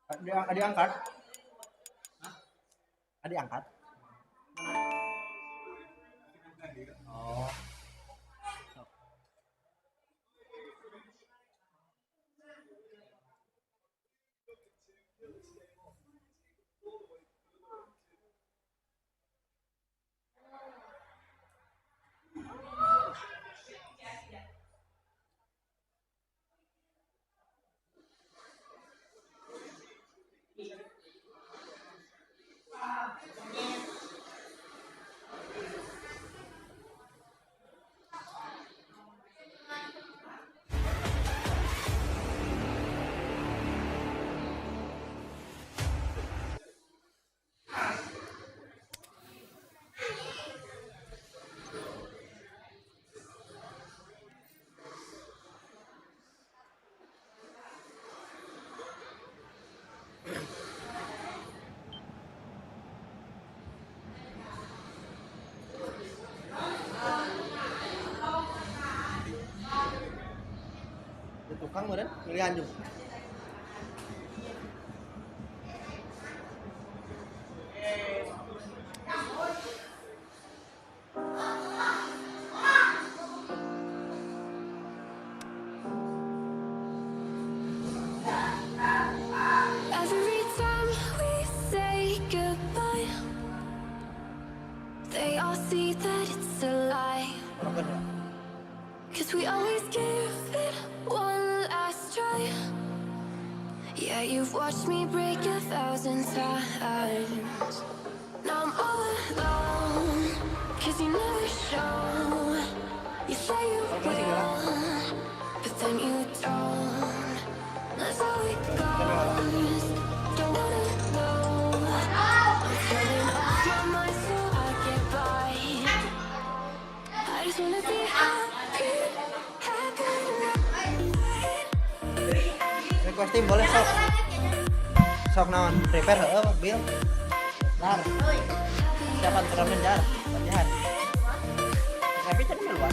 Ada angkat. Ada angkat. Oh. Tukang meureun pilihan juga. Every time we say goodbye, they all see that it's a lie. 'Cause we always give it one last try. Yeah, you've watched me break 1,000 times. Now I'm all alone, 'cause you never show. You say you will, but then you don't. That's how it goes. Don't wanna know. I'm turning off my mind so I get by. I just wanna be happy, happy tonight. Request tim boleh sok. Sok naon? Prepare heuh, Bill. Jar. Siapa turnamen jar? Latihan. Tapi tadi keluar.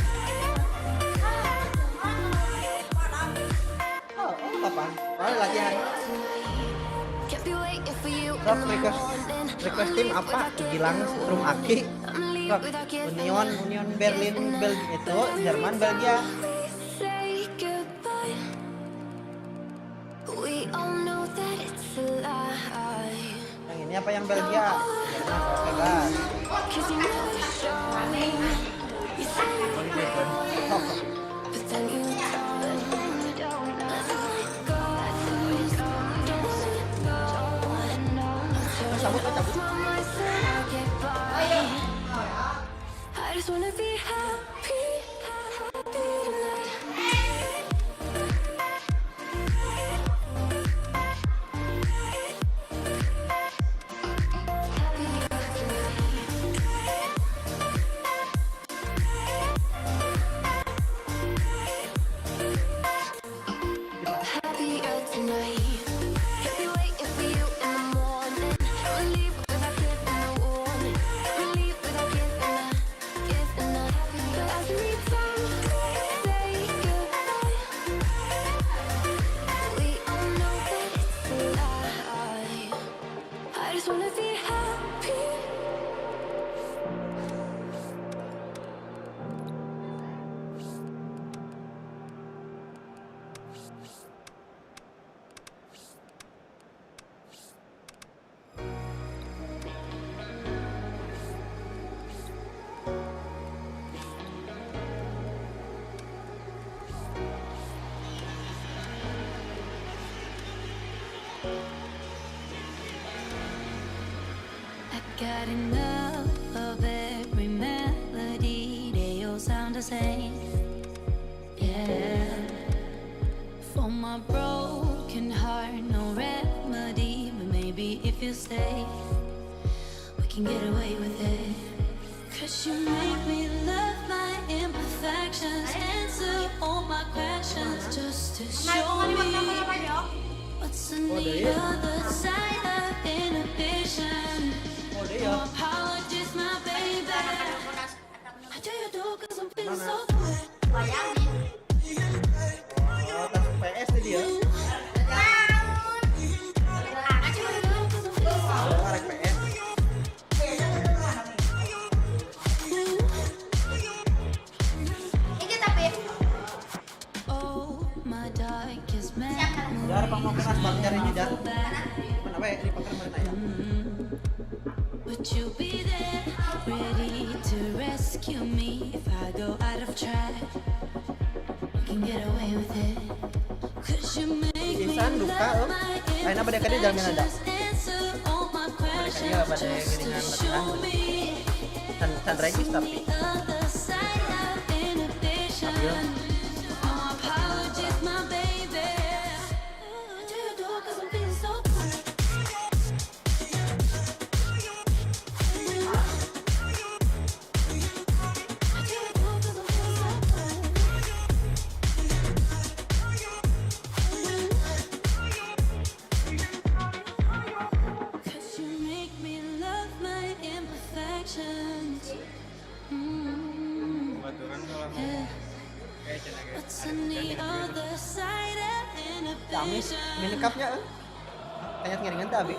Oh, apa? Oh, latihan. Sok request tim apa? Gilang Strum Aki. Sok Union Berlin itu Jerman Belgia. Yang ini apa yang Belgia? Jerman Portugal. Cabut. I just wanna be happy, happy tonight. Happier tonight. Can't be waiting for you in the morning. I'ma leave without giving a warning. I'ma leave without giving a. But every time we say goodbye, we all know that it's a lie. I just wanna be happy. I got enough of every melody. They all sound the same. Yeah. For my broken heart, no remedy. But maybe if you stay, we can get away with it. 'Cause you make me love my imperfections, answer all my questions, just to show me what's on the other side of inhibition. No apologies, my baby. How do you do? 'Cause I'm feeling so good. Oh, tas PS tadi ya. Jar pang mau keras bang cari di jar. Mana we di pakai mana ya? Would you be there, ready to rescue me if I go out of track? You can get away with it. 'Cause you make me Insan duka my ay na pada kadi jamin ada. answer all my Mereka dia pada giringan latihan. Tan regis tapi. other side of inhibition. Oh, apologies, my baby. I do it all 'cause I'm feeling so good. Kamis mini cupnya kayak ngiringan tapi.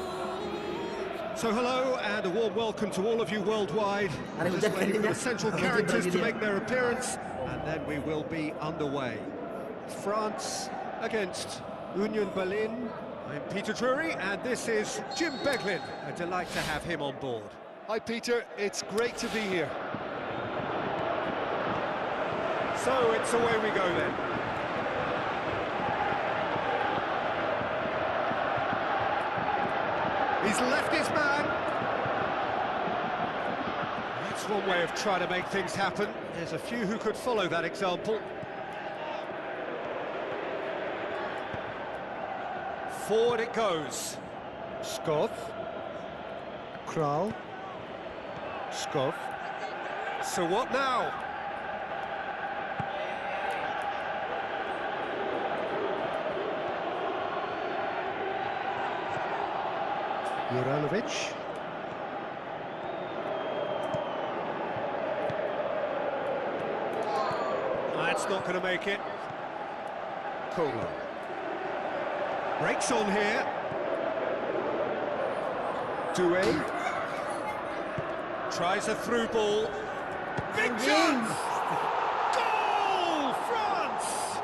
So hello and a warm welcome to all of you worldwide. Just waiting for the central characters to make their appearance and then we will be underway. France against Union Berlin. I'm Peter Drury and this is Jim Beglin. A delight to have him on board. Hi Peter, it's great to be here. So it's away we go then. He's left his man. That's one way of trying to make things happen. There's a few who could follow that example. Forward it goes. Skov. Kral. Skov. So what now? Juranovic. That's not going to make it. Colo. Breaks on here. Doué. Tries a through ball. Big chance! Goal! France!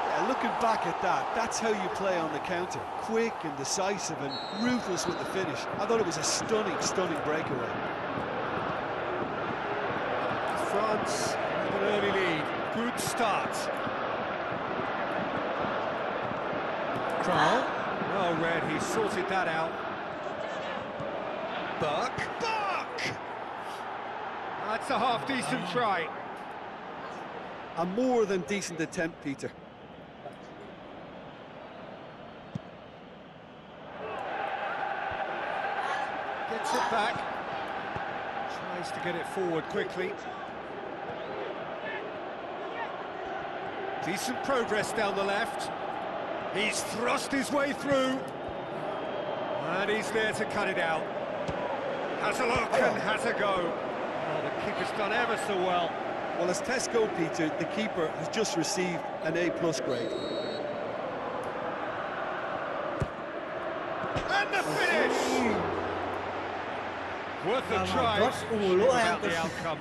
Yeah, looking back at that, that's how you play on the counter. Quick and decisive and ruthless with the finish. I thought it was a stunning, stunning breakaway. France with an early lead. Good start. Kral. Well read, he sorted that out. Buck. That's a half-decent try. A more than decent attempt, Peter. Gets it back. Tries to get it forward quickly. Decent progress down the left. He's thrust his way through. And he's there to cut it out. Has a look and has a go. Oh, the keeper's done ever so well. Well, as tests go, Peter, the keeper has just received an A+ grade. And the finish! Worth a try. About the outcome.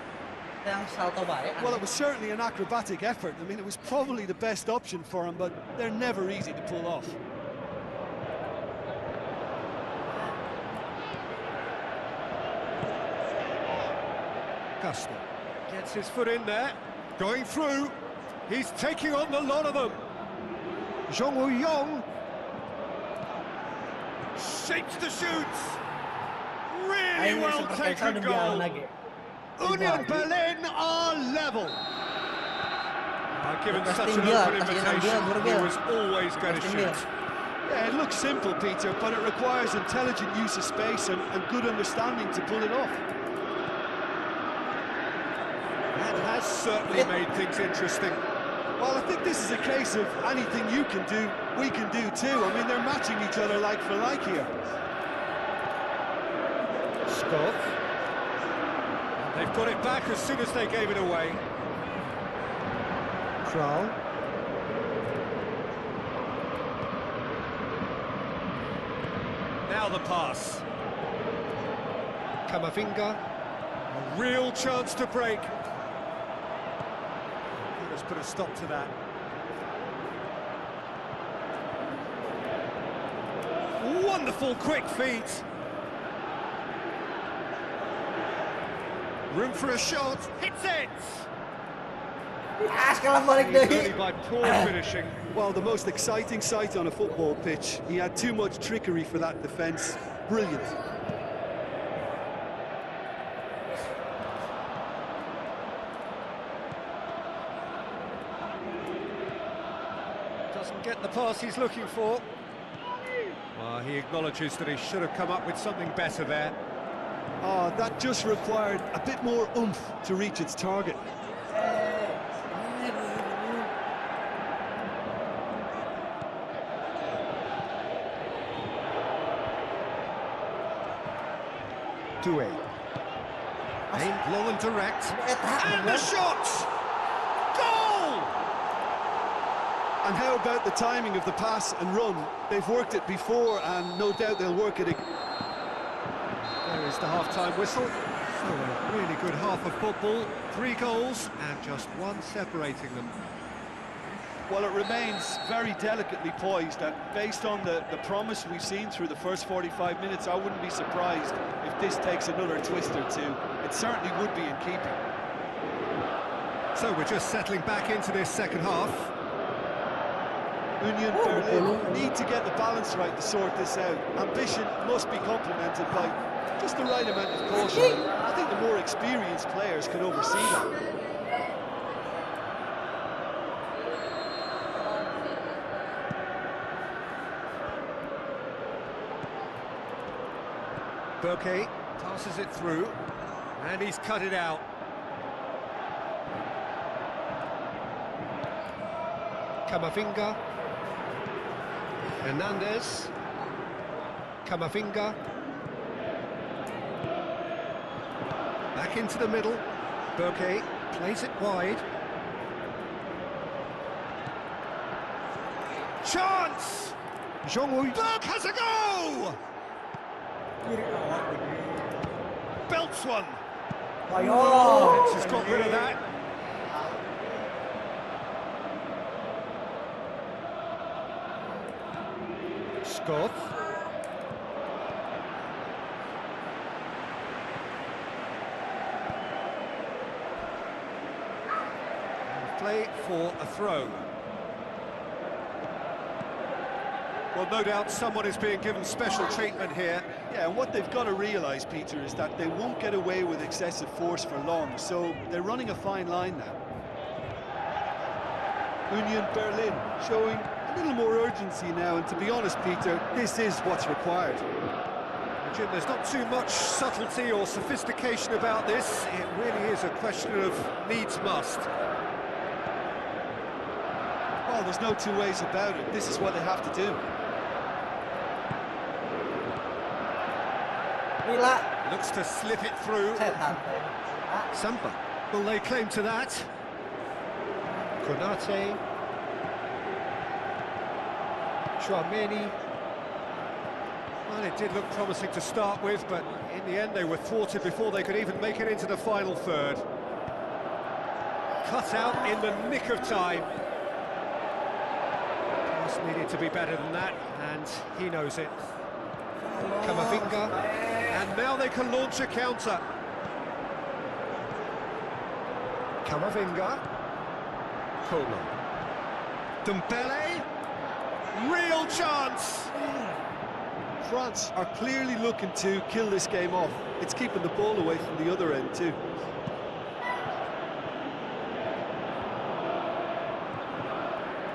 Yang salto balik. Well, it was certainly an acrobatic effort. I mean, it was probably the best option for him, but they're never easy to pull off. Gusto gets his foot in there, going through. He's taking on the lot of them. Zhong Yong. Shapes the shoots. Really well taken goal. Union Berlin are level. Given such an open invitation, he was always going to shoot. Yeah, it looks simple, Peter, but it requires intelligent use of space and good understanding to pull it off. That has certainly made things interesting. Well, I think this is a case of anything you can do, we can do too. I mean, they're matching each other like for like here. Skov. They've got it back as soon as they gave it away. Kral. Now the pass. Kamavinga. A real chance to break. Let's put a stop to that. Wonderful quick feet. Room for a shot. Hits it. Sekarang balik Only deh. by poor finishing. Well, the most exciting sight on a football pitch. He had too much trickery for that defence. Brilliant. Doesn't get the pass he's looking for. Well, he acknowledges that he should have come up with something better there. Oh, that just required a bit more oomph to reach its target. Due. Aimed long and direct. And the shot! Goal! And how about the timing of the pass and run? They've worked it before, and no doubt they'll work it again. There is the half-time whistle. So a really good half of football. 3 goals and just one separating them. Well, it remains very delicately poised, and based on the promise we've seen through the first 45 minutes, I wouldn't be surprised if this takes another twist or two. It certainly would be in keeping. So we're just settling back into this second half. Union Berlin need to get the balance right to sort this out. Ambition must be complemented by just the right amount of caution. I think the more experienced players can oversee that. Burke passes it through, and he's cut it out. Camavinga. Hernandez. Camavinga. Back into the middle. Burke plays it wide. Chance! Zhonghui. Burke has a goal! Belts one. Ayo. Just got rid of that. Scott. Play for a throw. Well, no doubt someone is being given special treatment here. Yeah, and what they've got to realise, Peter, is that they won't get away with excessive force for long, so they're running a fine line now. Union Berlin showing a little more urgency now, and to be honest, Peter, this is what's required. Jim, there's not too much subtlety or sophistication about this. It really is a question of needs must. Well, there's no two ways about it. This is what they have to do. Looks to slip it through. Sampa will lay claim to that. Konate. Chouameni. Well, it did look promising to start with, but in the end they were thwarted before they could even make it into the final third. Cut out in the nick of time. Pass needed to be better than that, and he knows it. Camavinga, and now they can launch a counter. Camavinga. Colo. Dembele. Real chance. France are clearly looking to kill this game off. It's keeping the ball away from the other end too.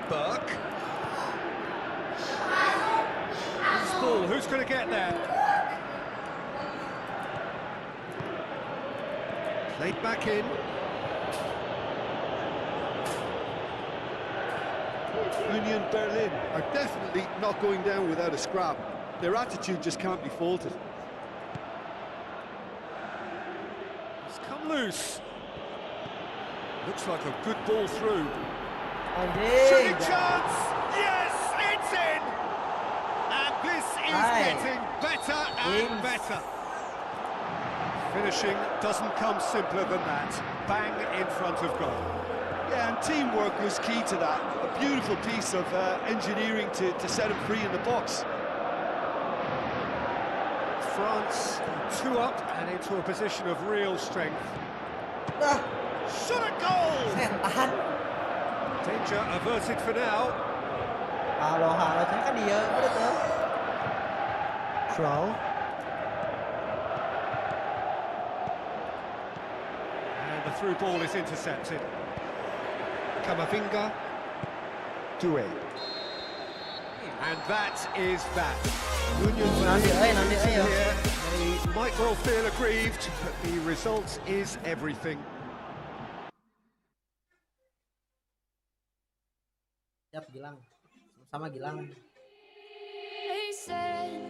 Burke. This ball, who's going to get there? Played back in. Union Berlin are definitely not going down without a scrap. Their attitude just can't be faulted. It's come loose. Looks like a good ball through. Shooting chance! Yes, it's in! And this is getting better and better. Finishing doesn't come simpler than that. Bang in front of goal. Yeah, and teamwork was key to that. A beautiful piece of engineering to set him free in the box. France 2 up and into a position of real strength. Dah, Shot a goal! tahan. Danger averted for now. Halo, saya kan dia, udah tuh. Troll. And the through ball is intercepted. Kamavinga. Due. And that is that. Nanti, ayo. They might well feel aggrieved, but the result is everything. Siap, Gilang. Sama Gilang. They said,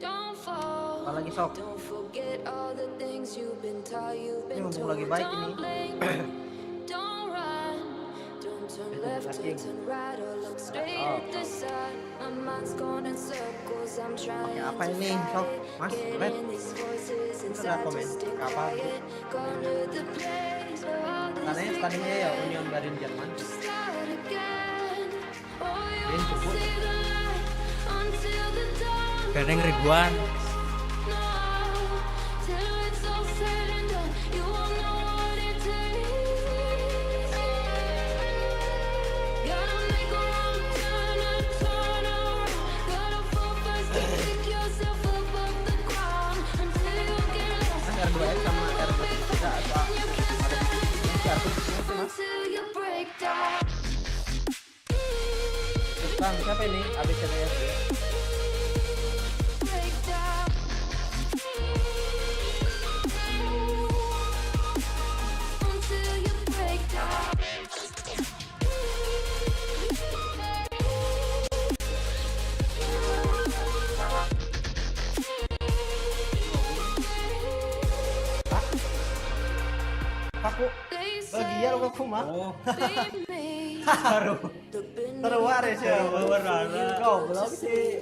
don't fall. Apalagi sok. Don't forget all the things you've been taught, you've been Ini mumpung told. lagi baik Don't ini. blink, don't run, don't turn left or turn right or look straight at the sun. My mind's going in circles, I'm trying Apa to ini, sok? Mas, fight lihat. in these voices Ada inside to komen. stay Apa? quiet. Gone to the place where all this Katanya tadinya ya Union Berlin Jerman. start again. Oh, you Ini won't jemput. see the light until the dawn. Gandeng ribuan. R2X sama R3 atau Terus Bang, siapa ini? ABCDFG. Aku bagian aku mah. Oh, Haru. Terwaris ya. Goblok sih.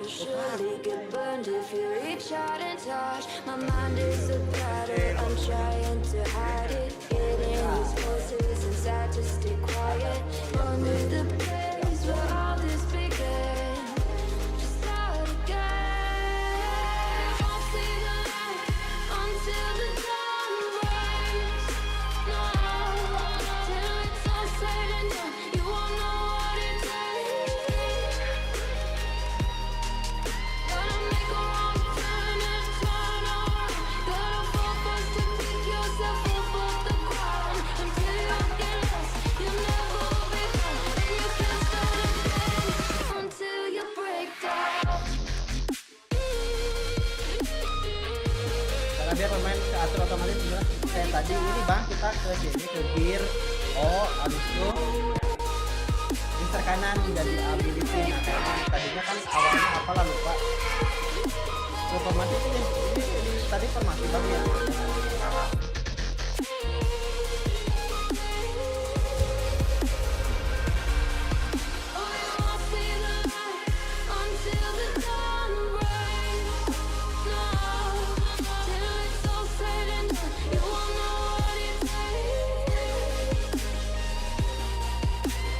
You'll surely get burned if you reach out and touch. My mind is a battle, I'm trying to hide it. Getting these voices inside to stay quiet. Run to the place where all this began. Just start again. Won't see the light until the dawn breaks. No, till it's all said and done, you won't know what it takes. Gotta make a wrong turn and turn around. Gotta fall first to pick yourself up off the ground. Until you get lost, you'll never be found. And you can't start again until you break down. Karena biar pemain keatur otomatis jelas. Kayak tadi ini Bang, kita ke sini ke gear. Oh, habis itu insert kanan jadi ability. Nah, kayak tadinya kan awalnya apalah lupa. Otomatis ini tadi formasi Bang ya. Oh, you won't see the light until the dawn breaks. No, till it's all said and done, you won't know what it takes.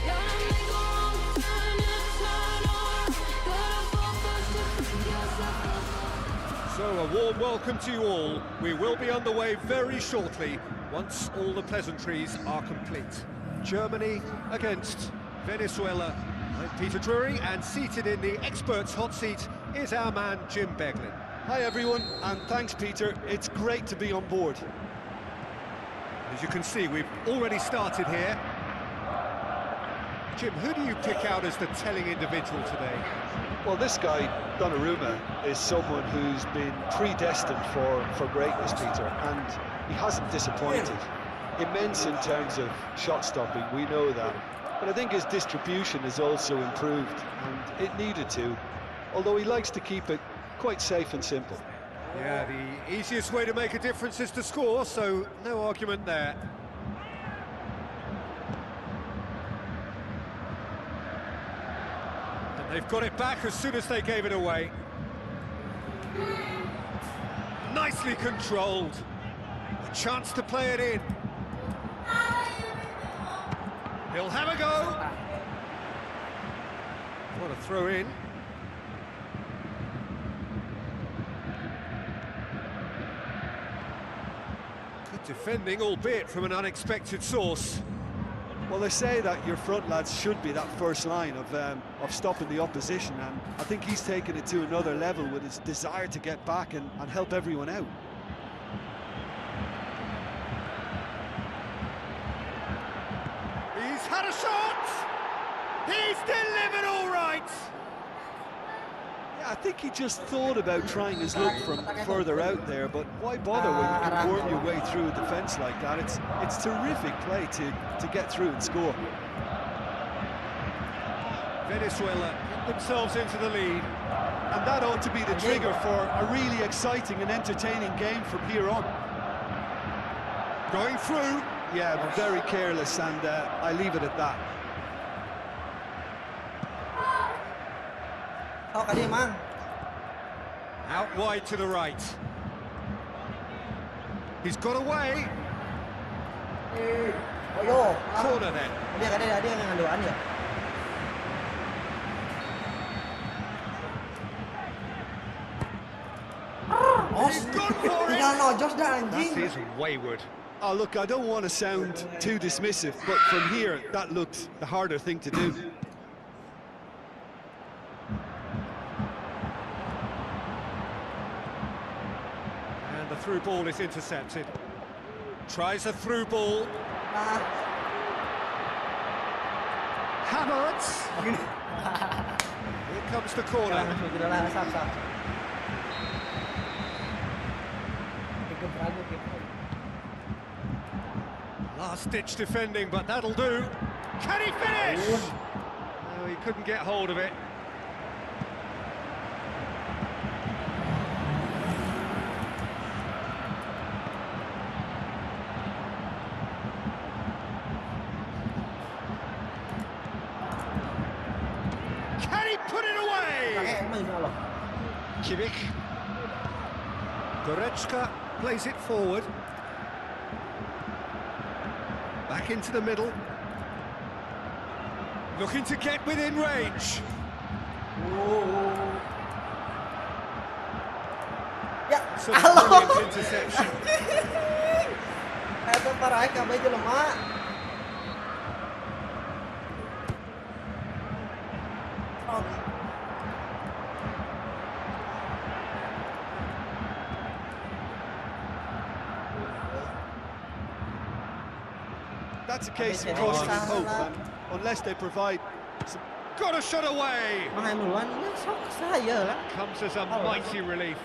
Gotta make a wrong turn and turn around. Gotta fall first to pick yourself up. So a warm welcome to you all. We will be underway very shortly once all the pleasantries are complete. Germany against Venezuela. I'm Peter Drury, and seated in the experts' hot seat is our man Jim Beglin. Hi everyone, and thanks Peter, it's great to be on board. As you can see, we've already started here. Jim, who do you pick out as the telling individual today? Well, this guy, Donnarumma, is someone who's been predestined for greatness, Peter, and he hasn't disappointed. Immense in terms of shot stopping, we know that, but I think his distribution has also improved, and it needed to, although he likes to keep it quite safe and simple. Yeah, the easiest way to make a difference is to score, so no argument there. And they've got it back as soon as they gave it away. Nicely controlled. A chance to play it in. He'll have a go. What a throw in. Good defending, albeit from an unexpected source. Well, they say that your front lads should be that first line of stopping the opposition, and I think he's taken it to another level with his desire to get back and help everyone out. He's had a shot! He's delivered all right! Yeah, I think he just thought about trying his luck from further out there, but why bother when you can worm your way through a defence like that? It's terrific play to get through and score. Venezuela get themselves into the lead. And that ought to be the trigger for a really exciting and entertaining game from here on. Going through. Yeah, but very careless, and I leave it at that. Out wide to the right. He's got away. Corner then. Dia nganduan ya. He's gone for it. Tinggal nojos dah That anjing. is wayward. Oh, look, I don't want to sound too dismissive, but from here, that looked the harder thing to do. And the through ball is intercepted. Tries a through ball. Havertz. Here comes the corner. Last-ditch defending, but that'll do. Can he finish? No, he couldn't get hold of it. Can he put it away? Kimmich. Goretzka plays it forward. Back into the middle. Looking to get within range. Some brilliant interception. That's a case of crossing in hope, and unless they provide some... Got a shot away! Comes Comes as a mighty relief.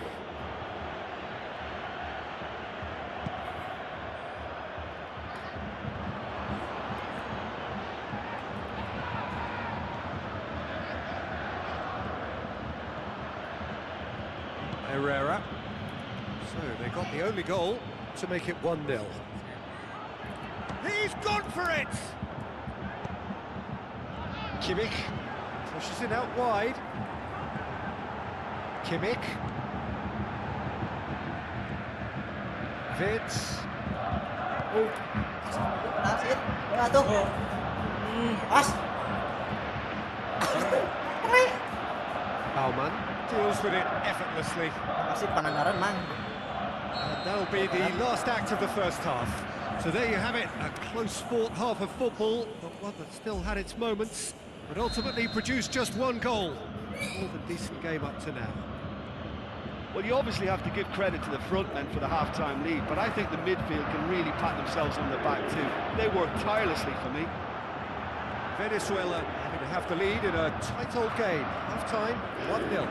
Herrera. So they got the only goal to make it 1-0. He's gone for it! Kimmich pushes it out wide. Kimmich. Vids. Baumann deals with it effortlessly. And that'll be the last act of the first half. So there you have it, a close-fought half of football, but one that still had its moments, but ultimately produced just one goal. More than decent game up to now. Well, you obviously have to give credit to the front men for the half-time lead, but I think the midfield can really pat themselves on the back too. They worked tirelessly for me. Venezuela having to have the lead in a tight old game. Half-time, 1-0.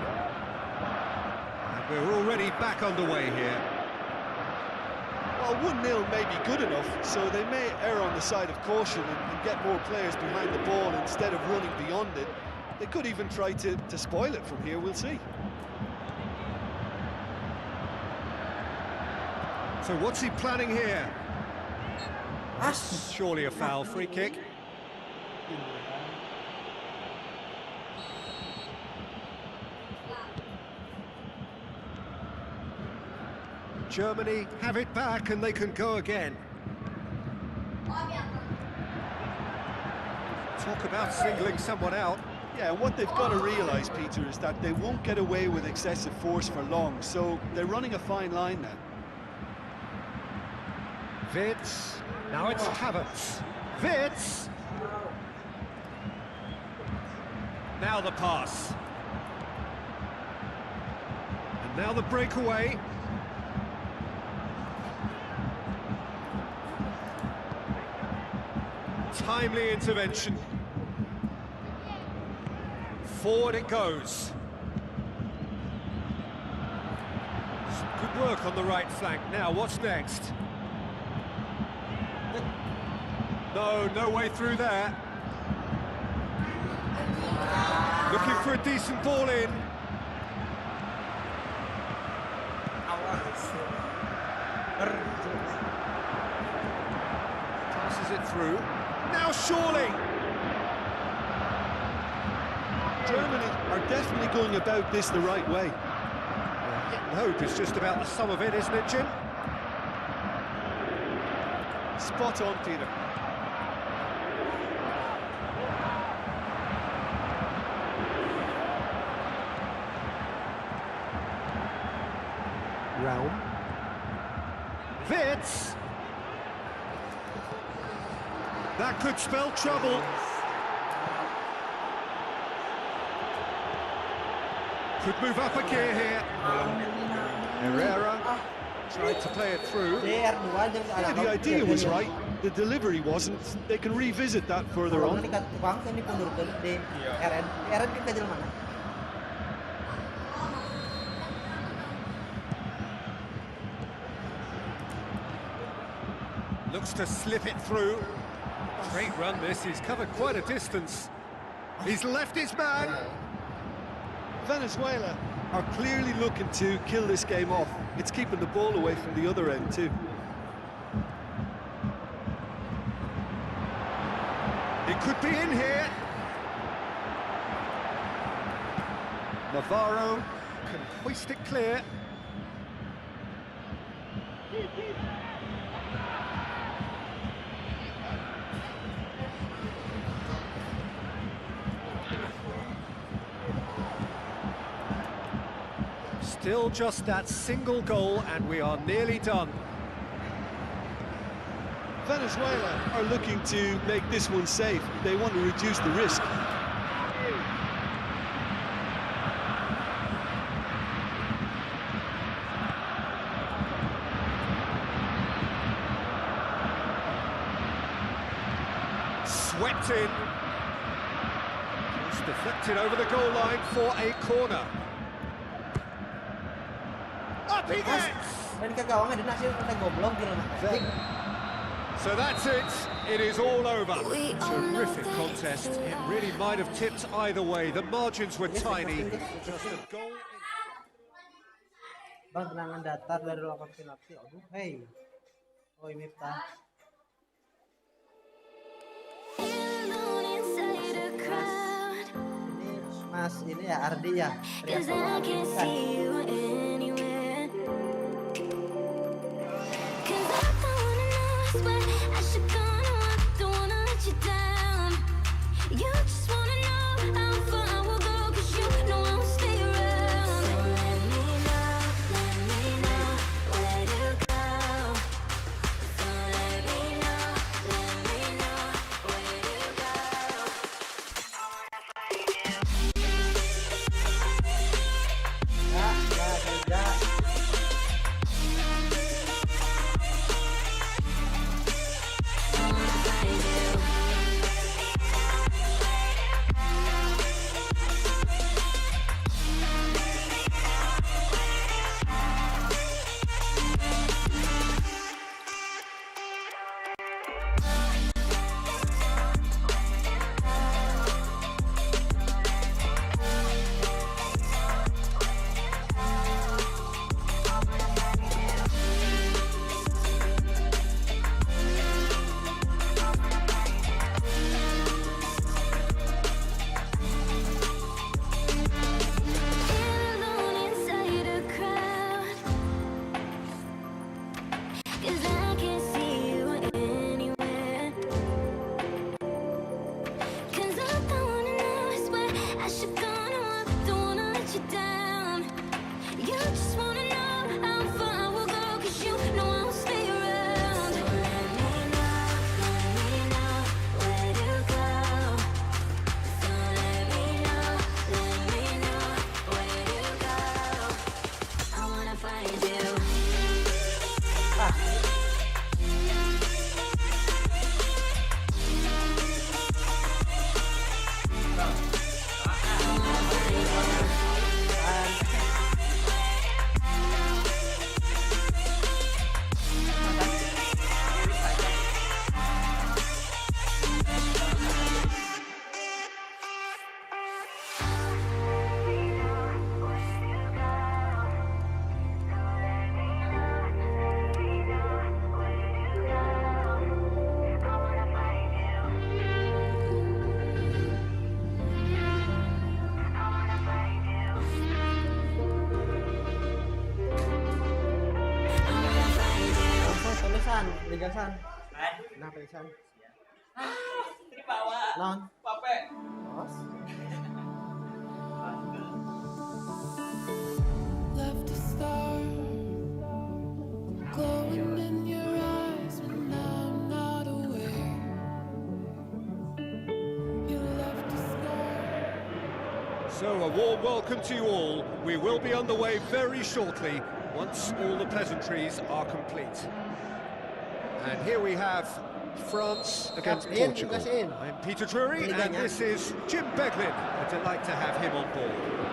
And we're already back underway here. Well, 1-0 may be good enough, so they may err on the side of caution and get more players behind the ball instead of running beyond it. They could even try to spoil it from here, we'll see. So what's he planning here? Surely a foul, free kick. Germany have it back and they can go again. Talk about singling someone out. Yeah, and what they've got to realise, Peter, is that they won't get away with excessive force for long, so they're running a fine line now. Vids. Now it's Havertz. Vids. Now the pass. And now the breakaway. Timely intervention. Forward it goes. Some good work on the right flank. Now, what's next? No way through there. Looking for a decent ball in. Passes it through. Now surely! Germany are definitely going about this the right way. Getting hope is just about the sum of it, isn't it, Jim? Spot on, Peter. Raum. Vids! That could spell trouble. Could move up a gear here. Herrera tried to play it through. Yeah, the idea was right. The delivery wasn't. They can revisit that further on. Looks to slip it through. Great run this, he's covered quite a distance. He's left his man. Venezuela are clearly looking to kill this game off. It's keeping the ball away from the other end too. It could be in here. Navarro can hoist it clear. Still just that single goal and we are nearly done. Venezuela are looking to make this one safe. They want to reduce the risk. Swept in. It's deflected over the goal line for a corner. Up he gets! So that's it. It is all over. Terrific contest. It really might have tipped either way. The margins were tiny. Just a goal. Bang, tenangan datar dari lapak penalti. Aduh, hey. Oi, Miftah. Mas ini ya Ardi ya. pegang san. Nah, pegang san. Ini bawa. Non. Pape. Bos. Left a star glowing in your eyes when I'm not aware. You left a scar. So a warm welcome to you all. We will be underway very shortly once all the pleasantries are complete. And here we have France against Portugal. I'm Peter Drury and this is Jim Beglin. A delight to have him on board.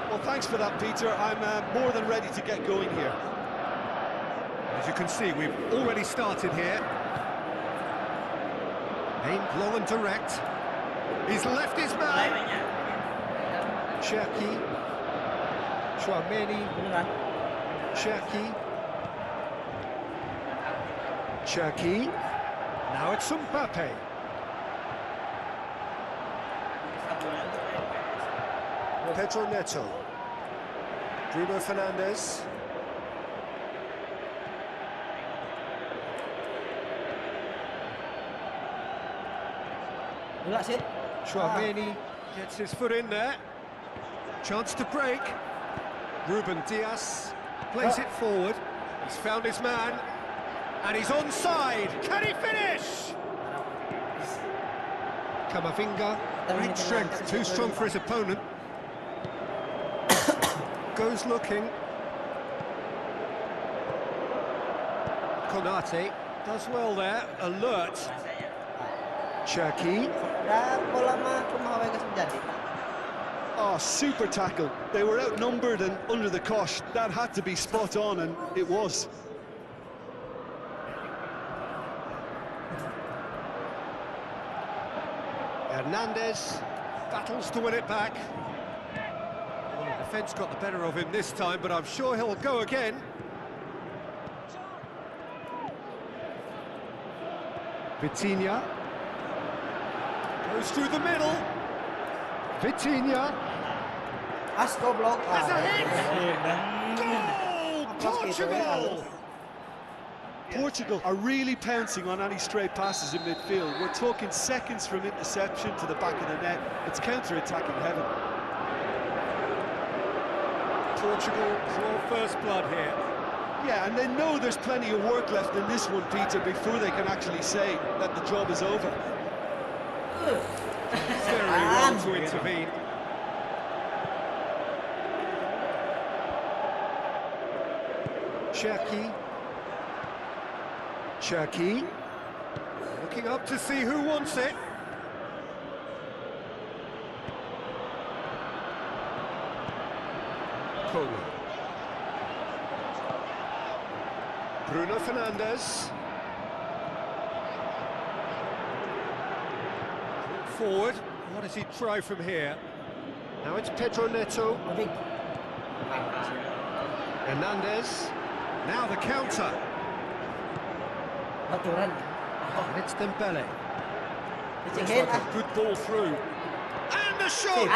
Well, thanks for that, Peter. I'm more than ready to get going here. As you can see, we've already started here. Aimed long and direct. He's left his man. Cherki. Chouameni. Cherki. Cherki. Now it's Mbappe. Pedro Neto. Bruno Fernandes. Chouameni gets his foot in there. Chance to break. Ruben Dias plays it forward. He's found his man. And he's onside. Can he finish? Camavinga, great strength, too strong for his opponent. Goes looking. Konate does well there, alert. Cherki. Oh, super tackle. They were outnumbered and under the cosh. That had to be spot on, and it was. Hernandez battles to win it back. Well, the defence got the better of him this time, but I'm sure he'll go again. Vitinha goes through the middle. Vitinha Asko block. has a hit. Goal! Portugal! Portugal are really pouncing on any stray passes in midfield. We're talking seconds from interception to the back of the net. It's counter-attacking heaven. Portugal draw first blood here. Yeah, and they know there's plenty of work left in this one, Peter, before they can actually say that the job is over. Very well to intervene. Cherki. Cherki. Looking up to see who wants it. Colo. Bruno Fernandes. Forward. What does he try from here? Now it's Pedro Neto. Hernandez. Now the counter. And it's Dembele. Looks like a good ball through. And the shot!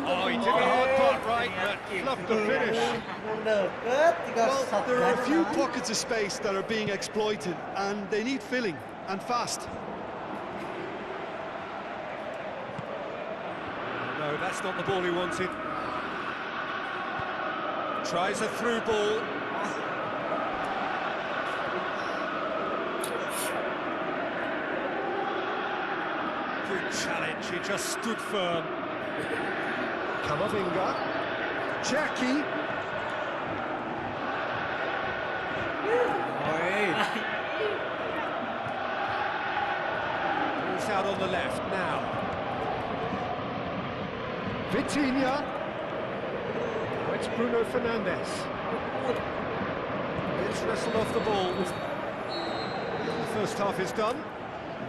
Oh, he did the hard part right, but fluffed the finish. Well, there are a few pockets of space that are being exploited, and they need filling, and fast. No, that's not the ball he wanted. Tries a through ball. Good challenge, he just stood firm. Camavinga. Cherki. Ball's out on the left now. Vitinha. Now it's Bruno Fernandes. It's wrestled off the ball. The first half is done.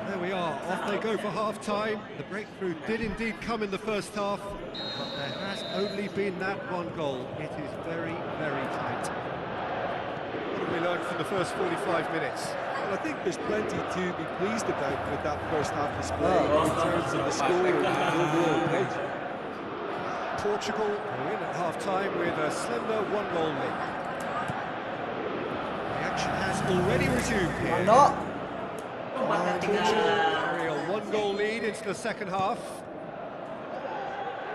There we are, off they go for half-time. The breakthrough did indeed come in the first half, but there has only been that one goal. It is very, very tight. What have we learned from the first 45 minutes? Well, I think there's plenty to be pleased about with that first half display in terms of the score and the overall page. Portugal are in at half-time with a slender one-goal lead. Action has already resumed here. Rondo. Carry a one-goal lead into the second half.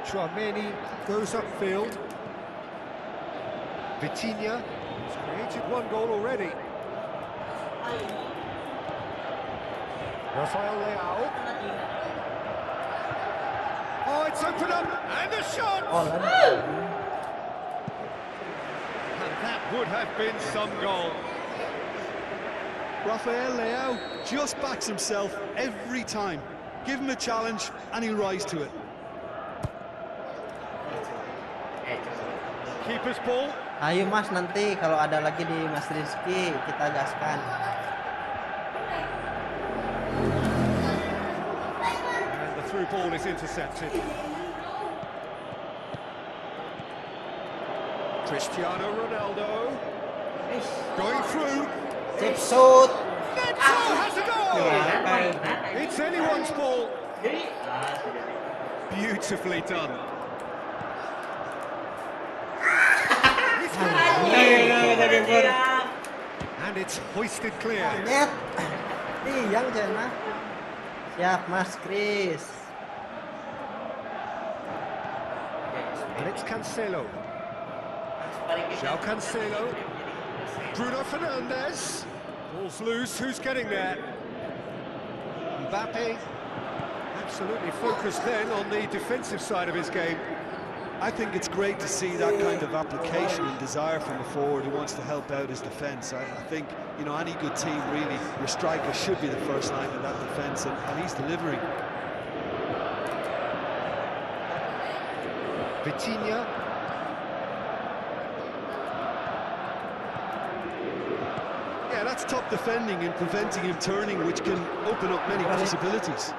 Chouameni goes upfield. Vitinha has created one goal already. Rafael Leao. Oh, it's opened up, and the shot! Oh, lan. And that would have been some goal. Rafael Leao just backs himself every time. Give him a challenge and he'll rise to it. Keeper's ball. Ayo Mas, nanti kalau ada lagi di Mas Rizky kita gaskan. And the through ball is intercepted. Cristiano Ronaldo going through. Chip shoot. Neto has a goal. It's anyone's ball. Beautifully done. And it's hoisted clear. Net. Yang Jana. Siap Mas Chris. And it's Cancelo. João Cancelo. Bruno Fernandes. Ball's loose. Who's getting there? Mbappe. Absolutely focused then on the defensive side of his game. I think it's great to see that kind of application and desire from a forward who wants to help out his defence. I think, you know, any good team really, your striker should be the first line of that defence, and he's delivering. Vitinha. Yeah, that's top defending and preventing him turning, which can open up many possibilities.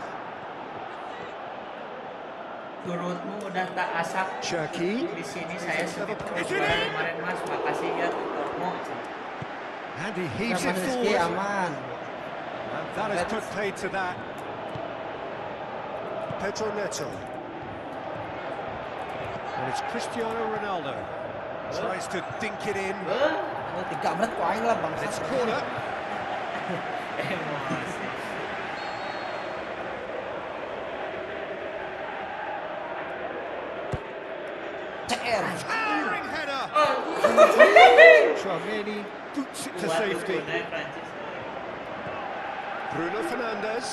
Turutmu udah tak asap. Cherki. Di sini saya sedikit kemarin Mas, makasih ya tutormu. And he heaves it Mas Rizky forward. aman. And that has put paid to that. Pedro Neto. And it's Cristiano Ronaldo. Tries to dink it in. Oh, 3 menit poin lah bang. It's corner. Emosi. CR. Towering header. Chouameni boots it to Kuat safety. dukunnya Prancis. Bruno Fernandes.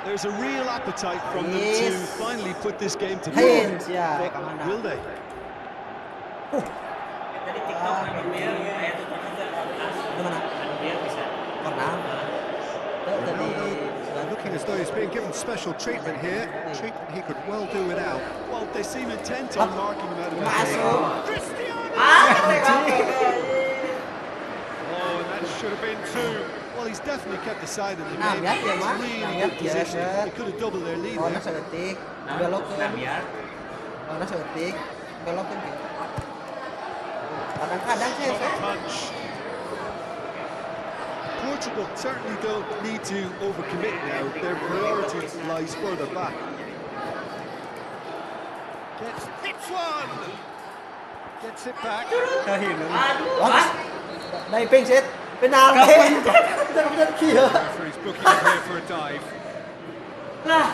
There's a real appetite from them to Yes. finally put this game to Haynes bed. ya, But kemana? will they? Tadi TikTok manusia kayak tutor Gimana? manusia bisa. Pernah. Tadi Looking as though he's being given special treatment here. Treatment he could well do without. Well, they seem intent on marking him out of that game. masuk. Cristiano! Oh, and that should have been two. Well, he's definitely kept the side in the Nah, game. lihat ya, It's Mas. really Nah, good lihat ya, position. Seth. They could have doubled their lead Lawannya there. seketik, belokin. Biar. Lawannya seketik, belokin. Kadang-kadang sih, Seth. Punch. Portugal certainly don't need to overcommit now. Their priority lies further back. Hits one. Gets it back. Aduh, Wah, Mas. diving set, penalti. Bener-bener gila. Referee's booking him here for a dive. Lah,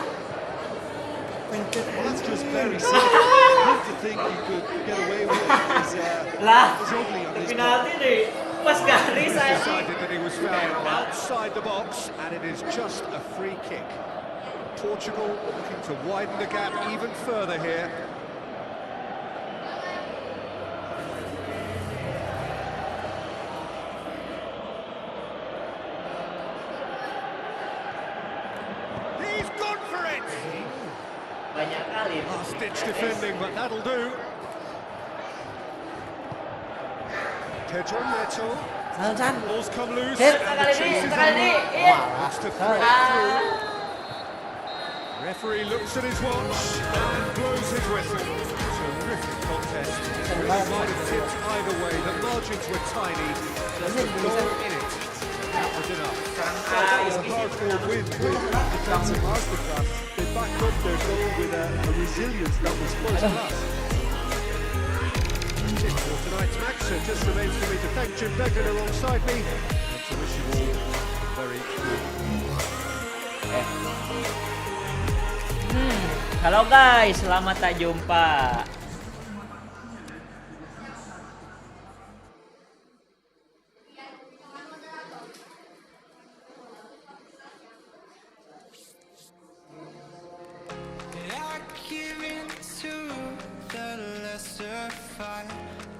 Well, that's just very simple. Good to think you could get away with it is lah. ugly on his part. Penalti nih. Pas garis saya. Decided that he was fouled outside the box, and it is just a free kick. Portugal looking to widen the gap even further here. He's gone for it! Banyak kali. Last-ditch defending, but that'll do. Pedro Neto. San. Ball's come loose. Hit. And the chase is on. Iya. Wants to throw it through. Referee looks at his watch and blows his whistle. Terrific contest. Really might have tipped either way. The margins were tiny. There's a goal in it. That was enough. That was a hard-fought win with defensive masterclass. They backed up their goal with a resilience that was first class. it for tonight's match, so it just remains for me to thank Jim Beglin alongside me and to wish you all very good. Halo guys, selamat tak jumpa.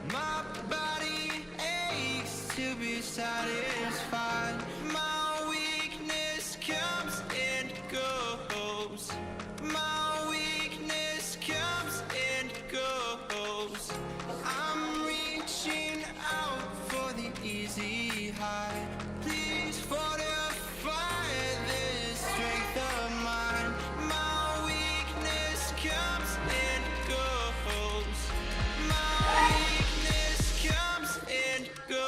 My body aches to be satisfied. My weakness comes and goes. My weakness comes and goes. I'm reaching out for the easy high. Please fortify this strength of mine. My weakness comes and goes. My weakness comes and goes.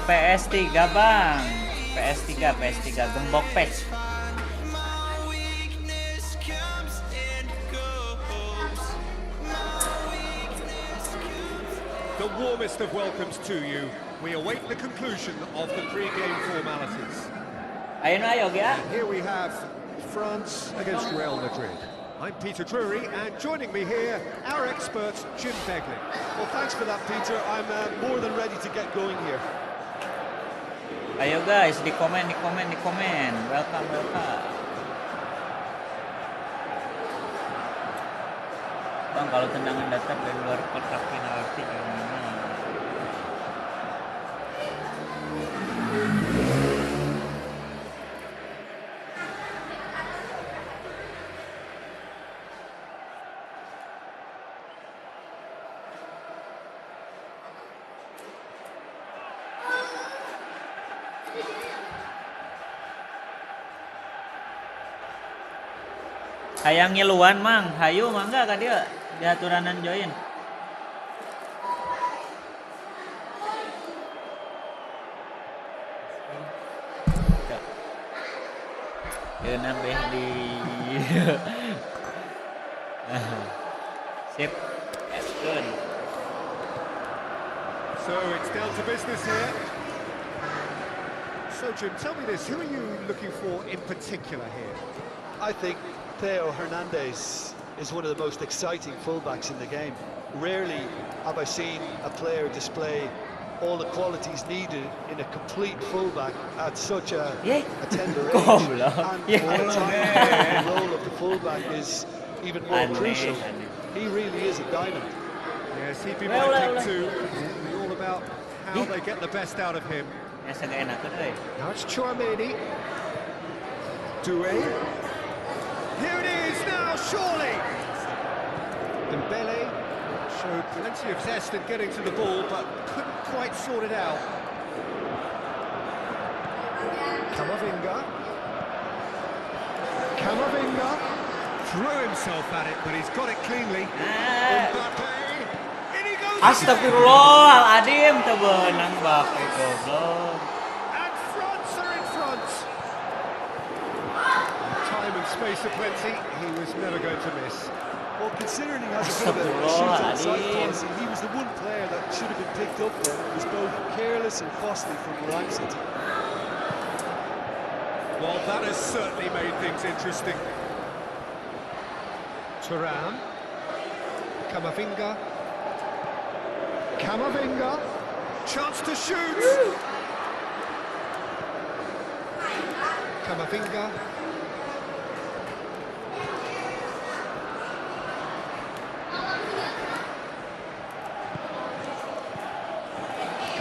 PS3 bang, PS3 Gembox patch. The warmest of welcomes to you. We await the conclusion of the pre-game formalities. Ayo ya. Here we have France against Real Madrid. I'm Peter Drury, and joining me here, our expert, Jim Beglin. Well, thanks for that, Peter. I'm more than ready to get going here. Ayo guys, di komen. Welcome. Bang, kalau tendangan datar dari luar kotak penalti gimana? Hayang nyeluan mang, hayu mangga ka dia diaturanan join. Ya nambah di sip. That's good. So it's down to business here. So Jim, tell me this, who are you looking for in particular here? I think Theo Hernandez is one of the most exciting fullbacks in the game. Rarely have I seen a player display all the qualities needed in a complete fullback at such a tender age. And for a time, the role of the fullback is even more crucial. He really is a diamond. Yes, he'd be my pick too. It'll be all about how they get the best out of him. Now it's Chouameni. Doué. Here it is now, surely! Dembele showed plenty of zest in getting to the ball, but couldn't quite sort it out. Camavinga threw himself at it, but he's got it cleanly. Mbappe, in he goes! Astagfirullahaladzim, tebenang Mbappe goblok. And France are in front. Time and space aplenty, he was never going to miss. Well, considering he has a bit of a shoot on sight policy, he was the one player that should have been picked up there. It was both careless and costly from where I'm sitting. Well, that has certainly made things interesting. Thuram. Camavinga. Chance to shoot! Camavinga.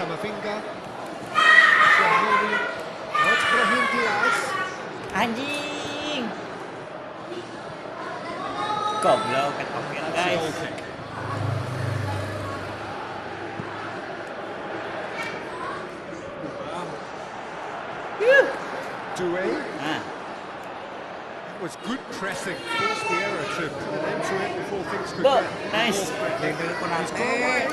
Camavinga. Now it's Brahim Diaz. Anjing. Goblok ketokin That's the guys. goal kick. Doué. Nah, It was good pressing. Forced the error to put an end to it before things could Bo, get nice. more threatening. He's gone away.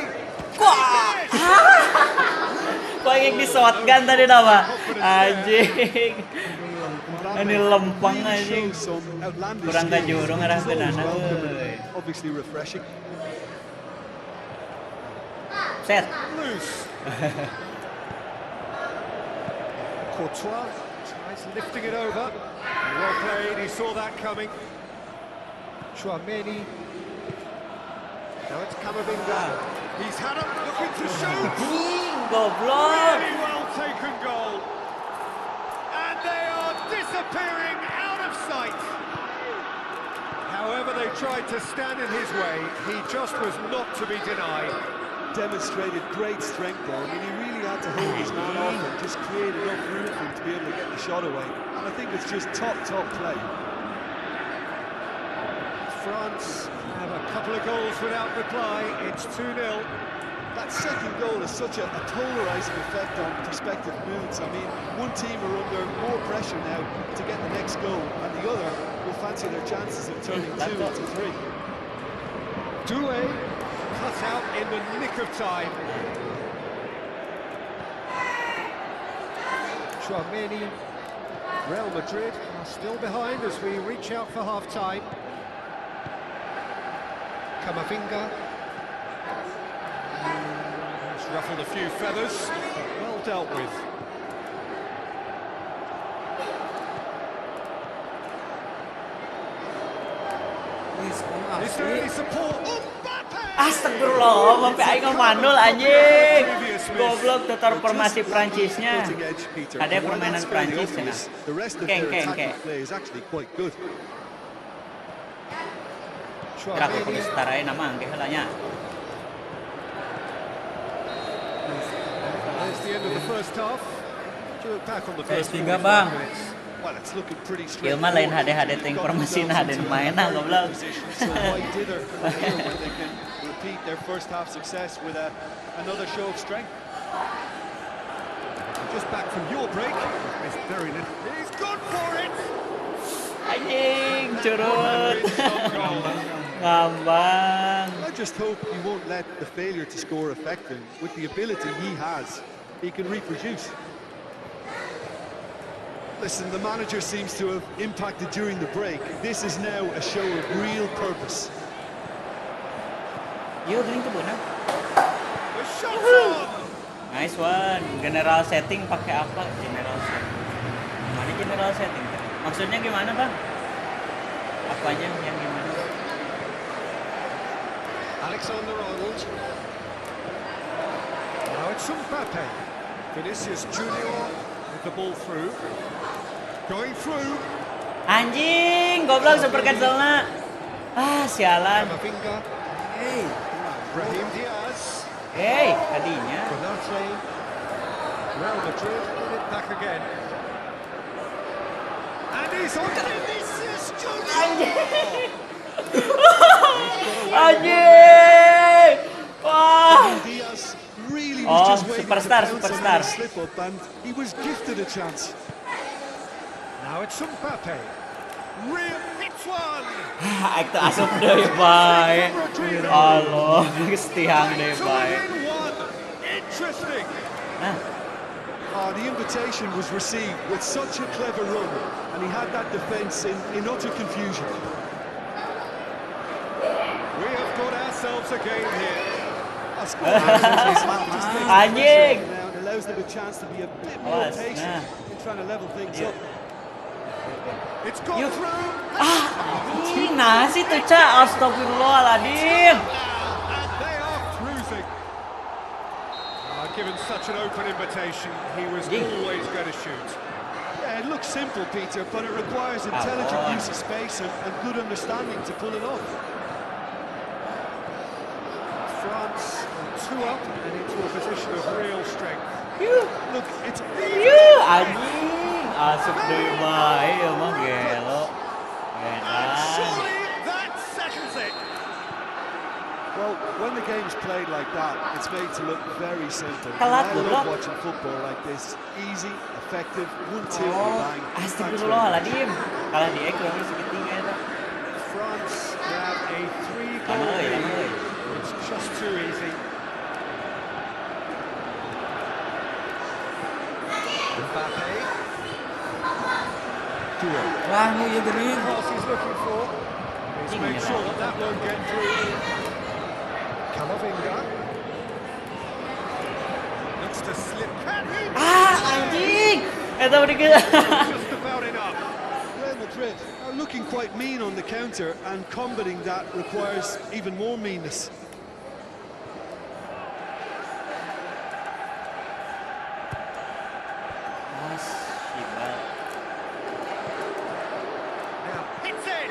Kok yang di shotgun tadi apa? Anjing. Ini lempeng anjing. Kurang ke jurung arah ke dana. Obviously refreshing. Set. Loose. Courtois tries lifting it over. Well played, he saw that coming. Chouameni. Now it's Camavinga. He's had it, looking to shoot. Goblok. Really well taken goal. And they are disappearing out of sight. However they tried to stand in his way, he just was not to be denied. Demonstrated great strength there. I mean, he really had to hold his man off and just create enough room for him to be able to get the shot away. And I think it's just top play. France have a couple of goals without reply. It's 2-0. That second goal has such a polarising effect on prospective moods. I mean, one team are under more pressure now to get the next goal, and the other will fancy their chances of turning 2 into 3. Doué cut out in the nick of time. Chouameni. Real Madrid are still behind as we reach out for half-time. Camavinga. He's ruffled a few feathers, but well dealt with. Is there any support? Astagfirullah, sampai aing ngomandul anjing. Goblok tetar formasi Prancisnya. Ada permainan Prancis cenah. Keng. Kira aku kudu setarain nama angke heulanya. There's the end of the first half. Back on the first 3 bang. Well, it's looking pretty Ieu mah lain HD ting formasinya ada mainan goblok. So why dither from here when they can repeat their first half success with another show of strength? Just back from your break. Missed very little. He's gone for it. Anjing, curut. Ngambang. I just hope he won't let the failure to score affect him. With the ability he has, he can reproduce. Listen, the manager seems to have impacted during the break. This is now a show of real purpose. Yuk, geling ke beunang. The shot's on. Nice one. General setting pakai apa? General setting. Mana general setting? Maksudnya gimana, Bang? Apa aja yang gimana? Alexander-Arnold. Now it's Mbappe. Vinicius Junior with the ball through. Going through. Anjing, goblok super cancelna. Ah, sialan. Camavinga. Hey, Brahim Diaz. Hey, tadinya. Konate. Real Madrid win it back again. And he's on Vinicius Junior. Anjing. Wah. Diaz really Oh, was just waiting superstar, to bounce superstar. on a slip up, and he was gifted a chance. Now it's Mbappe. Real hits one. Aik teu asup deui bae. Allah, geus tihang deui To bae. win one. Interesting. Nah, The invitation was received with such a clever run, and he had that defence in utter confusion. We have got ourselves a game here. That's good. Just takes the Anjing. pressure off now and allows them a chance to be a bit more Awas, patient nah. in trying to level things up. It's gone Yuk. through. Anjing, nah sih tuh Ca, astagfirullahaladzim. And they are cruising. Given such an open invitation, he was always going to shoot. Yeah, it looks simple, Peter, but it requires intelligent use of space and good understanding to pull it off. France on two up and into a position of real strength. Look, it's Anjing, asup deui bae ieu mah gelo. And Genan. surely that settles it. well, when the game's played like that, it's made to look very simple. Kalat I dulu. love watching football like this. Easy, effective, 1-2 bang. Astagfirullahaladzim. Kalah di ek kurang segitiga eta. France grab a 3-goal Lama euy, lama lead. euy. It's just too easy. Mbappe. Duo. Wah, nu ieu geuning. Pass he's looking for. He's made sure that that won't get through. Camavinga. Looks to slip. Can he? Anjing. Eta udah ge. Just about enough. Real Madrid are looking quite mean on the counter, and combating that requires even more meanness. Now hits it.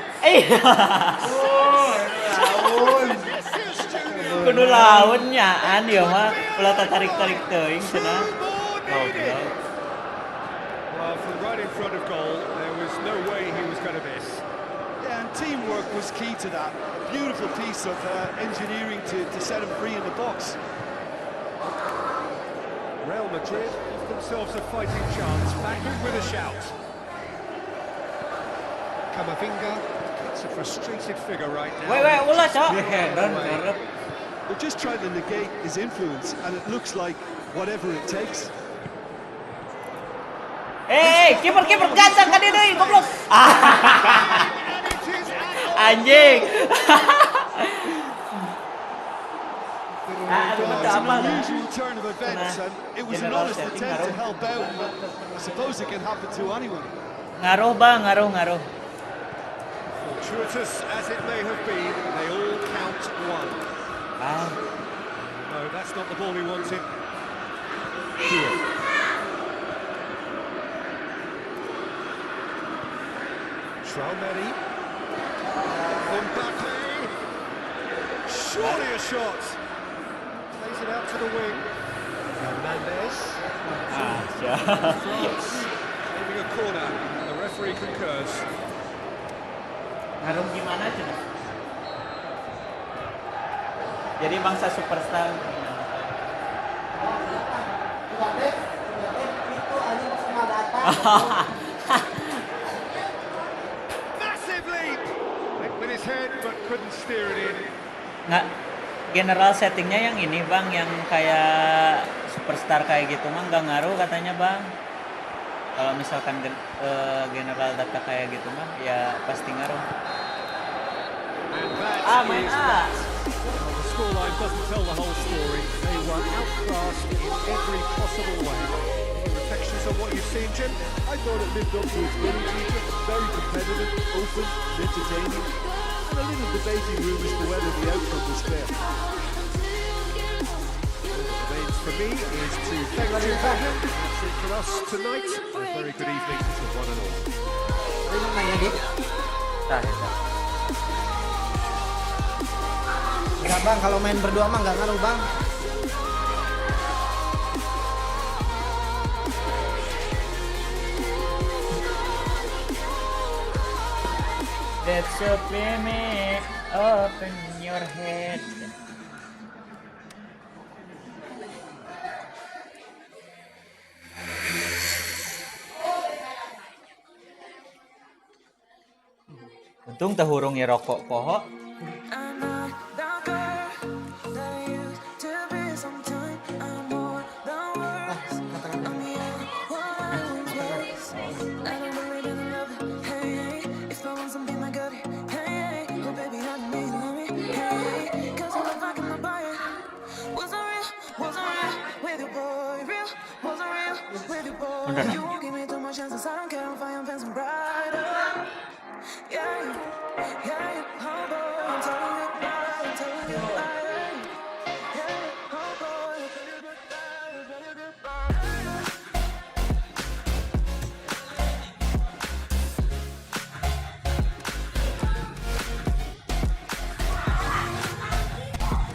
Kudu lawan nyaan ieu mah. Ulah tarik-tarik teuing cenah. Goblok. Well, from right in front of goal, there was no way he was going to miss. Yeah, and teamwork was key to that. A beautiful piece of engineering to set him free in the box. Real Madrid give themselves a fighting chance. Back in with a shout. Camavinga, it's a frustrated figure right now. Weh, ulah cok. Hedon karep. They're just trying to negate his influence, and it looks like whatever it takes. Kiper ganteng ka deui goblok. And it is Anjing. It's an unusual turn of events, and it was an honest attempt to help out, but I suppose it can happen to anyone. Ngaruh bang, ngaruh. fortuitous as it may have been, they all count one. Ah. No, that's not the ball he wanted. Traumeri. Mbappe. Surely a shot. Plays it out to the wing. Hernandez. France aiming a corner, and the referee concurs. Ngaruh gimana cenah? Jadi bangsa superstar. Massive leap! Went with his head but couldn't steer it in. Nggak, general settingnya yang ini bang, yang kayak superstar kayak gitu mah nggak ngaruh katanya bang. Kalau misalkan general data kayak gitu mah ya pasti ngaruh. And that Main is A. that. Well, the scoreline doesn't tell the whole story. They were outclassed in every possible way. Any reflections on what you've seen, Jim? I thought it lived up to its billing, Peter. Very competitive, open, and entertaining. And a little debating room as to whether the outcome was fair. What remains for me is to thank you for him. That's it for us tonight. A very good evening to one and all. Ini mainnya Dit. Tah. Enggak bang, kalau main berdua mah nggak ngaruh bang. That's a payment. Open your head. Untung teh hurung ya rokok poho.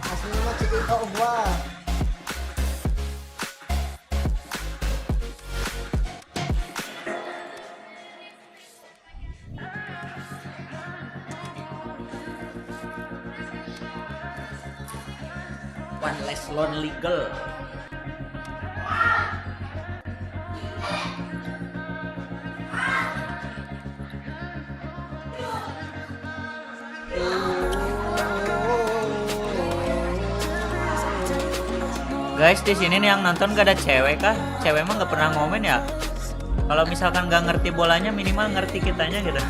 Aslinya mah CEO gua. One less lonely girl. Guys, di sini nih yang nonton gak ada cewek kah? Cewek emang gak pernah ngomen ya? Kalau misalkan gak ngerti bolanya, minimal ngerti kitanya gitu.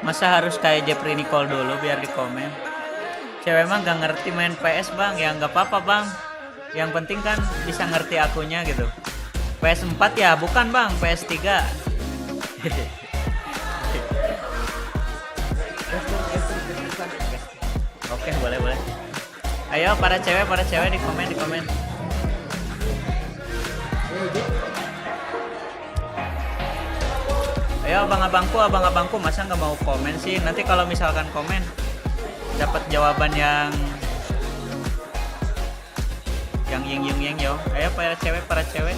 Masa harus kayak Jeffrey Nicole dulu biar di komen? Cewek emang gak ngerti main PS bang, ya nggak apa-apa bang. Yang penting kan bisa ngerti akunya gitu. PS4 ya, bukan bang, PS3. Oke, boleh. Ayo para cewek di komen. Ayo abang-abangku masa nggak mau komen sih? Nanti kalau misalkan komen dapat jawaban yang ying yo. Ayo para cewek.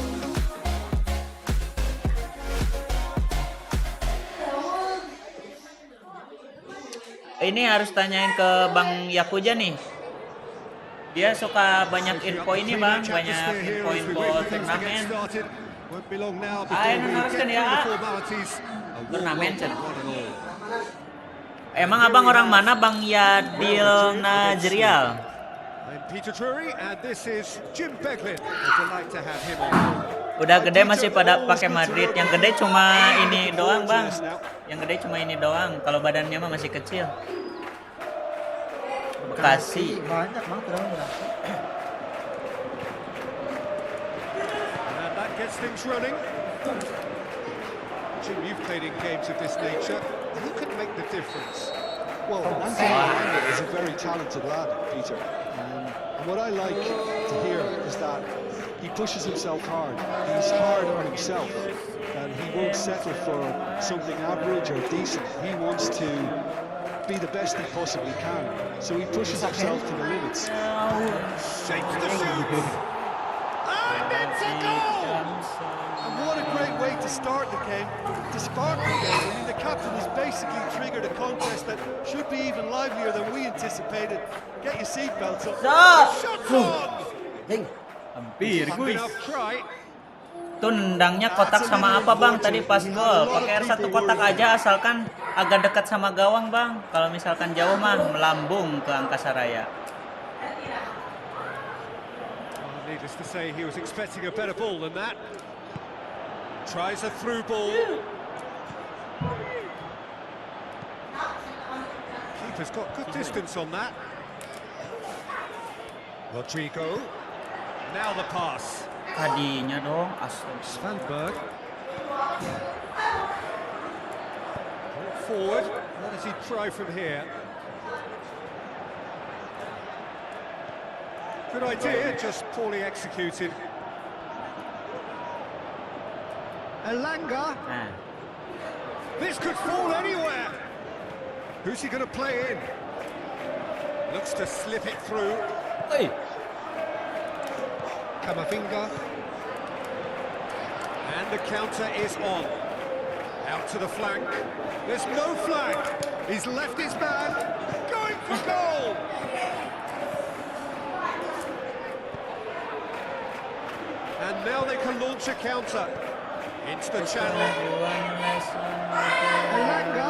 Ini harus tanyain ke Bang Yakuja nih. Dia suka banyak info ini bang, banyak info turnamen. Ayo haruskan ya. Turnamen cen. Emang abang orang mana bang Yadil Najrial? Udah gede masih pada pakai Madrid. Yang gede cuma ini doang bang. Kalau badannya mah masih kecil. Makasih. Banyak banget turnamen. And that gets things running. Jim, you've played in games of this nature. Who can make the difference? Well, Anthony is a very talented lad, Peter. And what I like to hear is that he pushes himself hard. He's hard on himself. And he won't settle for something average or decent. He wants to be the best he possibly can. So he pushes himself to the limits. Shapes the shoot. And it's a goal! And what a great way to start the game. To spark the game. I mean, the captain has basically triggered a contest that should be even livelier than we anticipated. Get your seatbelts up. Shot on! Hampir guys. Enough try. Tuh nendangnya kotak sama apa bang tadi pas gol? Pakai R1 kotak aja asalkan agak dekat sama gawang bang. Kalau misalkan jauh mah melambung ke angkasa raya. Needless to say, he was expecting a better ball than that. Tries a through ball. Keeper's got good distance on that. Rodrigo. Now the pass. Tadinya dong, astaga. Svanberg. Forward. What does he try from here? Good idea, just poorly executed. Elanga. Nah, This could fall anywhere. Who's he going to play in? Looks to slip it through. Kamavinga. And the counter is on. Out to the flank. There's no flank. He's left his man. Going for goal. And now they can launch a counter. Into the channel. Elanga.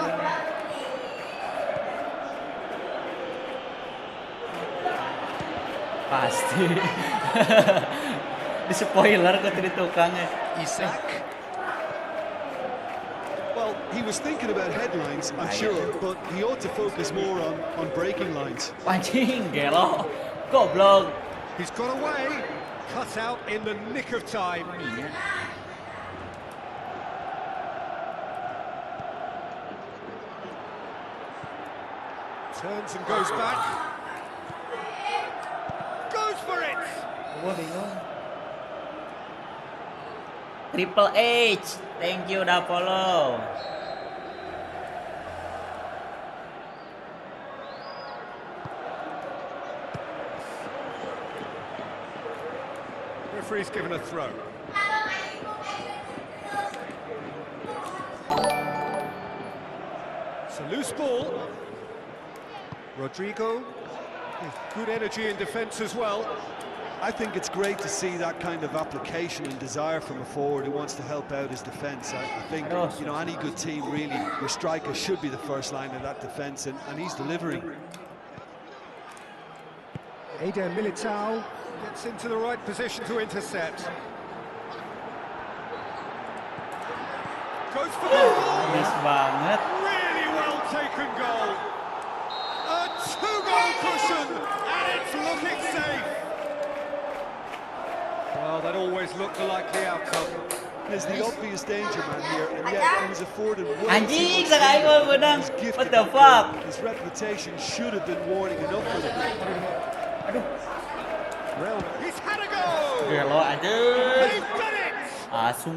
pasti. Di spoiler ke tadi tukangnya. Isak. Well, he was thinking about headlines, I'm sure, but he ought to focus more on breaking lines. Anjing, gelo. Goblok. He's got away, cut out in the nick of time. Turns and goes back. Goes for it! Triple H. Thank you udah follow. referee's given a throw. It's a loose ball. Rodrigo, with good energy in defence as well. I think it's great to see that kind of application and desire from a forward who wants to help out his defence. I think, you know, any good team really, your striker should be the first line of that defence, and he's delivering. Eder Militao gets into the right position to intercept. Goes for the goal. Miss banget. Really well taken goal. A two-goal cushion, and it's looking safe. Well, that always looked the likely outcome. There's the obvious danger man here, and yet he was afforded way Anjing, too much sakali gol freedom. benang. He was gifted What the that fuck? goal. His reputation should have been warning enough for him. He's had a goal. Gelo aja. They've done it. Asu.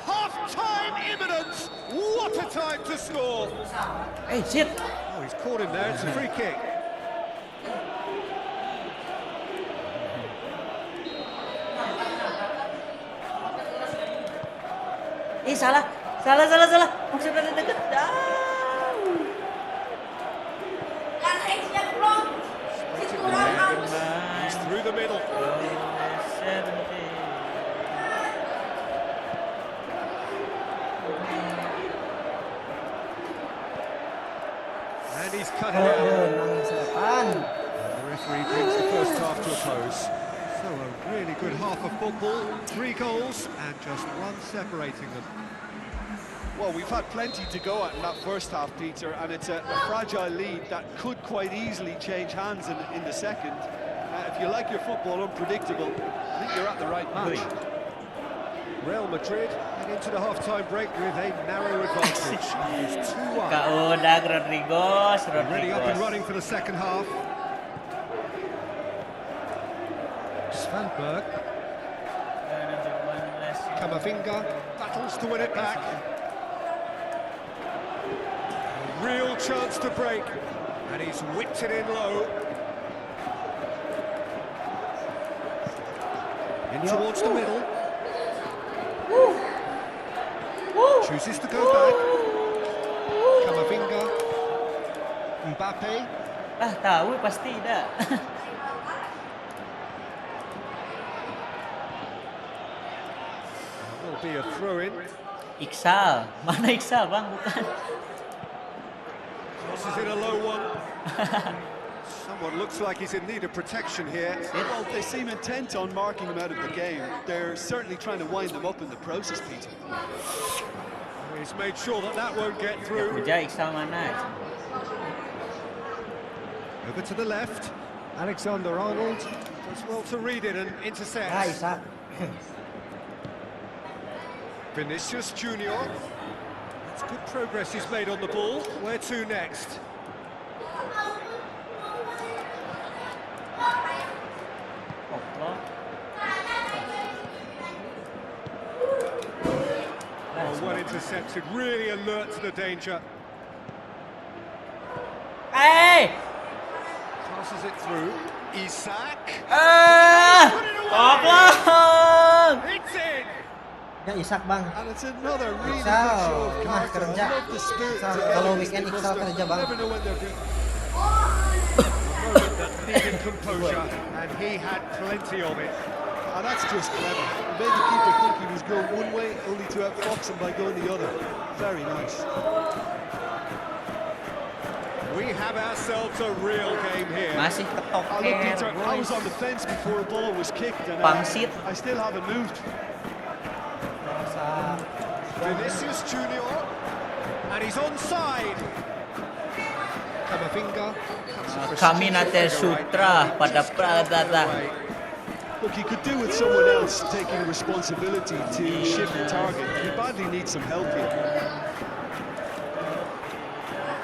Half-time imminent. What a time to score. Hey, shit. Oh, he's caught him there. It's a free kick. Salah. Maksudnya ada deket. He's through the middle. And he's cut it out. The referee brings the first half to a close. So a really good half of football, 3 goals and just one separating them. Well, we've had plenty to go at in that first half, Peter, and it's a fragile lead that could quite easily change hands in the second. If you like your football unpredictable, I think you're at the right match. Real Madrid head into the half-time break with a narrow advantage. It's 2-1. Udah, Rodrigo. Ready up and running for the second half. Svanberg. Camavinga battles to win it back. A real chance to break, and he's whipped it in low. In towards the middle. Chooses to go back. Camavinga. Mbappe. Tahu pasti dah. Will be a throw-in. Iksal. Mana Iksal, Bang? Bukan. Crosses in a low one. Someone looks like he's in need of protection here. Well, they seem intent on marking him out of the game. They're certainly trying to wind them up in the process, Peter. He's made sure that that won't get through. Udah, Iksal mana? Over to the left. Alexander-Arnold does well to read it and intercept. Vinicius Junior. That's good progress he's made on the ball. Where to next? Oh, well intercepted, really alert to the danger. Hey! Passes it through. Isak. Goblok! It's in! Ya Isak bang. And it's another really good Iksal, show of mas character. kerja. I love the spirit Iksal, together. kalau weekend Iksal kerja bang. Never know when they're doing. Moment that needed composure, and he had plenty of it. And that's just clever. It made the keeper think he was going one way, only to outfox him by going the other. Very nice. We have ourselves a real game here. Masih ketok Oh, look, Peter, I was boys. on the fence before a ball was kicked, and Pangsit. I still haven't moved. Vinicius Junior, and he's onside. Camavinga. Kami nate sutra pada pradata. Look, he could do with someone else taking responsibility to shift the target. He badly needs some help here.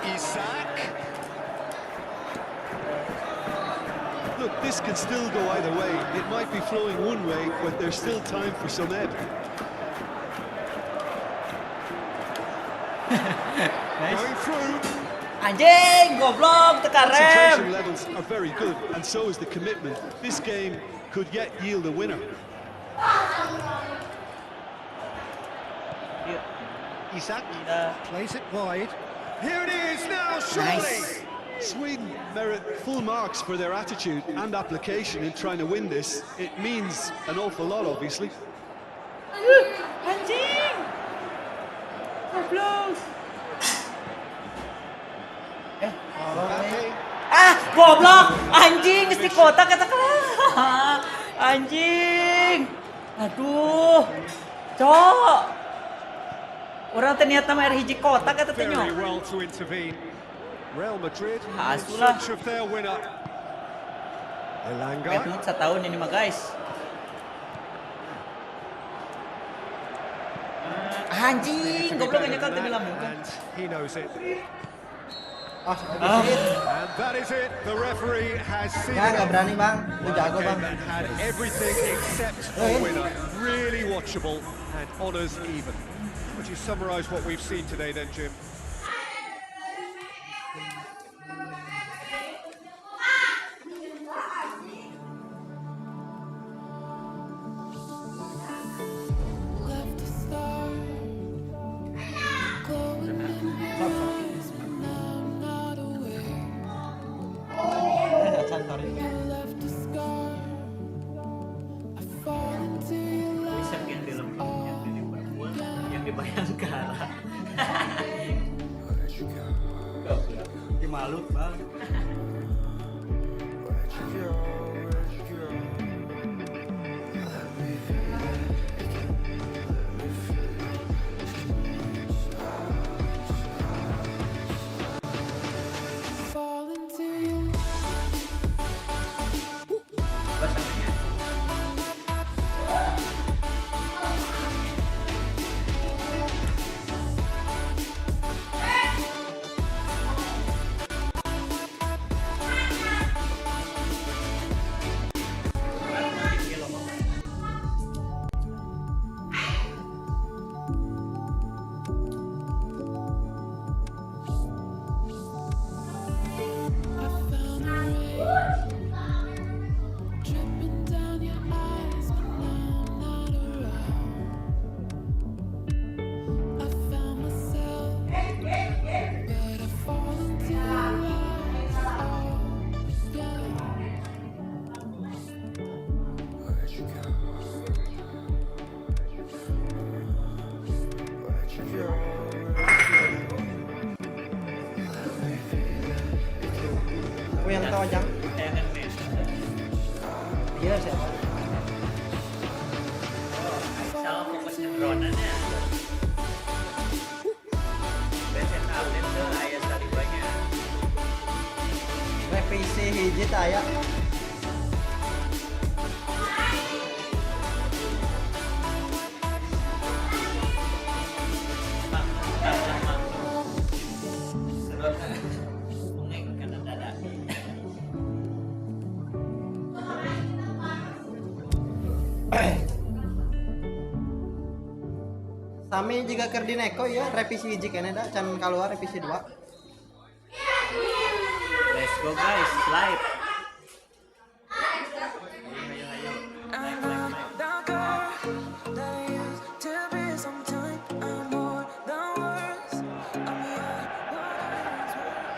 Isak. Look, this can still go either way. It might be flowing one way, but there's still time for some ebb. Going through. Anjing, goblok, tekan Concentration rem. levels are very good, and so is the commitment. This game could yet yield a winner. Isak Tidak. plays it wide. Here it is now, surely! Nice. Sweden merit full marks for their attitude and application in trying to win this. It means an awful lot, obviously. Anjing. Goblok. Goblok. Anjing, mesti kotak kata anjing. Aduh. Cok. Orang ternyata mah hiji kotak kata teh Very well to intervene. Real Madrid in Asulah. search of their winner. Elanga. Edmund setahun ini mah guys. Anjing, goblok nyekel teh lambung. And he knows it. Sedikit. And that is it. The referee has seen Ya, it. nggak berani bang. Lu jago Game bang. that had everything except a winner. Really watchable and honours even. Would you summarise what we've seen today then, Jim? Bisa bikin film yang di Liverpool yang dibayangkan. Goblok. Malu bang. Aku yang tahu aja. Jangan men. Iya siapa? Salah fokus ngebronannya. Besen update tuh ayah sekali banyak. Revisi hiji taya. Sami juga keur dineko ya revisi hiji kene da can keluar revisi 2. Let's go guys, live.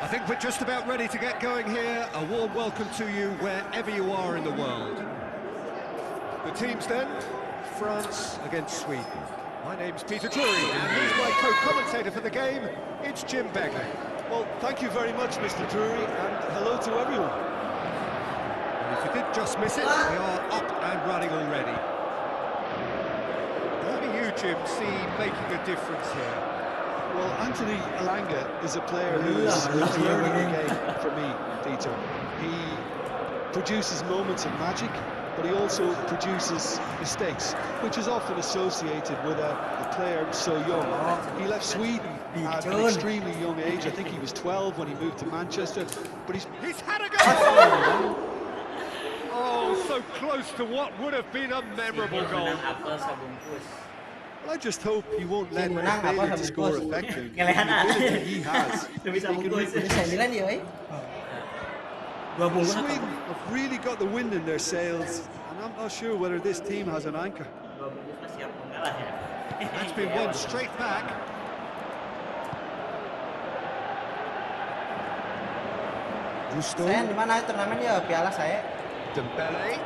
I think we're just about ready to get going here. A warm welcome to you wherever you are in the world. The teams then, France against Sweden. My name's Peter Drury, and he's my co-commentator for the game. It's Jim Begley. Well, thank you very much, Mr. Drury, and hello to everyone. And if you did just miss it, we are up and running already. How do you, Jim, see making a difference here? Well, Anthony Elanga is a player who's learning the game for me, Peter. He produces moments of magic, but he also produces mistakes, which is often associated with a player so young. He left Sweden at an extremely young age. I think he was 12 when he moved to Manchester, but he's had a go! Oh, so close to what would have been a memorable goal. Well, I just hope he won't let failure to score affect him. The ability he has. He can Sweden have really got the wind in their sails, and And I'm not sure whether this team has an anchor. Siap mengalah ya. That's been won straight back. Gusto. Saya di mana turnamen ya piala saya. Dembele.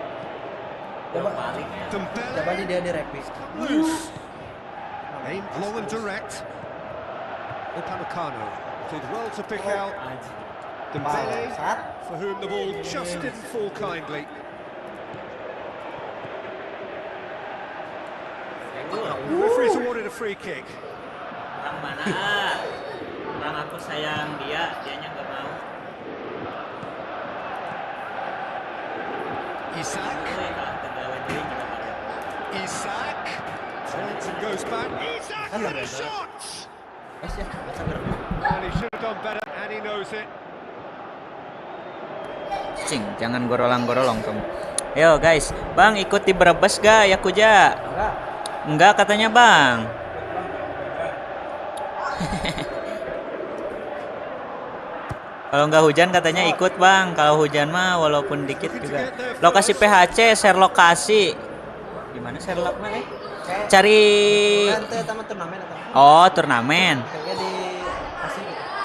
Coba, Dembele. coba dia di rapid. Loose. Aim long and direct. Upamecano did well to pick out Dembele, for whom the ball just didn't fall kindly. The referee's awarded a free kick. Orang mana? Orang aku sayang dia, dianya nggak mau. Isak. Isak. Turns and goes back. Isak and a shot! And he should have done better, and he knows it. Cing, jangan gorolong-gorolong kamu. Yo guys, Bang ikut di Brebes gak ya Kuja? Enggak katanya Bang. Kalau nggak hujan katanya ikut Bang. Kalau hujan mah walaupun dikit juga. Lokasi PHC, share lokasi. Gimana share lokasi? Cari. Oh turnamen.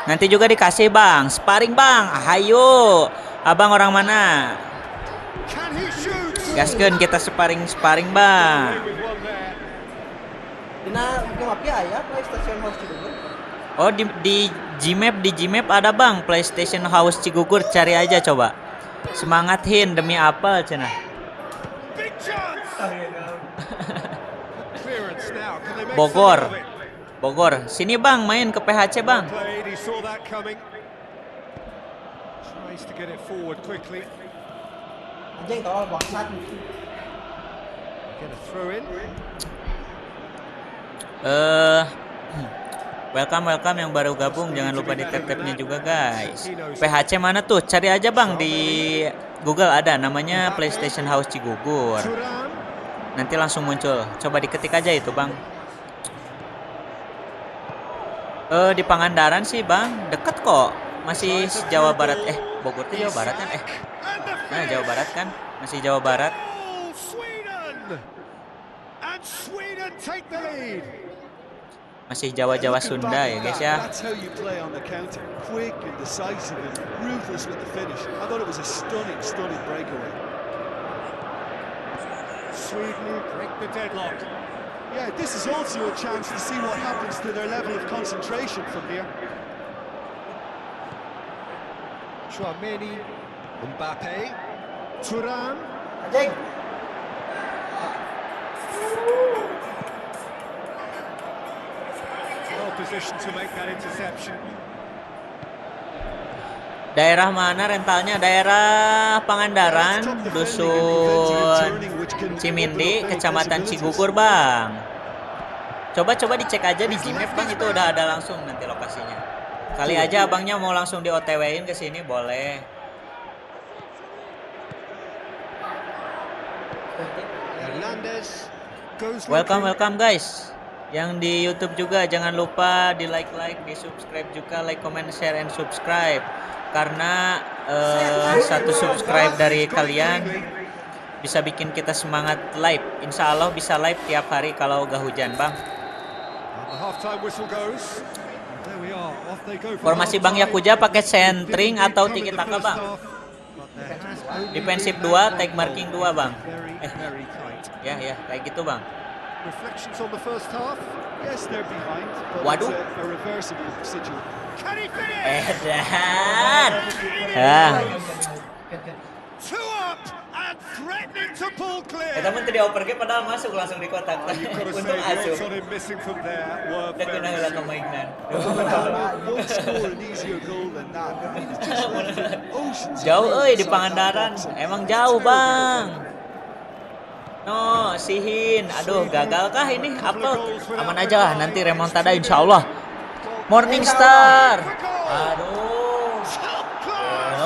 Nanti juga dikasih Bang. Sparring Bang. Ayo. Abang orang mana? Gaskeun kita sparring Bang. Oh di Gmap ada Bang PlayStation House Cigugur, cari aja coba. Semangat Hin demi apel cenah. Bogor. Sini Bang main ke PHC Bang. Welcome yang baru gabung, jangan lupa di tap-tapnya juga guys. PHC mana tuh? Cari aja Bang di Google ada namanya PlayStation House Cigugur. Nanti langsung muncul. Coba diketik aja itu Bang. Di Pangandaran sih Bang, deket kok. Masih Jawa Barat. Bogor tuh Jawa Barat kan? Nah Jawa Barat kan? Masih Jawa Barat. Masih Jawa Sunda ya guys ya. Sweden break the deadlock. Yeah, this is also a chance to see what happens to their level of concentration from here. Chouameni, Mbappe, Thuram. Position to make that interception. Daerah mana rentalnya? Daerah Pangandaran, Dusun Cimindi, Kecamatan Cigugur Bang. Coba dicek aja di Gmap Bang, itu udah ada langsung nanti lokasinya. Kali aja abangnya mau langsung di OTW-in ke sini boleh. Welcome guys. Yang di YouTube juga jangan lupa di like, di subscribe juga, like, comment, share, and subscribe. Karena satu subscribe dari kalian bisa bikin kita semangat live. Insya Allah bisa live tiap hari kalau gak hujan Bang. Formasi Bang Yakuja pakai centering atau tiki taka Bang? Defensif 2, tag marking 2 Bang. Ya kayak gitu Bang. Reflections on the first half. Yes, they're behind. Waduh. A reversible situation. Can he finish? Two up and threatening to pull clear. Kita tadi dioper ke padahal masuk langsung di kotak. Untung asup. Missing from there. Kita kena heula kemainan. Jauh di Pangandaran. Emang jauh Bang. No, sihin. Aduh, gagal kah ini upload? Aman aja lah, nanti remontada insya Allah. Morning Star. Aduh.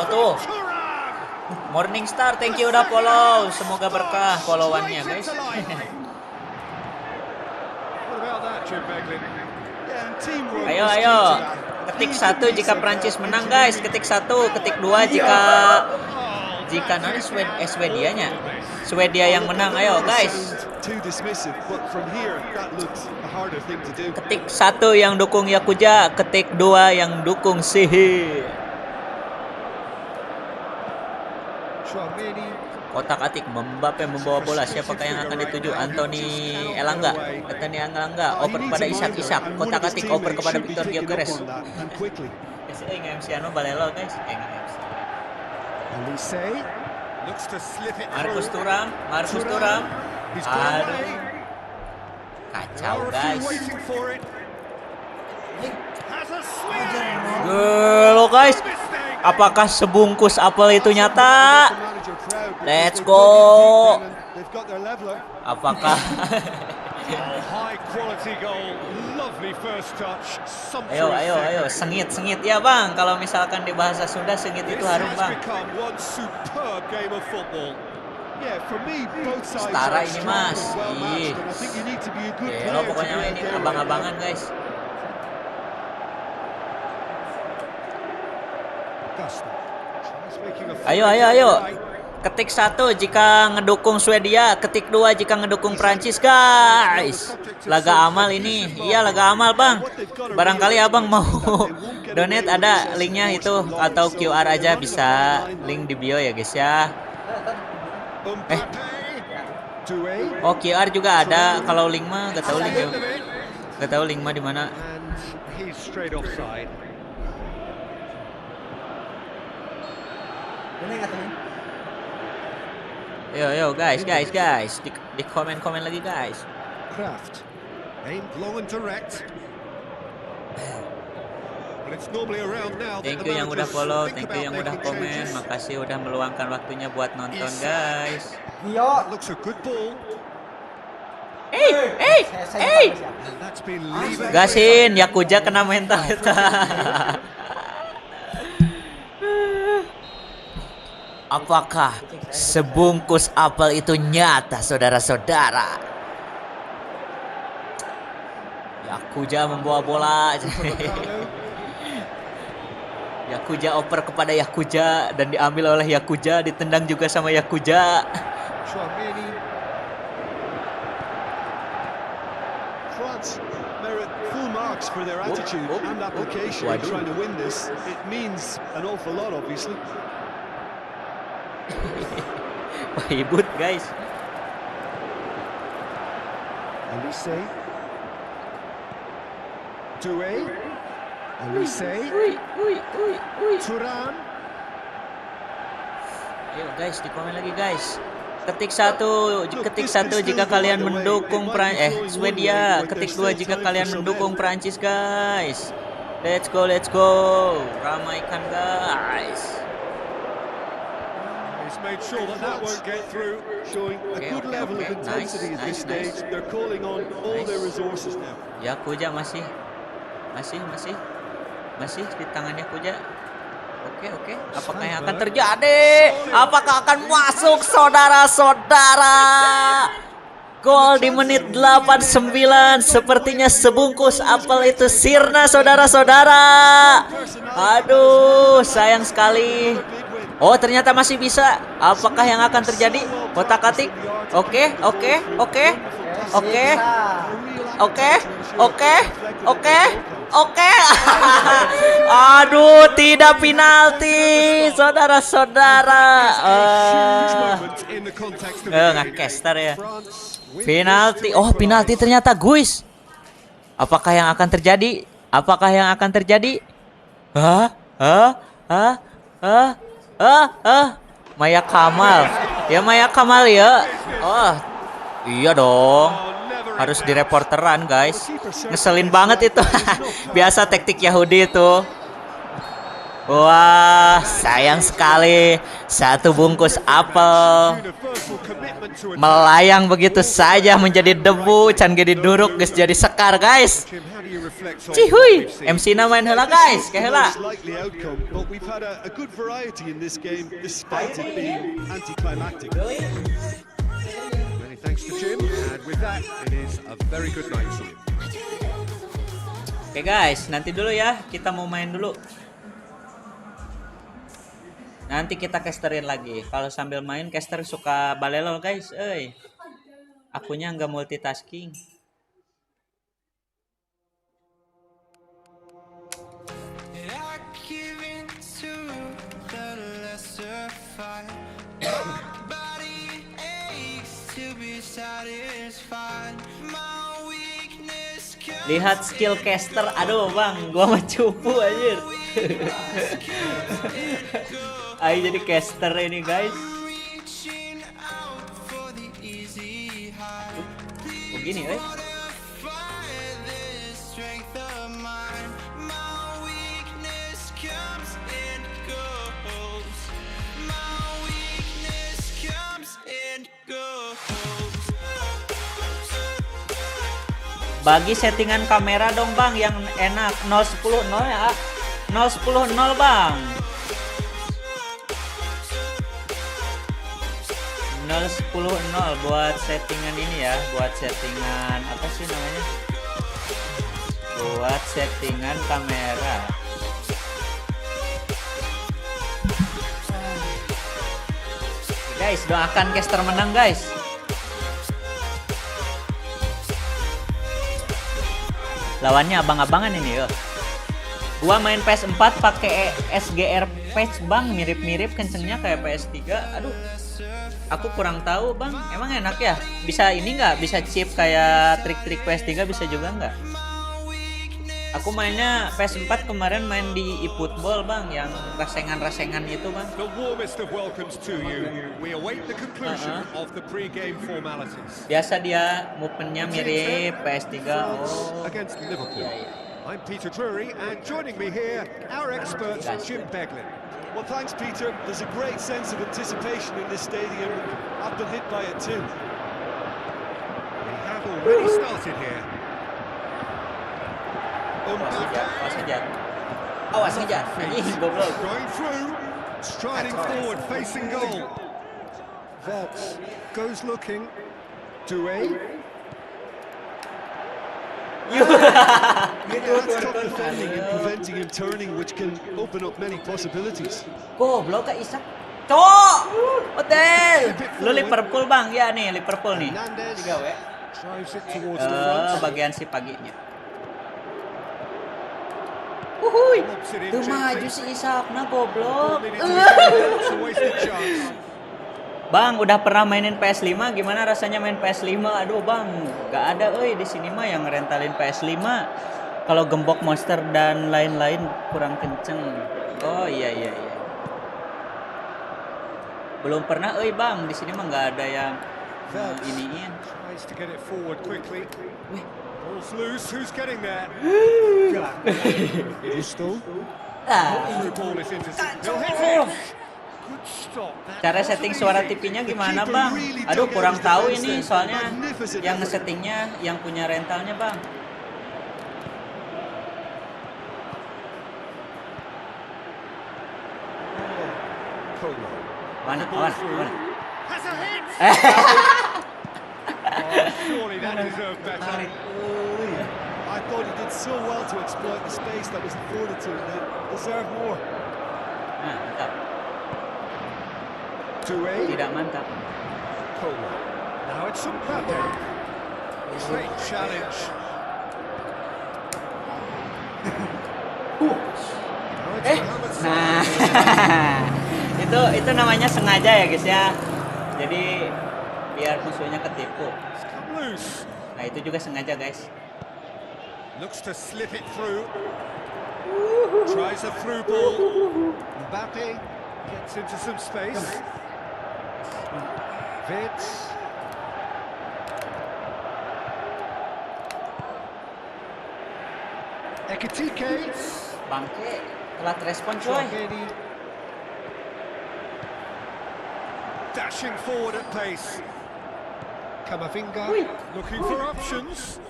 Tuh. Morning Star, thank you udah follow. Semoga berkah followannya guys. Ayo. Ketik 1 jika Prancis menang guys. Ketik 1, ketik 2 jika jika nanti Swedianya. Swedia yang menang, ayo guys. Ketik 1 yang dukung Yakuza, ketik 2 yang dukung Sihir. Kotak-atik Mbappe membawa bola, siapakah yang akan dituju? Anthony Elanga, oper kepada Isak, kotak-atik oper kepada Victor Gyökeres. MC anu balelo guys, Marcus Thuram. Aduh. Kacau guys. Gelo guys. Apakah sebungkus apel itu nyata? Let's go. Apakah Ayo, sengit ya bang. Kalau misalkan di bahasa Sunda sengit itu harum bang. Setara ini mas. Ih. Lo pokoknya ini abang-abangan guys. Ayo. Ketik 1 jika ngedukung Swedia, ketik 2 jika ngedukung Prancis guys. Laga amal ini. Iya laga amal bang. Barangkali abang mau donate, ada linknya itu atau QR aja bisa. Link di bio ya guys ya. Oh QR juga ada. Kalau link mah gak tahu link mah di mana. Yo guys, di komen lagi guys. Kraft aimed long and direct. Thank you yang udah follow, thank you yang udah komen, makasih udah meluangkan waktunya buat nonton guys. Looks a good ball. Gasin, Yakuza kena mental itu. Apakah sebungkus apel itu nyata, saudara-saudara? Yakuza membawa bola. Yakuza oper kepada Yakuza dan diambil oleh Yakuza, ditendang juga sama Yakuza. France merit full marks for their attitude and application in trying to win this. It means an awful lot, obviously. Ribut guys. Olise. Thuram. Ayo guys, di komen lagi guys. Ketik 1 jika kalian mendukung Swedia, ketik 2 jika kalian mendukung Prancis guys. Let's go. Ramaikan guys. Made sure that won't get through, showing a good level of intensity at this stage. They're calling on all their resources now. Yakuza masih di tangan Yakuza. Oke. Apakah yang akan terjadi? Apakah akan masuk saudara-saudara? Gol di menit 89. Sepertinya sebungkus apel itu sirna saudara-saudara. Aduh, sayang sekali. Oh ternyata masih bisa. Apakah yang akan terjadi? Kotak-atik. Oke. Aduh, tidak penalti, saudara-saudara. Ngakester ya. Penalti. Oh, penalti ternyata guys. Apakah yang akan terjadi? Maya Kamal ya. Oh iya dong, harus di reporteran guys. Ngeselin banget itu. Biasa taktik Yahudi itu. Wah, sayang sekali. Satu bungkus apel melayang begitu saja menjadi debu. Can gede duruk guys, jadi sekar guys. Cihuy, MC na main heula guys, ke heula. Oke guys, nanti dulu ya, kita mau main dulu. Nanti kita casterin lagi. Kalau sambil main caster suka balelol guys, akunya nggak multitasking. Lihat skill caster, aduh bang, gua mah cupu anjir. Ayo jadi caster ini guys. Begini bagi settingan kamera dong bang yang enak. 010 0 ya. 010 0 bang. 010 0 buat settingan ini ya, buat settingan apa sih namanya? Buat settingan kamera. Guys, doakan caster menang guys. Lawannya abang-abangan ini yuk. Gua main PS4 pakai SGR patch bang, mirip-mirip kencengnya kayak PS3. Aduh, aku kurang tahu bang. Emang enak ya? Bisa ini nggak? Bisa chip kayak trik-trik PS3 bisa juga nggak? Aku mainnya PS4 kemarin main di eFootball bang, yang rasengan-rasengan itu bang. The warmest of welcomes to you. We await the conclusion of the pre-game formalities. Biasa dia movement-nya mirip PS3. Against Liverpool. I'm Peter Drury, and joining me here, our expert Jim Beglin. Well, thanks, Peter. There's a great sense of anticipation in this stadium. I've been hit by it too. We have already started here. Awas ngejar. Goblok. Going through, striding forward, facing goal. Volts goes looking. Doué. That's tough defending and preventing him turning, which can open up many possibilities. Goblok Kak Isak. Cok! Hotel. Lu Liverpool bang? Ya nih Liverpool nih. 3W. Drives it towards the front. Bagian si paginya. Uhuy. Tuh maju si Isak, nah goblok. Bang, udah pernah mainin PS5? Gimana rasanya main PS5? Aduh bang, gak ada di sini mah yang rentalin PS5. Kalau Gembox Monster dan lain-lain kurang kenceng. Oh iya. Belum pernah bang, di sini mah nggak ada yang iniin. Wih. Ball's loose, who's getting there? Cara setting suara TV-nya gimana bang? Aduh kurang tahu ini, soalnya yang ngesettingnya yang punya rentalnya bang. Mana? Surely that deserved better. I thought he did so well to exploit the space that was afforded to him. They deserve more. Mantap. Doué. Tidak mantap. Colo. Now it's Mbappe. Great challenge. Nah, itu namanya sengaja ya guys ya. Jadi biar musuhnya ketipu. Nah itu juga sengaja guys. Looks to slip it through. Tries a through ball. Mbappe gets into some space. Vitz. Ekitike. Bangke telat respon coy. Dashing forward at pace. Kamavinga looking for options.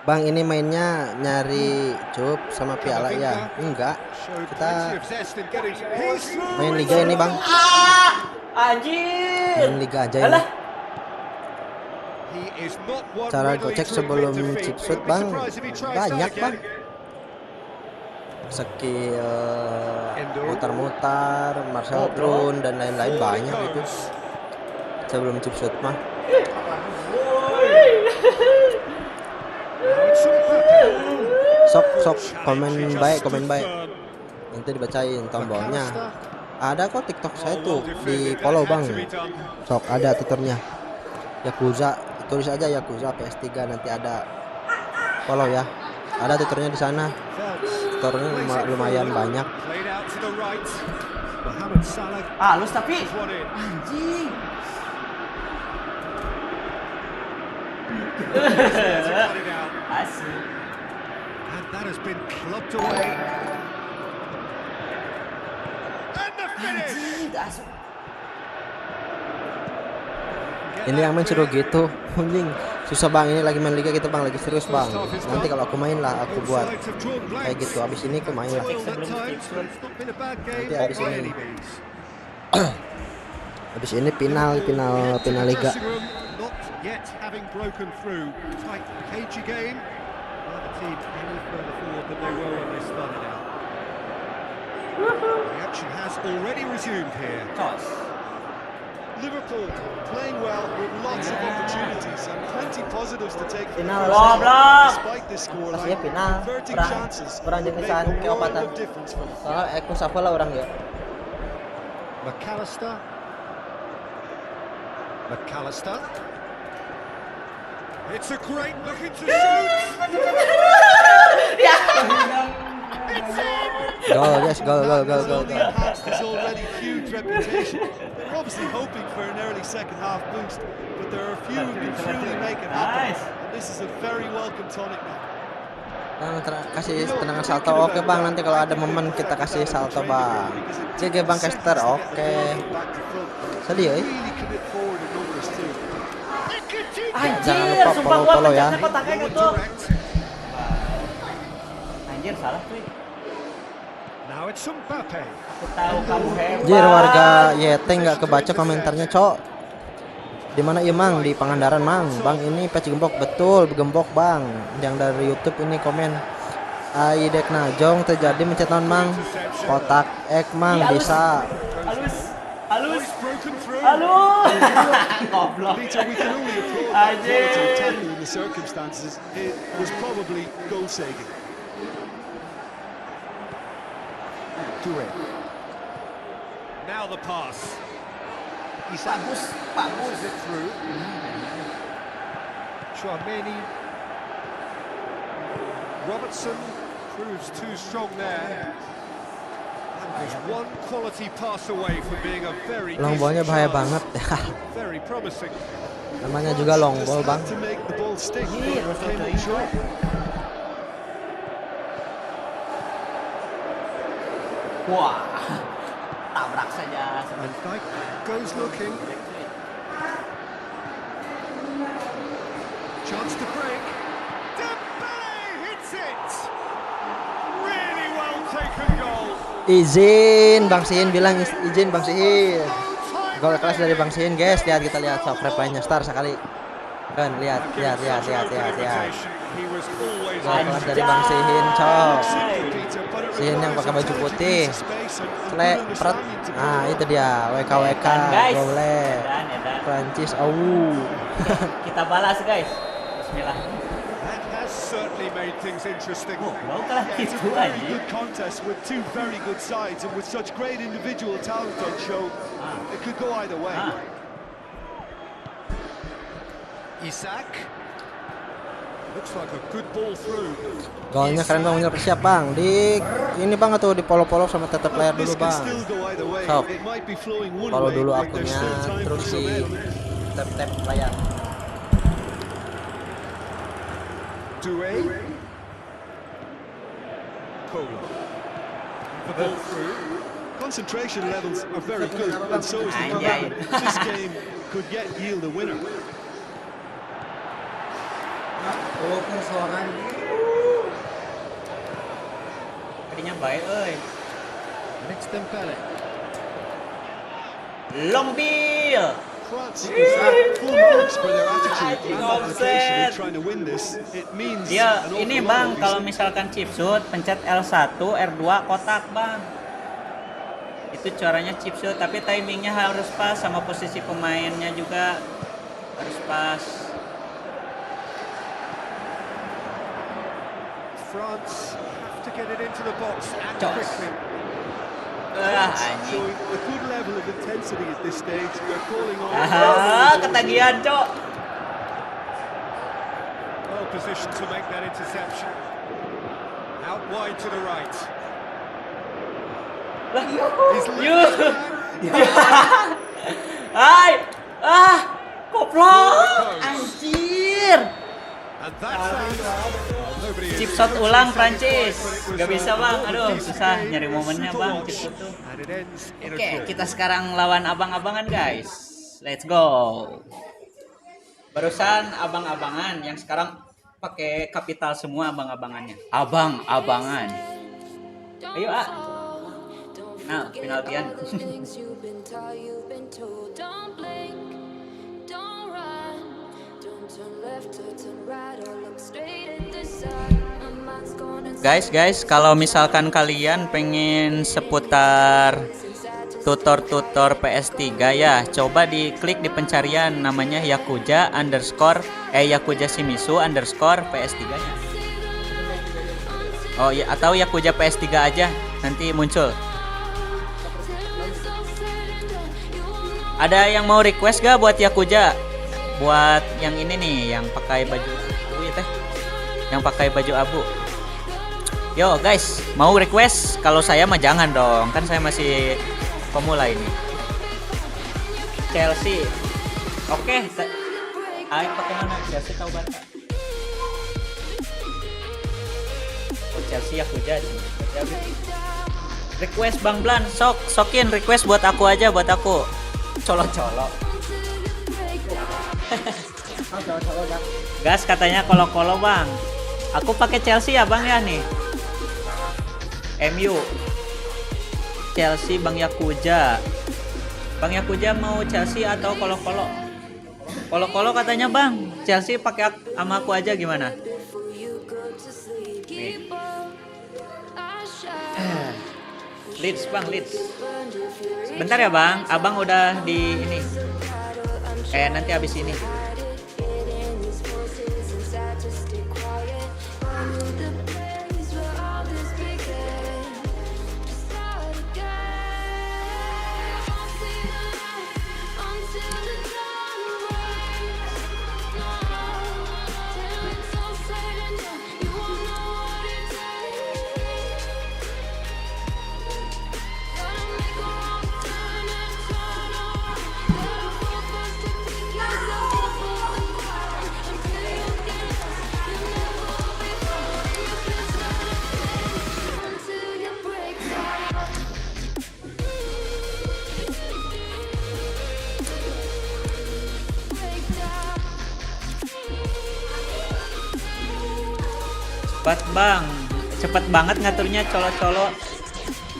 Bang, ini mainnya nyari cup sama piala ya? Enggak. Kita main liga ini bang. Anjir. Main liga aja ini. Cara gocek sebelum chip shoot bang banyak bang. skill mutar-mutar, Marcel Trun dan lain-lain banyak itu sebelum chip shot mah. Sok komen baik nanti dibacain tombolnya. Ada kok TikTok saya tuh di follow bang, sok ada tutornya. Yakuza, tulis aja Yakuza PS3 nanti ada follow ya. Ada tutornya di sana. Tutornya lumayan banyak. Halus tapi anjing. Asik. And that has been clubbed away. And the finish. Ini yang main seru gitu, anjing. Susah bang, ini lagi main liga gitu bang, lagi serius bang. Nanti kalau aku main lah, aku buat kayak gitu. Abis ini aku main lah. Nanti abis ini, abis ini final liga. Not yet having broken through. Tight, cagey game. The team any further forward than they were when they started out. The action has already resumed here. Liverpool playing well with lots of opportunities and plenty positives to take from Final despite this scoreline. Pasnya final Converting chances perang would make jenisan a world keopatan. of difference for them. Soalnya aku sapa lah orang ya. McAllister. It's a great looking to shoot. Gol, yes, gol. His already huge reputation. They're obviously hoping for an early second half boost, but there are a few who can truly make it happen. And this is a very welcome tonic now. Kasih tendangan salto, oke bang. Nanti kalau ada momen kita kasih salto bang. GG bang Caster, oke. Sedih ya. Jangan lupa follow ya. Anjir salah tuh. Now it's Mbappe. Aku tahu kamu hebat. Jir warga YT nggak kebaca komentarnya cok. Di mana iya mang? Di Pangandaran mang. Bang ini patch Gembox betul, Gembox bang. Yang dari YouTube ini komen. Aidek najong terjadi mencetan mang. Kotak ek mang bisa. Halus. Goblok. Peter, we can only applaud that quality of tackle in the circumstances. It was probably goal saving. Now the pass. Bagus. It through. Chouameni. Robertson proves too strong there. And there's one quality pass away from being a very Long ballnya bahaya banget. very promising. Namanya juga long ball bang. To make the ball stick, came up short. Wah. Tabrak saja. Van Dijk goes looking. Chance to break. Dembele hits it. Really well taken goal. Izin Bang Sihin bilang izin Bang Sihin. Gol kelas dari Bang Sihin guys. Lihat kita lihat sok replaynya star sekali. Kan lihat. Gol kelas dari Bang Sihin cok. Sihin yang pakai baju putih. Pret. Nah itu dia WKWK boleh. Prancis Kita balas guys. Bismillah. That has certainly made things interesting. It's a very good contest with two very good sides, and with such great individual talent on show, it could go either way. Isak. Looks like a good ball through. Golnya keren bang, bener siap bang. Di ini bang atau di polo-polo sama tetap player dulu bang. Sok. Follow dulu akunnya, terus di tap layar. Colo. The ball through. Concentration levels are very good, and so is the momentum. This game could yet yield a winner. Tadinya baik euy. Next Dembele. Long bill. France is full marks for their attitude and application in trying to win this. It means Dia an awful ini lot, bang, obviously. kalau misalkan chip shoot, pencet L1, R2 kotak bang. Itu caranya chip shoot, tapi timingnya harus pas sama posisi pemainnya juga harus pas. France have to get it into the box and Jos. quickly. Anjing. Showing a good level of intensity at this stage. They're calling on. Ketagihan, Cok. Well positioned to make that interception. Out wide to the right. He's Hai. Goblok. Anjir. And that's that. Nobody Chip shot ulang Prancis. Gak bisa bang, aduh susah nyari momennya bang chip shoot tuh. And it ends in a Oke, draw. kita sekarang lawan abang-abangan guys. Let's go. Barusan abang-abangan yang sekarang pakai kapital semua abang-abangannya. Abang-abangan. Ayo ah. Nah, penaltian. Guys, kalau misalkan kalian pengen seputar tutor-tutor PS3 ya, coba diklik di pencarian namanya Yakuza Shimizu _ PS3 nya. Oh ya, atau Yakuza PS3 aja nanti muncul. Ada yang mau request gak buat Yakuza? Buat yang ini nih, yang pakai baju abu ya teh. Yang pakai baju abu. Yo guys, mau request? Kalau saya mah jangan dong, kan saya masih pemula ini. Chelsea. Oke, ayo pakai mana? Chelsea tahu Barca. Oh, Chelsea Yakuza. Request Bang Blan, sokin request buat aku aja, buat aku. Colo-Colo. Gas katanya Colo-Colo bang. Aku pakai Chelsea ya bang ya nih. MU. Chelsea Bang Yakuza. Bang Yakuza mau Chelsea atau Colo-Colo? Colo-Colo katanya bang. Chelsea pakai sama aku aja gimana? Nih. Leeds bang, Leeds. Bentar ya bang, abang udah di ini. Nanti habis ini. Cepat bang, cepet banget ngaturnya Colo-Colo.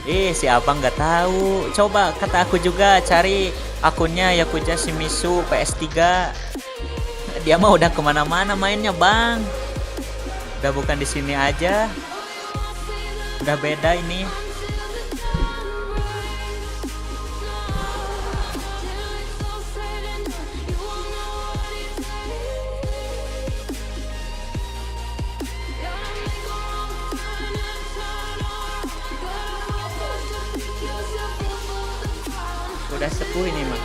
Si abang nggak tahu. Coba kata aku juga cari akunnya Yakuza Shimizu PS3. Dia mah udah kemana-mana mainnya bang. Udah bukan di sini aja. Udah beda ini. Udah sepuh ini mah.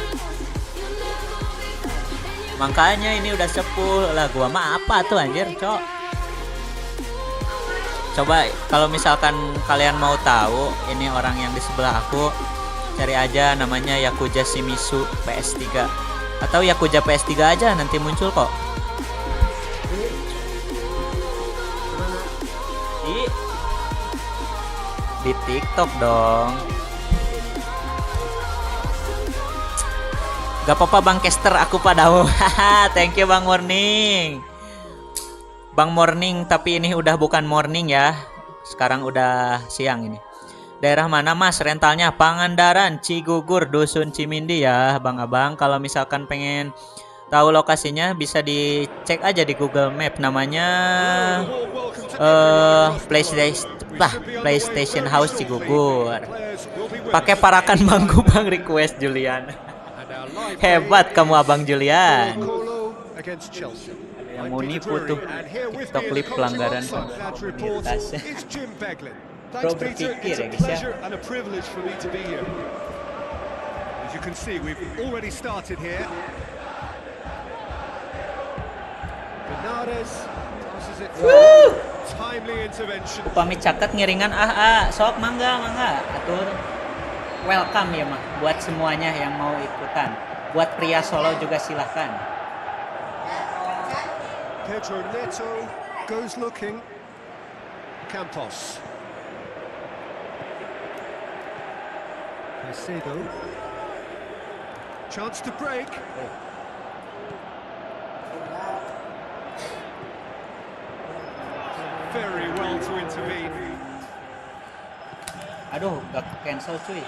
Makanya ini udah sepuh lah, gua mah apa tuh anjir, Cok. Coba kalau misalkan kalian mau tahu ini orang yang di sebelah aku, cari aja namanya Yakuza Shimizu PS3 atau Yakuza PS3 aja nanti muncul kok. Di TikTok dong. Gak apa-apa Bang Kester, aku padamu. Thank you Bang Morning. Bang Morning, tapi ini udah bukan morning ya. Sekarang udah siang ini. Daerah mana Mas rentalnya? Pangandaran, Cigugur, Dusun Cimindi ya Bang Abang. Kalau misalkan pengen tahu lokasinya bisa dicek aja di Google Map, namanya PlayStation House Cigugur. Pakai parakan bangku Bang, request Julian. Hebat kamu Abang Julian. Ada yang mau nipu tuh TikTok clip pelanggaran komunitas. Bro berpikir ya guys ya. As you can see, we've already started here. Bernardes passes it through. Timely intervention. Upami caket ngiringan sok mangga atur. Welcome ya mah buat semuanya yang mau ikutan. Buat pria Solo juga silahkan. Pedro Neto goes looking. Campos. Caicedo. Chance to break. Very well to intervene. Aduh, gak cancel cuy.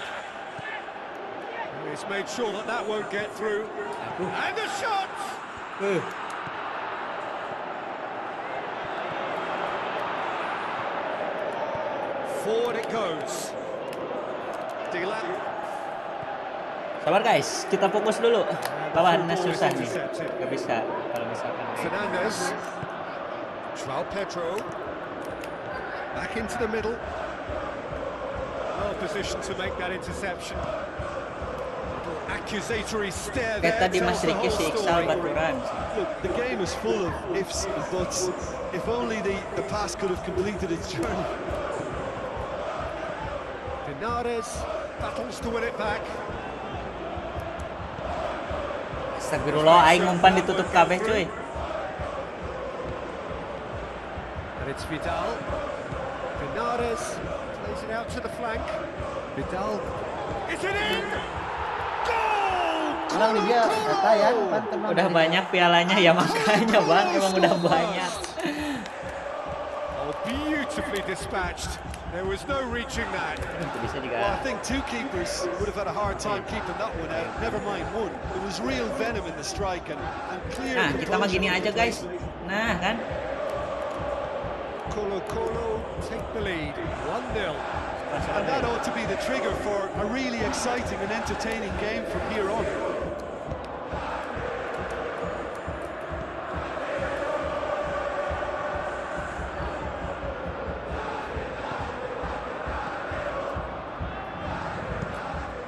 He's made sure that that won't get through. And the shot! Forward it goes. Dylan. Sabar guys, kita fokus dulu. Lawannya susah nih. Gak bisa kalau misalkan. Fernandes. João Pedro. Back into the middle. Well positioned to make that interception. Accusatory stare there. Kayak tadi Mas Riki si Iksal baturan. Look, the game is full of ifs and buts. If only the pass could have completed its journey. Bernardes battles to win it back. Astagfirullah, aing umpan ditutup kabeh cuy. And it's Vidal. Bernardes plays it out to the flank. Vidal. Is it in? Goal! Orang dia kata ya, teman-teman. Udah banyak pialanya ya makanya Bang, emang udah banyak. Oh, beautifully dispatched. There was no reaching that. Bisa juga. Well, I think two keepers would have had a hard time keeping that one out. Never mind one. There was real venom in the strike and clear. Nah, kita mah gini aja guys. Nah, kan. Colo-Colo take the lead. 1-0. And that ought to be the trigger for a really exciting and entertaining game from here on.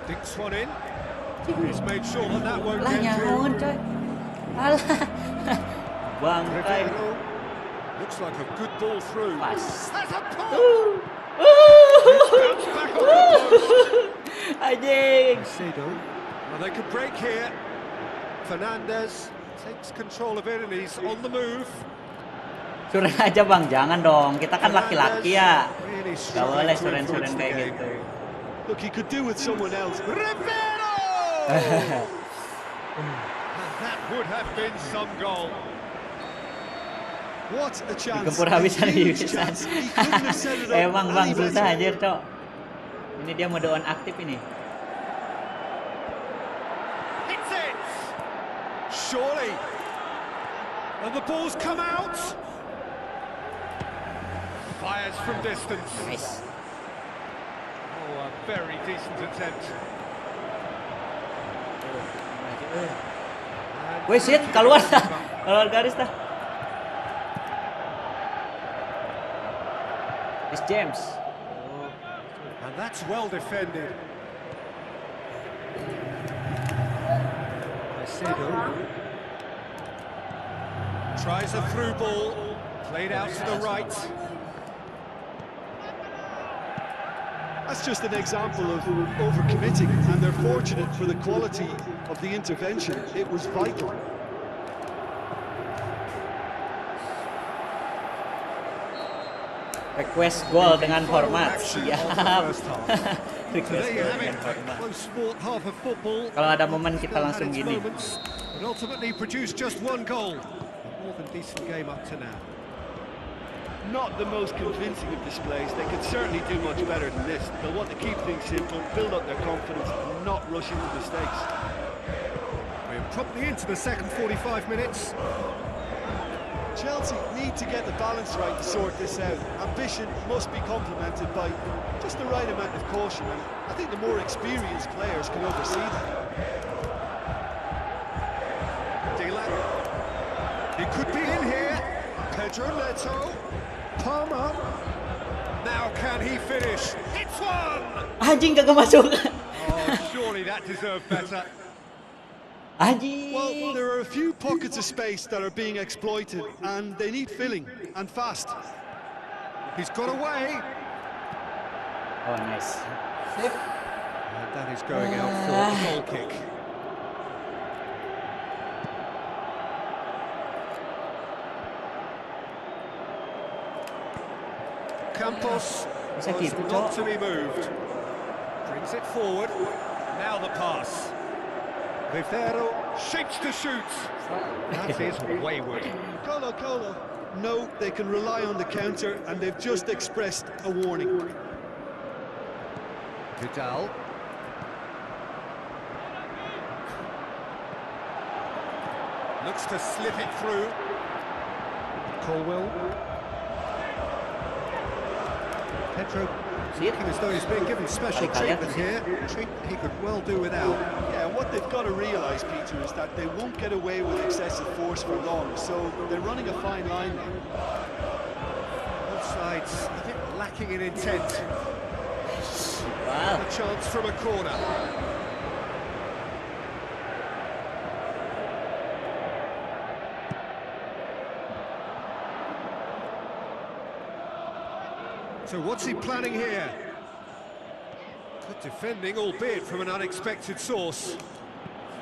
Dinks one in. He's made sure that that won't Lah get through. nyaun coy. Alah. Bang, kayak Rivero. Looks like a good ball through. pas. Has a pull. Bounced back on the post. Anjing. Caicedo. Well, they could break here. Fernandes takes control of it and he's on the move. Suren aja Bang, jangan dong. Kita kan laki-laki ya. Really Gak struggling boleh to suren-suren influence the kayak game. gitu. Look, he could do with someone else. Rivero! And that would have been some goal. What a chance. Digempur A habisan huge habisan. chance. He couldn't have set it up Emang Bang any susah better. aja cok. Ini dia mode on aktif ini. Hits it! Surely. And the ball's come out. Fires from distance. Nice. Oh, a very decent attempt. Wih shit, keluar dah. Keluar garis dah. It's James. And that's well defended. Caicedo tries a through ball, played out to the right. That's just an example of overcommitting, and they're fortunate for the quality of the intervention. It was vital. Request goal dengan hormat. Action Siap. of the first half. So Request there you goal have it, dengan hormat. close sport half of football. Kalau ada momen kita Still langsung had its gini. moments, but ultimately produced just one goal. A more than decent game up to now. not the most convincing of displays. They could certainly do much better than this. They'll want to keep things simple, build up their confidence, and not rush into mistakes. We're promptly into the second 45 minutes. Chelsea need to get the balance right to sort this out. Ambition must be complemented by just the right amount of caution, and I think the more experienced players can oversee that. He could be in here. Pedro Neto. Palmer. Now can he finish? It's one! Anjing kagak masuk. Oh, surely that deserved better. Anjing. Well, there are a few pockets of space that are being exploited, and they need filling, and fast. He's got away. Oh, nice. Sip. And that is going out for a goal kick. Campos Bisa was gitu, not Cok. to be moved. Brings it forward. Now the pass. Rivero shapes to shoot. That is wayward. Colo-Colo know they can rely on the counter, and they've just expressed a warning. Vidal. Looks to slip it through. Colwell. Pedro looking as though he's being given special treatment here. Treatment he could well do without. Yeah, what they've got to realise, Peter, is that they won't get away with excessive force for long, so they're running a fine line there. Both sides a bit lacking in intent. Wow. A chance from a corner. So what's he planning here? Good defending, albeit from an unexpected source.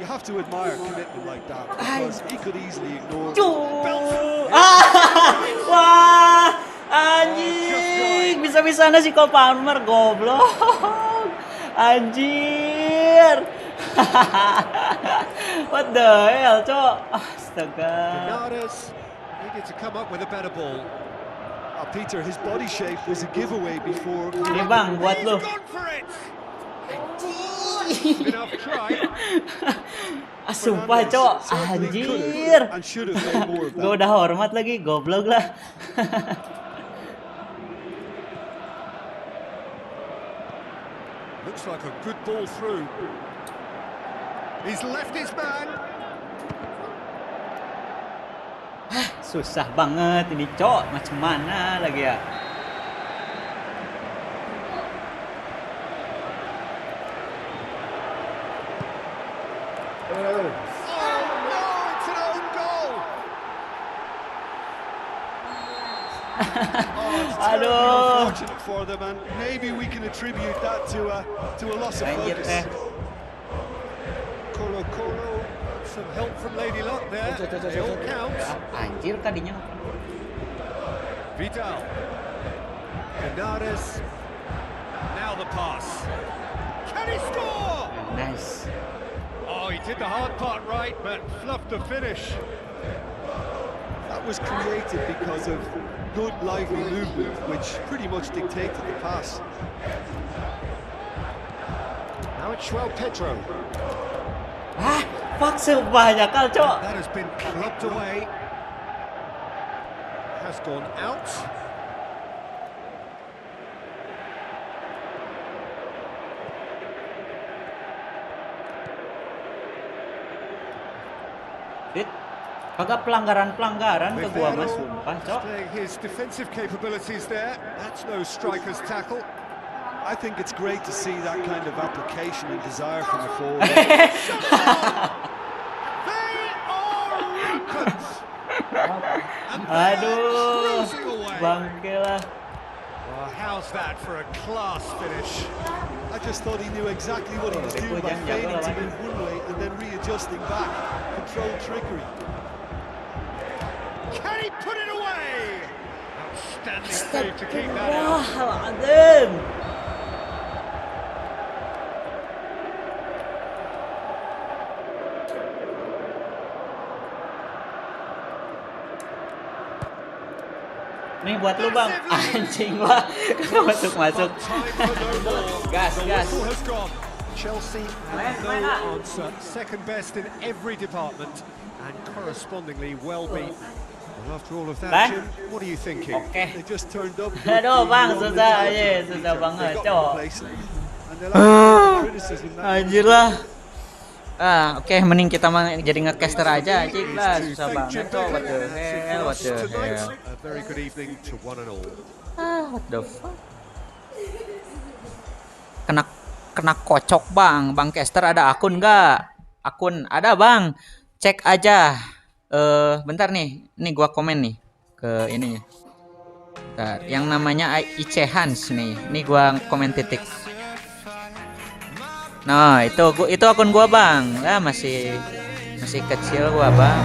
You have to admire commitment like that, because he could easily ignore. Wah, anjing. Bisa-bisanya si Cole Palmer goblok. Anjir. What the hell, Cok? Astaga. Bernardes needed to come up with a better ball. Peter, his body shape was a giveaway before. Ini bang, buat lo. He's gone for it. Enough try. Sumpah, Cok. Anjir. And should have made more of that. Gue udah hormat lagi, goblok lah. Looks like a good ball through. He's left his man. Susah banget ini, Cok. Macam mana lagi ya? Oh no, it's an own goal. It's Aduh. unfortunate for them, and maybe we can attribute that to a loss of Anjir focus. Colo-Colo, some help from Lady Luck there. They all count. Anjir tadinya. Vidal. Bernardes. Now the pass. Can he score? Nice. Oh, he did the hard part right, but fluffed the finish. That was created because of good, lively movement, which pretty much dictated the pass. Now it's João Pedro. Ah, fuck sebanyak kal, Cok. That has been clubbed away. Has gone out. Fit. Kagak pelanggaran ke gua mah, sumpah, Cok. Displaying his defensive capabilities there. That's no striker's tackle. I think it's great to see that kind of application and desire from the forward. They are rampant. And they are Aduh, cruising away. bangke lah. Well, how's that for a class finish? I just thought he knew exactly what he was doing by fading to move one way and then readjusting back. Controlled trickery. Can he put it away? Outstanding save to keep that out. Astagfirullahaladzim. Nih buat lu bang. Anjing lah. Masuk. Gas. Whistle has gone. Chelsea have no answer. Second best in every department and correspondingly well beaten. Well, after all of that, Jim, what are you thinking? Oke. They just turned up. Aduh bang, susah banget, cowok. Anjir lah. Oke, mending kita jadi ngecaster aja, cik lah, susah banget tuh. What the hell. A very good evening to one and all. What the fuck? Kena kocok bang caster ada akun nggak? Akun ada bang, cek aja. Bentar nih gua komen nih ke ini. Bentar, yang namanya IC Hans nih gua komen titik. Nah itu akun gua bang, masih kecil gua bang.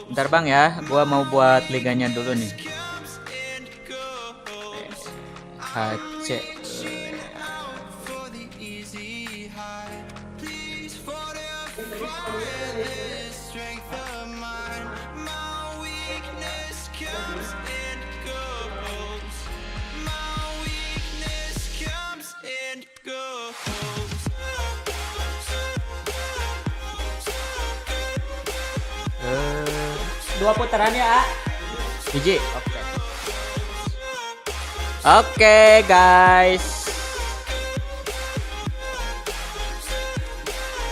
Bentar bang ya, gua mau buat liganya dulu nih. HC dua putaran ya, biji. Oke, guys.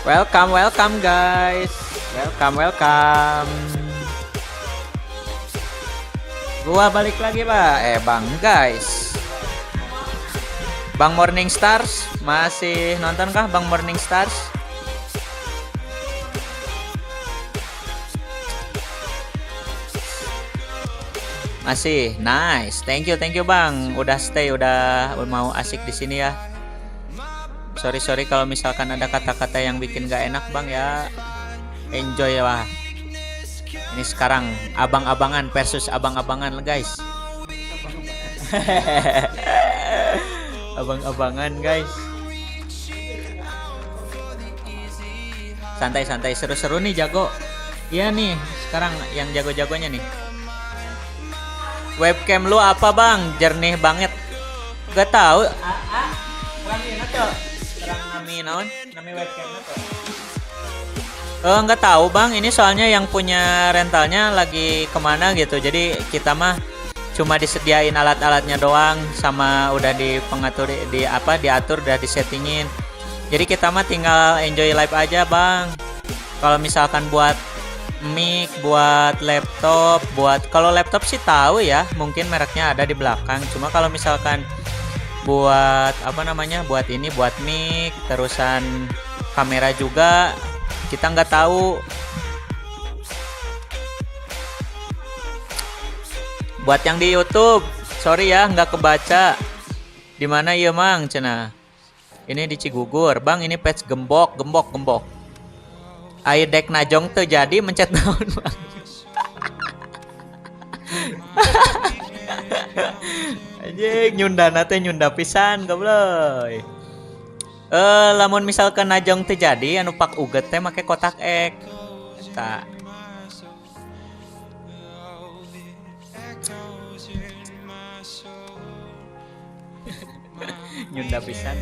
Welcome guys. Welcome. Gua balik lagi, Pak. Bang, guys. Bang Morning Stars masih nonton kah Bang Morning Stars? Masih, nice. Thank you bang. Udah stay, udah mau asik di sini ya. Sorry kalau misalkan ada kata-kata yang bikin gak enak bang ya. Enjoy lah. Ini sekarang abang-abangan versus abang-abangan guys. Abang-abangan guys. Santai, seru-seru nih jago. Iya nih, sekarang yang jago-jagonya nih. Webcam lu apa bang? Jernih banget. Gak tahu. Nami webcam nggak tahu bang. Ini soalnya yang punya rentalnya lagi kemana gitu. Jadi kita mah cuma disediain alat-alatnya doang, sama udah diatur, udah disettingin. Jadi kita mah tinggal enjoy live aja bang. Kalau misalkan buat mic, buat laptop, kalau laptop sih tahu ya, mungkin mereknya ada di belakang. Cuma kalau misalkan buat buat mic, terusan kamera juga kita nggak tahu. Buat yang di YouTube, sorry ya nggak kebaca. Di mana ya mang cina? Ini di Cigugur bang. Ini patch gembok. Air deck najong tuh jadi mencet daun bang. Anjing nyunda pisan goblok. Lamun misalkan najong tuh jadi anu pak uget teh make kotak ek. Tak. Nyunda pisan.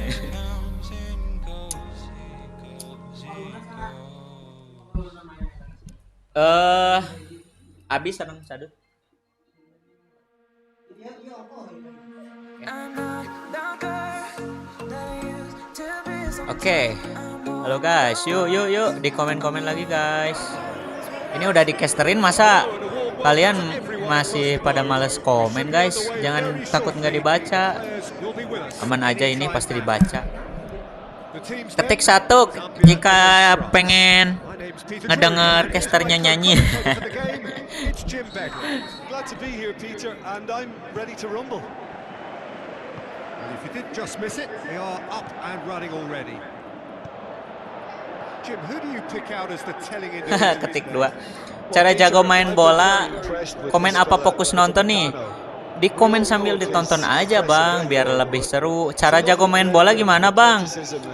Abis sareng sadut. Oke. Halo guys, yuk di komen-komen lagi guys. Ini udah dicasterin, masa kalian masih pada males komen guys? Jangan takut nggak dibaca. Aman aja, ini pasti dibaca. Ketik 1 jika pengen ngedenger casternya nyanyi. Ketik 2. Cara jago main bola, komen apa fokus nonton nih? Di komen sambil ditonton aja bang, biar lebih seru. Cara jago main bola gimana bang?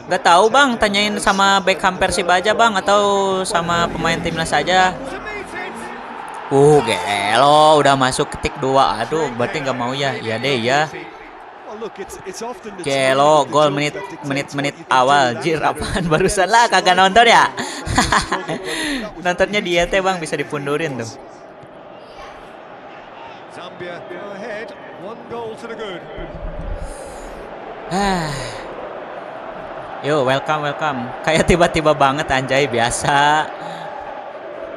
Gak tahu bang, tanyain sama Beckham Persib aja bang, atau sama pemain timnas aja. Gelo udah masuk ketik 2. Aduh, berarti nggak mau ya. Iya deh ya. Gelo gol menit awal. Jir, apaan barusan lah kagak nonton ya? Nontonnya dia teh Bang, bisa dipundurin tuh. Zambia ahead, 1 goal to the good. Yo, welcome. Kayak tiba-tiba banget anjay, biasa.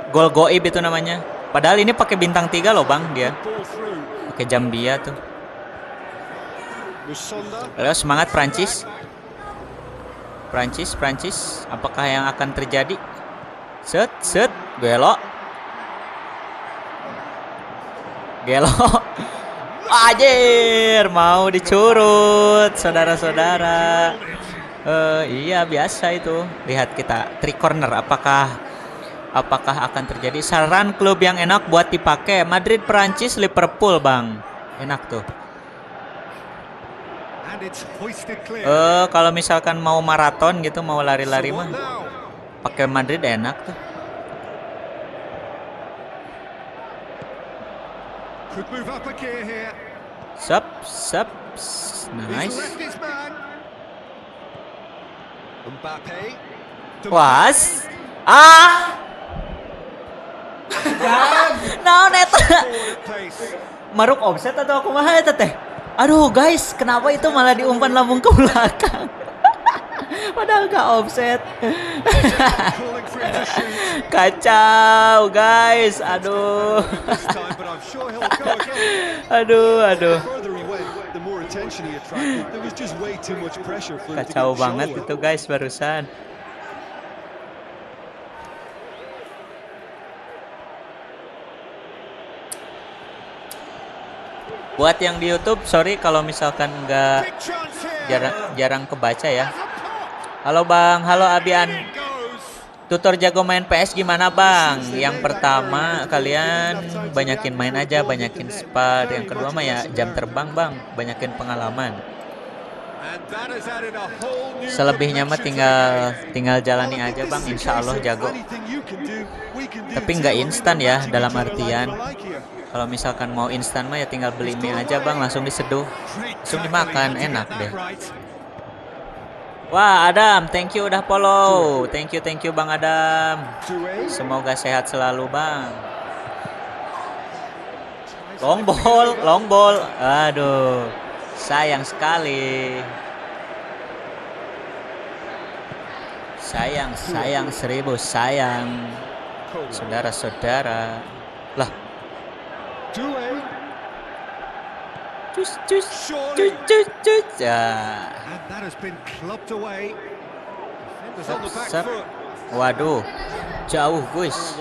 Gol goib itu namanya. Padahal ini pakai bintang 3 loh Bang dia. Pakai jam dia tuh. Ayo semangat Prancis. Prancis. Apakah yang akan terjadi? Set, Gelo. Anjir, mau dicurut, saudara-saudara. Iya biasa itu. Lihat kita 3 corner. Apakah akan terjadi? Saran klub yang enak buat dipakai: Madrid, Prancis, Liverpool, Bang. Enak tuh. Kalau misalkan mau maraton gitu, mau lari-lari mah pakai Madrid enak tuh. Sup. Nice. Was. Nah, neta. Maruk offset atau aku mah eta teh? Aduh guys, kenapa itu malah diumpan lambung ke belakang? Padahal gak offset. Kacau guys, aduh. Kacau banget itu guys barusan. Buat yang di YouTube, sorry kalau misalkan jarang kebaca ya. Halo Bang, halo Abian. Tutor jago main PS gimana Bang? Yang pertama kalian banyakin main aja, banyakin spar. Yang kedua mah ya jam terbang Bang, banyakin pengalaman. Selebihnya mah tinggal jalani aja Bang, insya Allah jago. Tapi nggak instan ya, dalam artian kalau misalkan mau instan mah ya tinggal beli mie aja Bang, langsung diseduh, langsung dimakan, enak deh. Wah Adam, thank you udah follow, thank you Bang Adam. Semoga sehat selalu Bang. Long ball, aduh, sayang sekali. Sayang 1000 sayang, saudara-saudara. Lah. Cus. Ya. Waduh, jauh guys.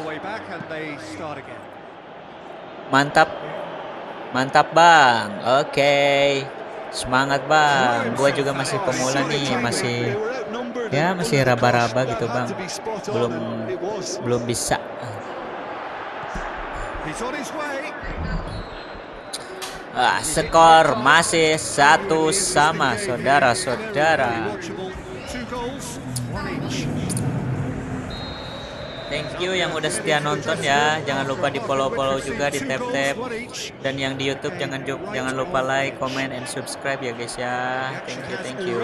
Mantap Bang. Oke. Semangat Bang. Gua juga masih pemula nih, masih raba-raba gitu Bang. Belum bisa. Skor masih 1-1 saudara-saudara. Thank you yang udah setia nonton ya. Jangan lupa di follow juga, di tap. Dan yang di YouTube jangan lupa like, comment, and subscribe ya guys ya. Thank you.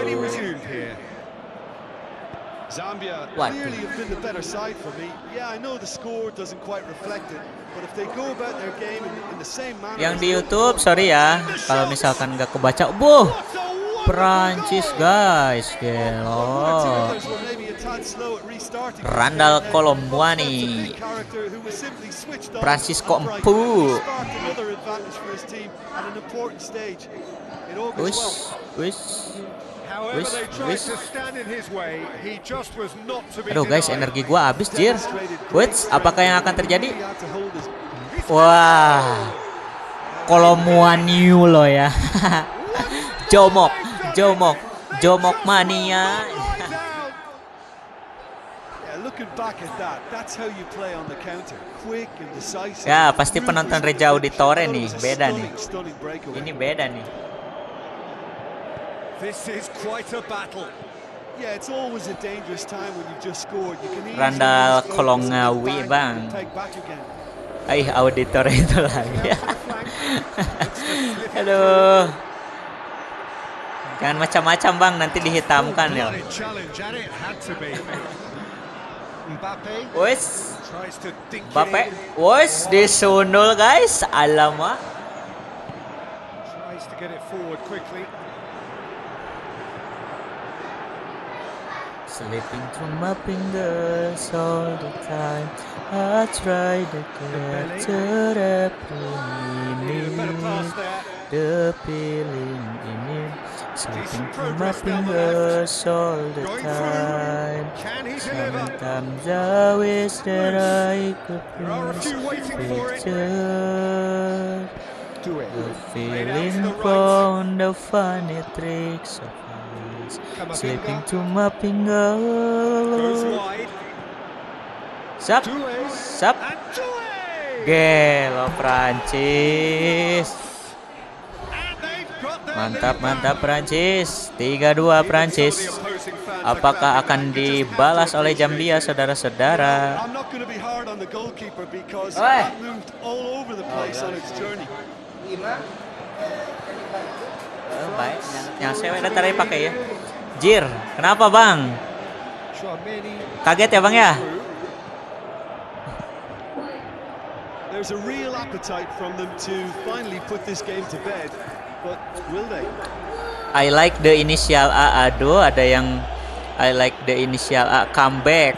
Zambia clearly have been the better side for me. Yeah, I know the score doesn't quite reflect it, but if they go about their game in the same manner. Yang di YouTube sorry ya, kalau misalkan nggak kebaca. Prancis guys, gelo. Randall Colombuani. Francisco Empu. Wis. Aduh guys, energi gua habis jir. Wits, apakah yang akan terjadi? Wah, Colombuani lo ya. Jomok mania. Ya, pasti penonton Reja Auditore nih, beda nih. Ini beda nih. Randall Kolongawi Bang. Auditor itu lagi. Aduh. Jangan macam-macam bang, nanti dihitamkan ya. Wes, Mbappe, wes disunul guys, alamak. Tries to get it forward quickly. Slipping through my fingers all the time. I try to get to the the feeling in it. Slipping through my fingers all the time. Sometimes I wish that I could picture the feeling from the funny tricks of us. Slipping through my fingers. Sap, sap. Gelo Prancis. Mantap, mantap Prancis. 3-2 Prancis. Apakah akan dibalas oleh Zambia, saudara-saudara? Baik, yang saya udah tadi pakai ya. Jir, kenapa bang? Kaget ya bang ya? There's a real appetite from them to finally put this game to bed, but will they? I like the initial A. Aduh, ada yang I like the initial A comeback.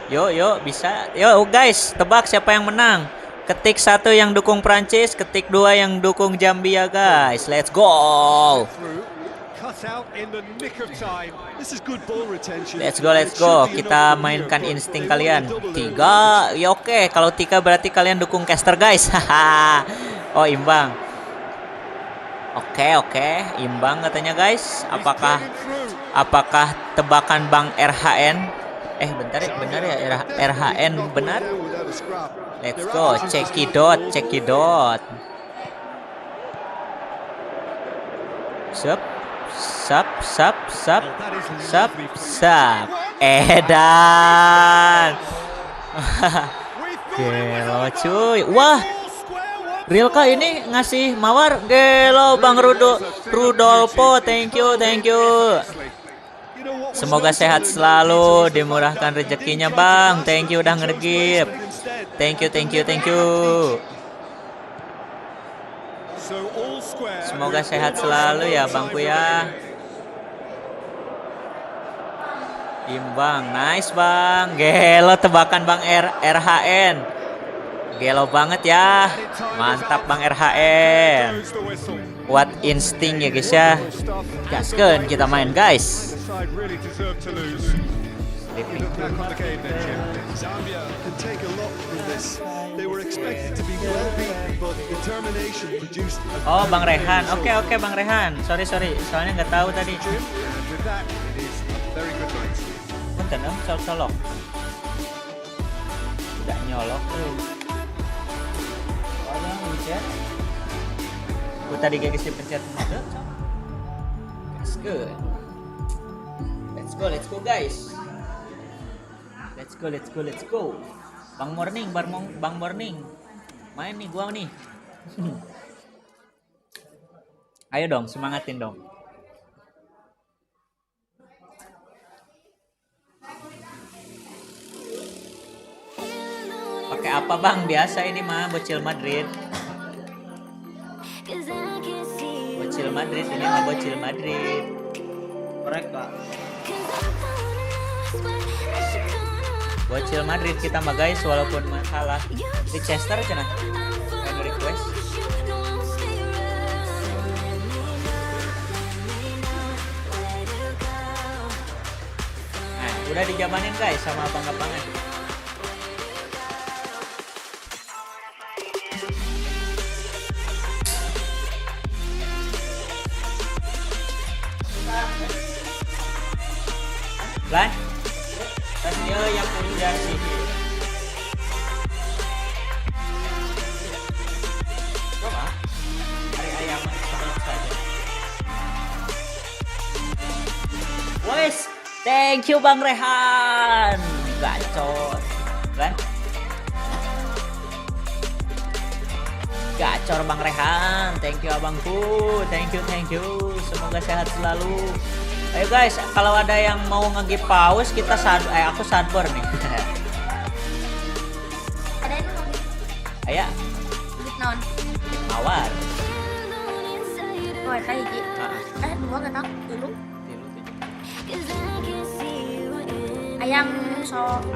Yuk bisa. Yo guys, tebak siapa yang menang. Ketik 1 yang dukung Prancis, ketik 2 yang dukung Zambia guys. Let's go. Let's go. Kita mainkan insting kalian. 3, ya oke. Kalau 3 berarti kalian dukung caster guys. Oh imbang. Oke, imbang katanya guys. Apakah tebakan Bang RHN? Bentar ya, benar ya RHN benar? Let's go, cekidot. Sap. Edan. Gelo cuy. Wah. Rilka ini ngasih mawar. Gelo Bang Rudolfo. Thank you. Semoga sehat selalu, dimurahkan rezekinya bang. Thank you udah ngergip. Thank you. Semoga sehat selalu ya bangku ya. Imbang, nice bang. Gelo tebakan bang RHN. Gelo banget ya. Mantap bang RHN. What insting ya guys ya. Gaskeun kita main guys. Oh Bang Rehan, oke Bang Rehan. Sorry, soalnya nggak tahu tadi. Punten colok. Udah nyolok tuh. Gue tadi guys dipencet mode. That's good. Let's go guys. Let's go. Bang Morning. Main nih gua nih. Ayo dong, semangatin dong. Pakai apa bang? Biasa ini mah bocil Madrid. Bocil Madrid. Mereka. Bocil Madrid kita mah guys, walaupun masalah Leicester cenah. Yang request. Nah, udah dijabanin guys sama abang-abangan. Lah, tasnya yang punya sihir. Coba, hari ayam sedap saja. Wes, thank you Bang Rehan. Gacor, kan? Gacor Bang Rehan, thank you abangku, thank you, semoga sehat selalu. Ayo guys, kalau ada yang mau nge-give pause kita aku sadbor nih. Ada yang mau Ayo, non. mawar. Oh, eta hiji. Dua kan dulu.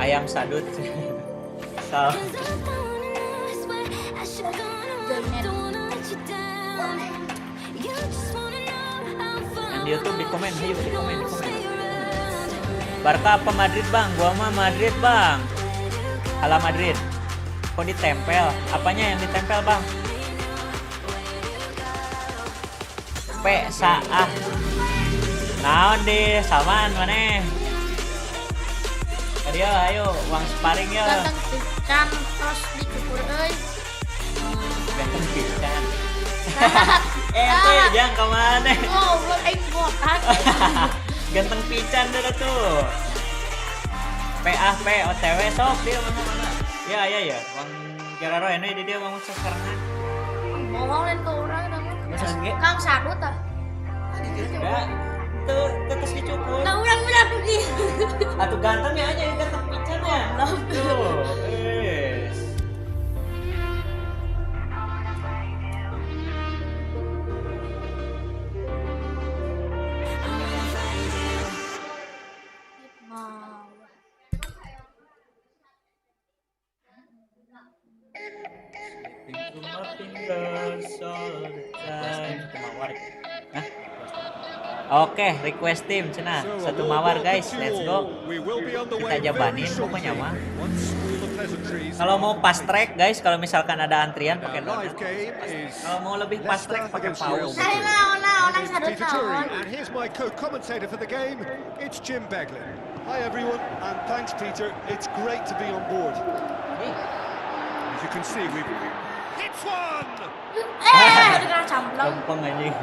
Ayam Sadut. So. Yang di YouTube di komen. Barca apa Madrid bang? Gua mah Madrid bang. Ala Madrid. Kok ditempel? Apanya yang ditempel bang? Saah. Naon di saman maneh? Ayo uang sparring ya. Ganteng pican terus dicukur euy. Ganteng pican. Jangan kemana? Oh, buat aing botak. Ganteng pican deh tuh. OTW sok dia mana? Ya. Bang Geraro ini dia mau sekarang. Bohong lain ke orang Kang Sadut ah. Ya. Terus dicukur. Nah, urang pergi. Atuh gantengnya aja yang ganteng picannya. Tuh. Oke, request team cenah. Satu mawar guys, let's go. Kita jabanin pokoknya mah. Kalau mau fast track guys, kalau misalkan ada antrian pakai donat. Kalau mau lebih fast track pakai pause. Orang Sadut naon. And here's my co-commentator for the game. It's Jim Beglin. Hi everyone, and thanks Peter. It's great to be on board. As you can see, we've hit one. Dengan camplong. Gampang aja.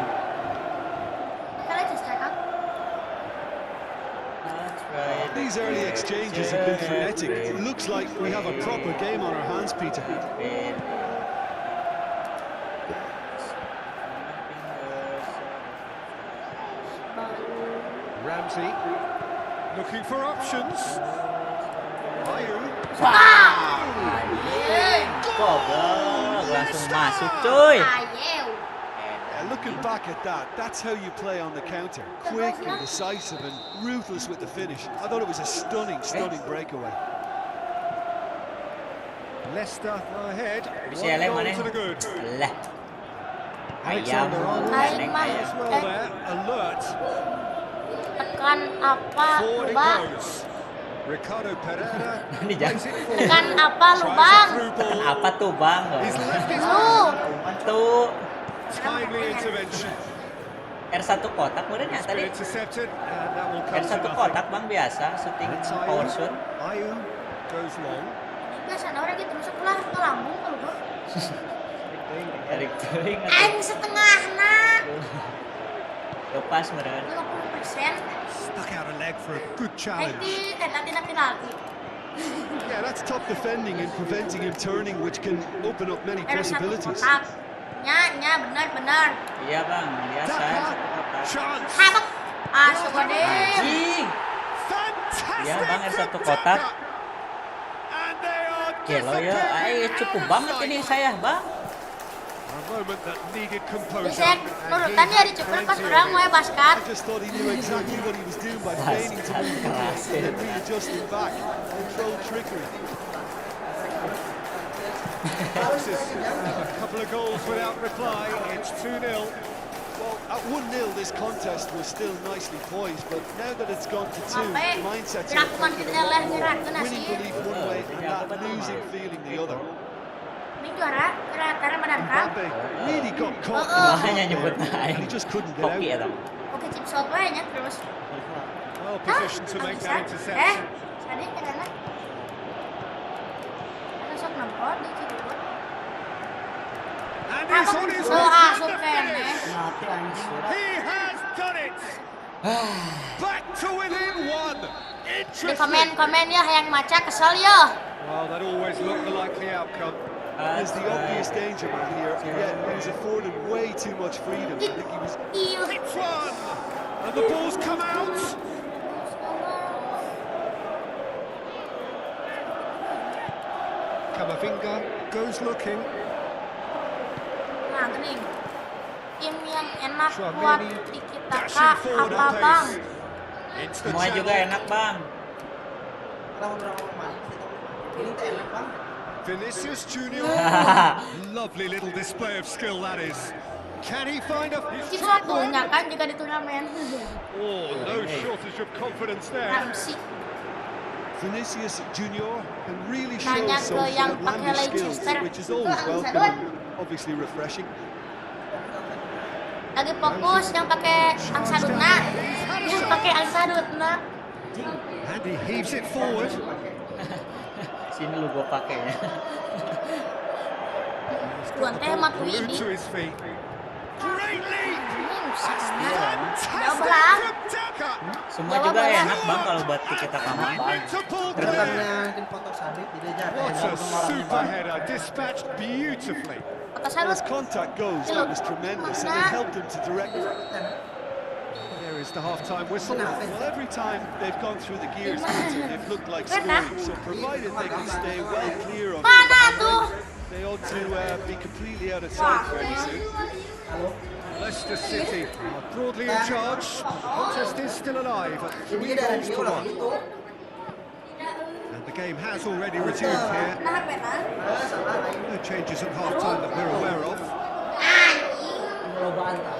These early exchanges have been frenetic. It looks like we have a proper game on our hands, Peter. Ramsey looking for options. Ayu. Goblok, langsung masuk cuy. Looking back at that, that's how you play on the counter. Quick and decisive and ruthless with the finish. I thought it was a stunning breakaway. Leicester ahead. Bisa lem mana? To the good. Lah. Ayam. As well there, alert. Tekan apa Forward it lubang? goes. Ricardo Pereira. Ini jangan. Tekan apa lubang? Tekan apa tuh bang? He's left his Tuh. timely intervention. R1 kotak kemudian ya tadi. Intercepted and that will come to R1 nothing. kotak bang biasa syuting power shoot. Ayu goes long. Biasa orang gitu terus sekolah ke lambung kalau bro. Erik teuing. Aing setengah nak. Lepas meureun. 50%. Stuck out a leg for a good challenge. Tina penalti. Yeah, that's top defending and preventing him turning, which can open up many possibilities. Nya benar. Iya bang, biasa satu kotak. Chance. Habak. Suka deh. Anjing. Fantastic. Iya bang, satu kotak. And they are Gelo ya, cukup banget ini saya bang. a moment that needed composure. Bisa nurutan ya dicukur pas orang mau basket. I just thought he knew exactly what he was doing by feigning to move the ball and then readjusting back. Controlled trickery. A couple of goals without reply. It's 2-0. Well, at 1-0, this contest was still nicely poised, but now that it's gone to 2, Sampai mindsets gerakan kita lah gerakan winning asih. belief one way and that losing feeling the other. Ini juara karena benar kan? Mbappe really got caught Makanya nyebut and he just couldn't get kopi ya out. dong. Oke chip shot wae nya terus. Well positioned to make that interception. Tadi karena ada sok nampol di situ. And he's on his way. Asup kene. He has done it. Back to within one. Di Interesting. komen ya yang maca kesel ya. Well, that always looked the likely outcome. There's the obvious danger man here, yet he was afforded way too much freedom. I think he was... Hits one! And the ball's come out! Kamavinga goes looking. Nah, gini. Tim yang enak buat Chouameni dikitaka dashing forward apa at bang? pace. Into the Semua juga channel. enak bang. Ini teh enak bang. Vinicius Junior. Lovely little display of skill that is. Can he find a... Itu satunya kan juga di turnamen. Oh, no shortage of confidence there. Ramsey. Vinicius Junior can really show Nanya some ke yang pakai outlandish skills, Leicester. which is always welcome and obviously refreshing. Lagi fokus yang pakai angsadutna. Yang pakai angsadutna. And he heaves it forward. Sini lu gua pakai ya. Tuan teh mah tuh Glued ini. to his feet. Great lead! Jauh belah. Fantastic from Daka. Semua juga enak bang kalau buat kita kamu. Into ball clear. Karena tim foto Sandi tidak jadi. What a super header, dispatched beautifully. Kata As salut. contact goes, that was tremendous, and it helped him to direct. There is the half-time whistle. Well, every time they've gone through the gears, Peter, they've looked like scoring. So provided they can stay well clear of Mana tuh? they ought to be completely out of sight fairly soon. Leicester City are broadly in charge. The contest is still alive at 3 Ini dari goals to Viola 1. gitu. And the game has already resumed here. Nah, benar. No changes at half-time that we're aware of. Perlombaan tak.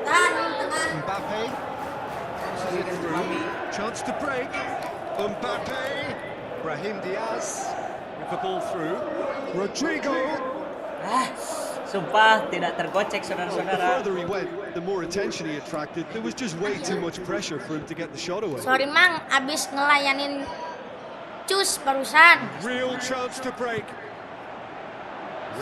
Tengah. Mbappe passes it through. Chance to break. Mbappe. Brahim Diaz with the ball through. Rodrigo. Sumpah tidak tergocek The saudara-saudara. further he went, the more attention he attracted. There was just way too much pressure for him to get the shot away. Sorry mang, abis ngelayanin cus barusan. Real chance to break.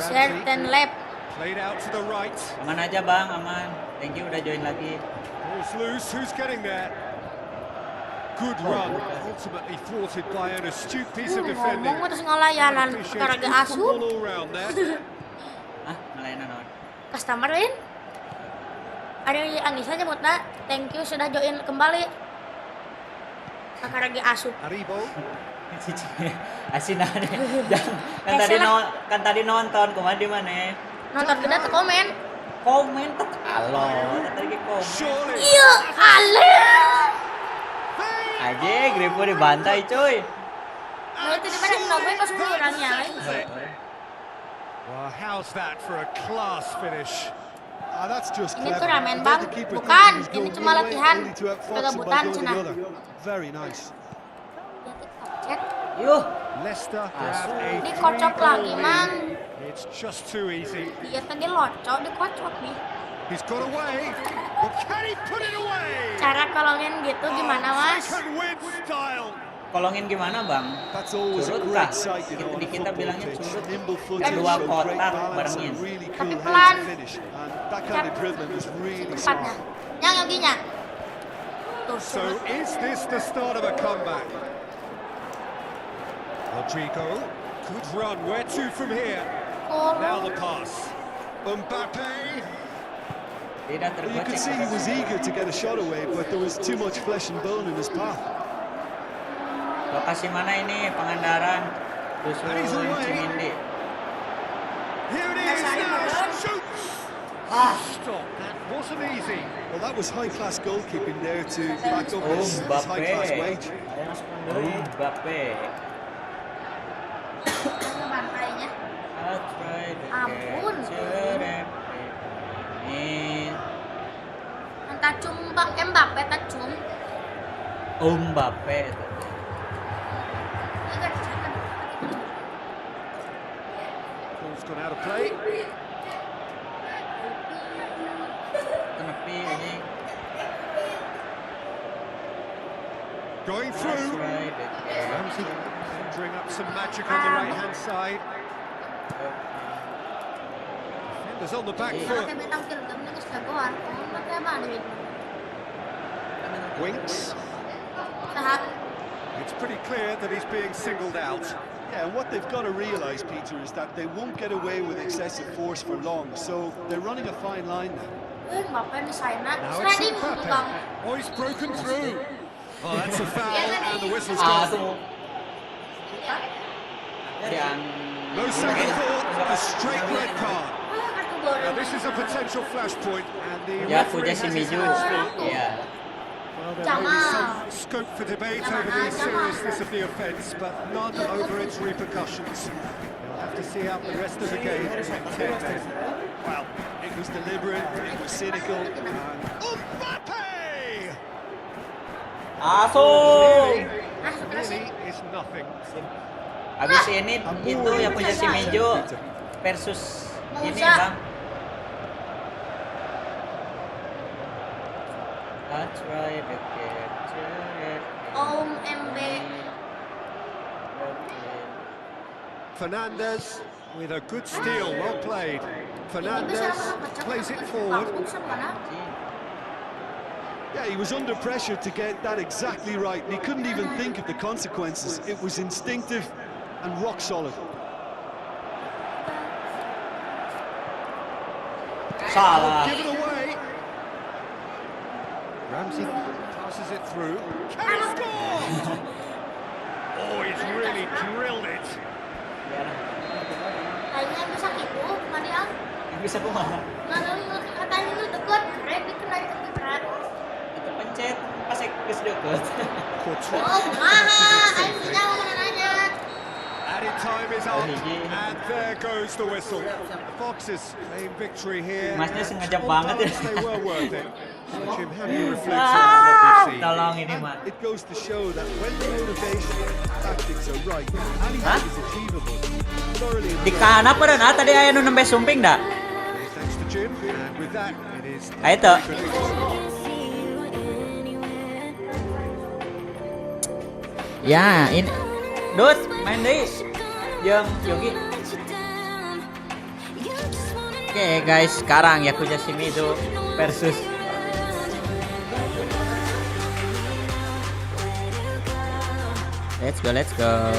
Certain lap. Played out to the right. Aman aja bang, aman. Thank you udah join lagi. Ball's loose. Who's getting there? Good run. Ultimately thwarted by an astute piece of defending. Ngomong terus ngelayanan Appreciate karena good asup. football all round there. Ah, ngelayanan naon? Customer lain. Ada yang Anissa nyebutnya, thank you sudah join kembali. Karena asup. Aribo. Asin ada. Kan tadi nonton kemarin di mana? Nonton gede tuh komen. Komen tek alo, tadi komen. Surely. Iya, ale. Aja Gripo dibantai cuy. Nah itu di mana nongol pas kurangnya. Well, how's that for a class finish? That's just Ini clever. turnamen, I Bang. bet the keeper Bukan, thought he was ini going cuma one way, latihan. only to outfox him by Kegabutan, going the cenah. other. Very nice. Cek. Yuh, Leicester grab a Dikocok lagi, Mang. lead. It's just too easy. Dia tadi locok, dikocok nih. He's got away. But can he put it away? Cara kolongin gitu gimana, Mas? Second win style. kolongin gimana bang? That's always a Curut great kah? sight, you know, on a Kita football bilangnya pitch. curut. Nimble footed, Kedua show great kotak balance barengin. and really Tapi cool pelan. hands to finish. And that kind of dribbling is really Tempatnya. smart. Yang yoginya. Tuh, So curut. is this the start of a comeback? Rodrigo, good run. Where to from here? Now the pass. Mbappe. Tidak Well, you could tergocek. see he was eager to get a shot away, but there was too much flesh and bone in his path. Lokasi mana ini Pangandaran? Dusun Cimindi. Here it is. Now shoots. Stop. That wasn't easy. Well, that was high-class goalkeeping there to back up his Mbappe. high-class wage. Mbappe. Ngebantainya. I'll try to Ampun. capture every minute. Entah cumba Mbappe tacung. Mbappe. Ini kan dicatat. Ball's gone out of play. Kenapa ini? Going I'll through. try to Ramsey conjuring up some magic on the right-hand side. Defenders on the back foot. Pakai betang kilgam ini jagoan. Pakai mana itu? Winks. Sehat. It's pretty clear that he's being singled out. Yeah, and what they've got to realise, Peter, is that they won't get away with excessive force for long. So they're running a fine line now. Now it's Mbappe. Oh, he's broken through. Oh, that's a foul, and the whistle's gone. No second thought, a straight red card. Now this is a potential flashpoint, and the referee has his hands full. Iya. Well, there may be some scope for debate over the seriousness of the offence, but none over its repercussions. We'll have to see out the rest of the game. Well, it was deliberate, it was cynical. Mbappe! Langsung. Really is nothing. Habis ini itu yang punya si Mijo versus ini bang. That's right, the capture. MB. Fernandez with a good steal, well played. Fernandez plays it forward. Yeah, he was under pressure to get that exactly right, and he couldn't even think of the consequences. It was instinctive and rock solid. Salah. Give it away. Ramsey passes it through. Can he score? Oh, he's really drilled it. Kayaknya bisa gitu, Madiang. Bisa kumaha? Katanya lu deket, keren dikenal dekat. Itu pencet pas geus deukeut. Oh, kumaha? Aing tidak mau nanya. Added time is up, and there goes the whistle. The Foxes claim victory here. Masnya and sengaja on banget ya. balance they were worth it. So Jim, how do you reflect on what we've seen? Tolong ini mah. It goes to show that when the motivation and tactics are right, anything is achievable. Thoroughly Di kana peureun tadi aya nu nembe sumping da. Many thanks to Jim, and with that, it is Ayo tuh. Ya, ini Dut, main deh. Jeung Yogi. Oke guys, sekarang Yakuza Shimizu versus Let's go.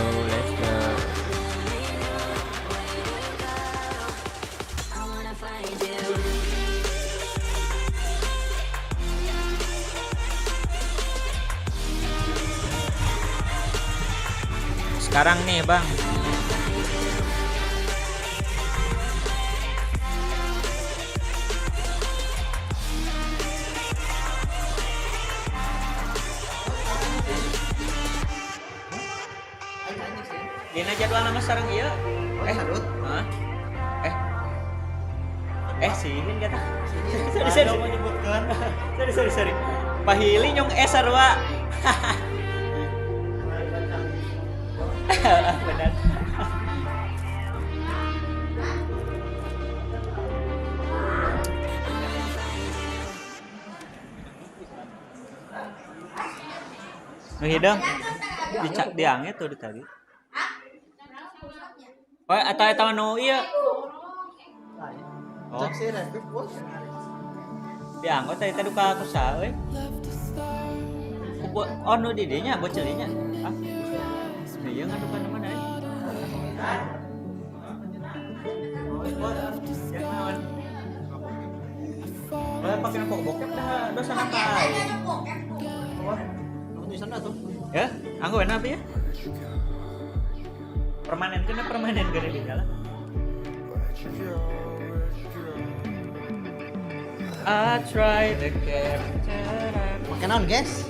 Sekarang nih bang, dina jadwal nama sareng ieu. Sarut. Hah? Sieun kata. Sorry. Menyebutkan. Sorry. Pahili nyong sarua. Benar. Hidung diangnya tuh tadi. Oh, atau nu iya. Oh. Dianggot tadi duka kusaha euy. Oh nu di dinya bocil dinya. Ah. Iya ngaduk ka mana euy. Boleh pakai nopok bokep dah dosa nakai. Di sana tuh. Ya, anggo enak ya. Permanen gede di dalam. I try to capture. Makan naon, guys?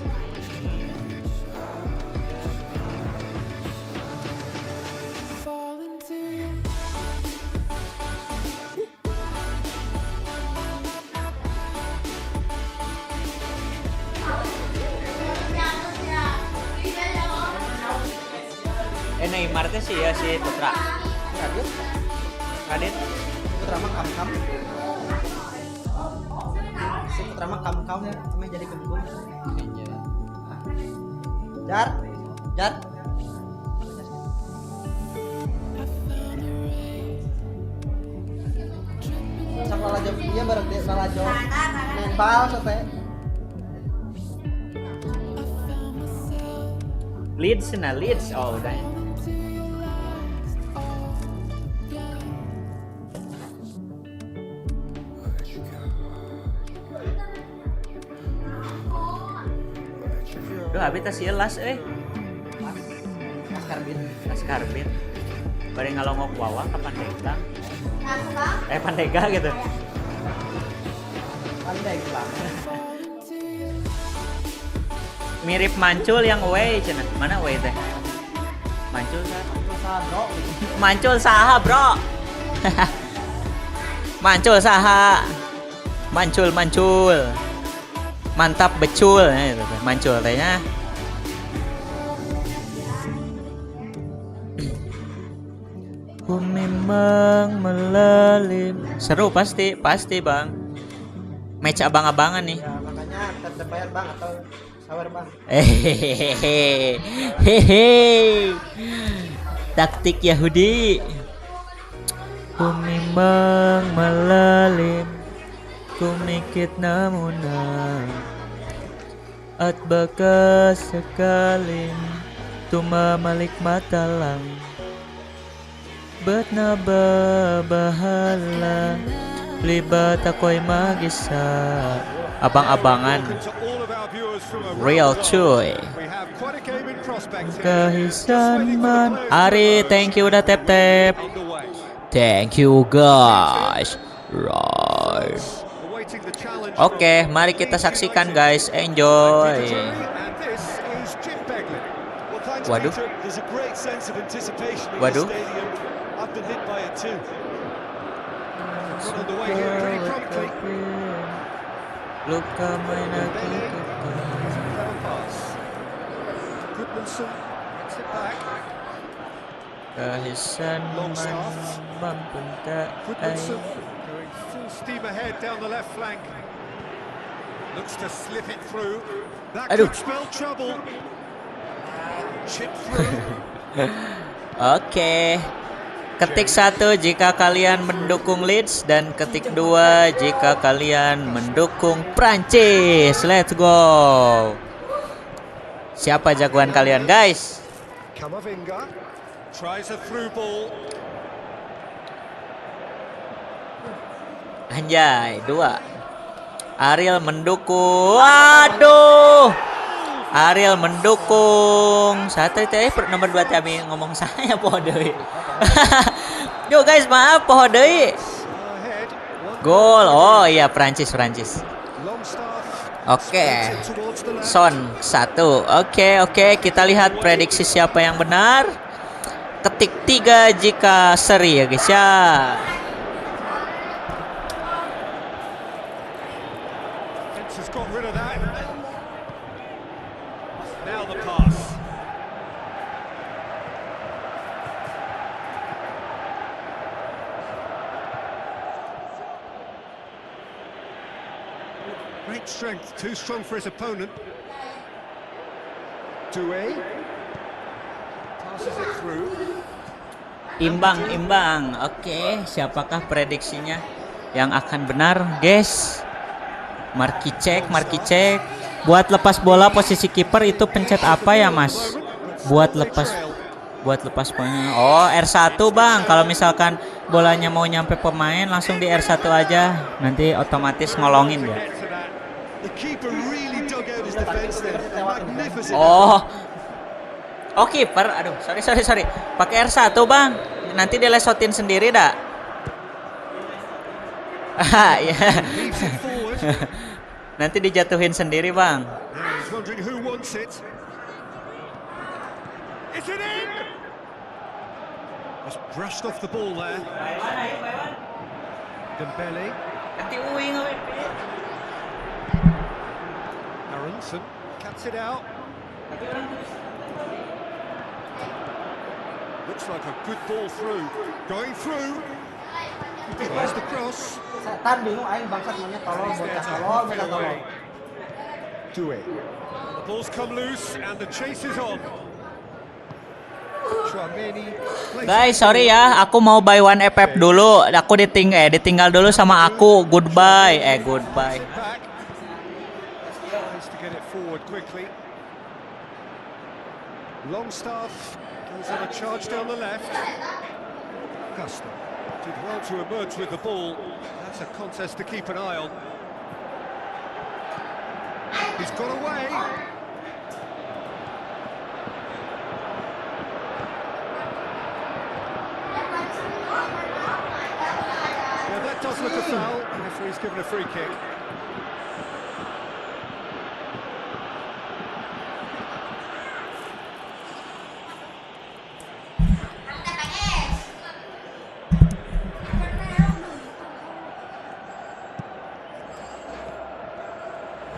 Neymar teh sih ya si Putra. Radit. Putra mah kam-kam. Si Putra mah kam-kam cuma jadi kebun. Jar. Salah jawab dia berarti salah jawab. Nempal teh. Leeds. Oh udah. Duh, habis tas las Las karbit. Bari ngalongok wawa ke Pandega. Pandega gitu. Pandega. Mirip Mancul yang away cenah. Mana away teh? Mancul Bro. Mancul saha, Bro? Mancul saha? Mancul. Mantap becul. Mancul tehnya. Ku memang melalim. Seru pasti Bang. Match abang-abangan nih. Ya, makanya terbayar Bang atau sawer Bang. Hehehe. Taktik Yahudi. Ku memang melalim. Ku mikir namunah. At bakas sekalim. Tuma malik matalang. Bet na bahala libat ako'y mag-isa. Abang-abangan real cuy. Kahisan man. Ari, thank you udah tap. Thank you guys. Right. Oke, mari kita saksikan guys. Enjoy. Waduh. I've been hit by it too. Luka main aku. Goodmanson gets it back. Kahisan mampun tak Goodmanson going full steam ahead down the left flank. Looks to slip it through. That Aduh. could spell trouble. Chip through. Oke. Ketik 1 jika kalian mendukung Leeds dan ketik 2 jika kalian mendukung Prancis. Let's go. Siapa jagoan kalian guys? Kamavinga tries a through ball. Anjay, 2. Ariel mendukung. Waduh. Ariel mendukung. Satu itu nomor 2 kami ngomong saya poho deui. Yo guys, maaf poho deui. Gol. Oh iya Prancis. Oke. Son 1. Oke, kita lihat prediksi siapa yang benar. Ketik 3 jika seri ya guys ya. Now the pass. Great strength, too strong for his opponent. Doué passes it through. Imbang. Oke, siapakah prediksinya yang akan benar, guys? Marki cek. Buat lepas bola posisi kiper itu pencet apa ya, Mas? Buat lepas bolanya. Oh, R1, Bang. Kalau misalkan bolanya mau nyampe pemain, langsung di R1 aja. Nanti otomatis ngolongin ya. Oh, kiper. Aduh, sorry. Pakai R1, Bang. Nanti dilesotin sendiri dah. Ya. Nanti dijatuhin sendiri, Bang. Just brushed off the ball there. Dembele. Nanti uing. Aronson cuts it out. Looks like a good ball through. Going through. There's the cross. Setan bingung aing bangsat namanya tolol bocah tolol. Doué. The ball's come loose and the chase is on. Guys, sorry ya, aku mau buy one FF dulu. Aku ditinggal dulu sama aku. Goodbye. Goodbye. Longstaff goes on a charge down the left. Custer did well to emerge with the ball. That's a contest to keep an eye on. He's got away. does look a foul. The referee's given a free kick.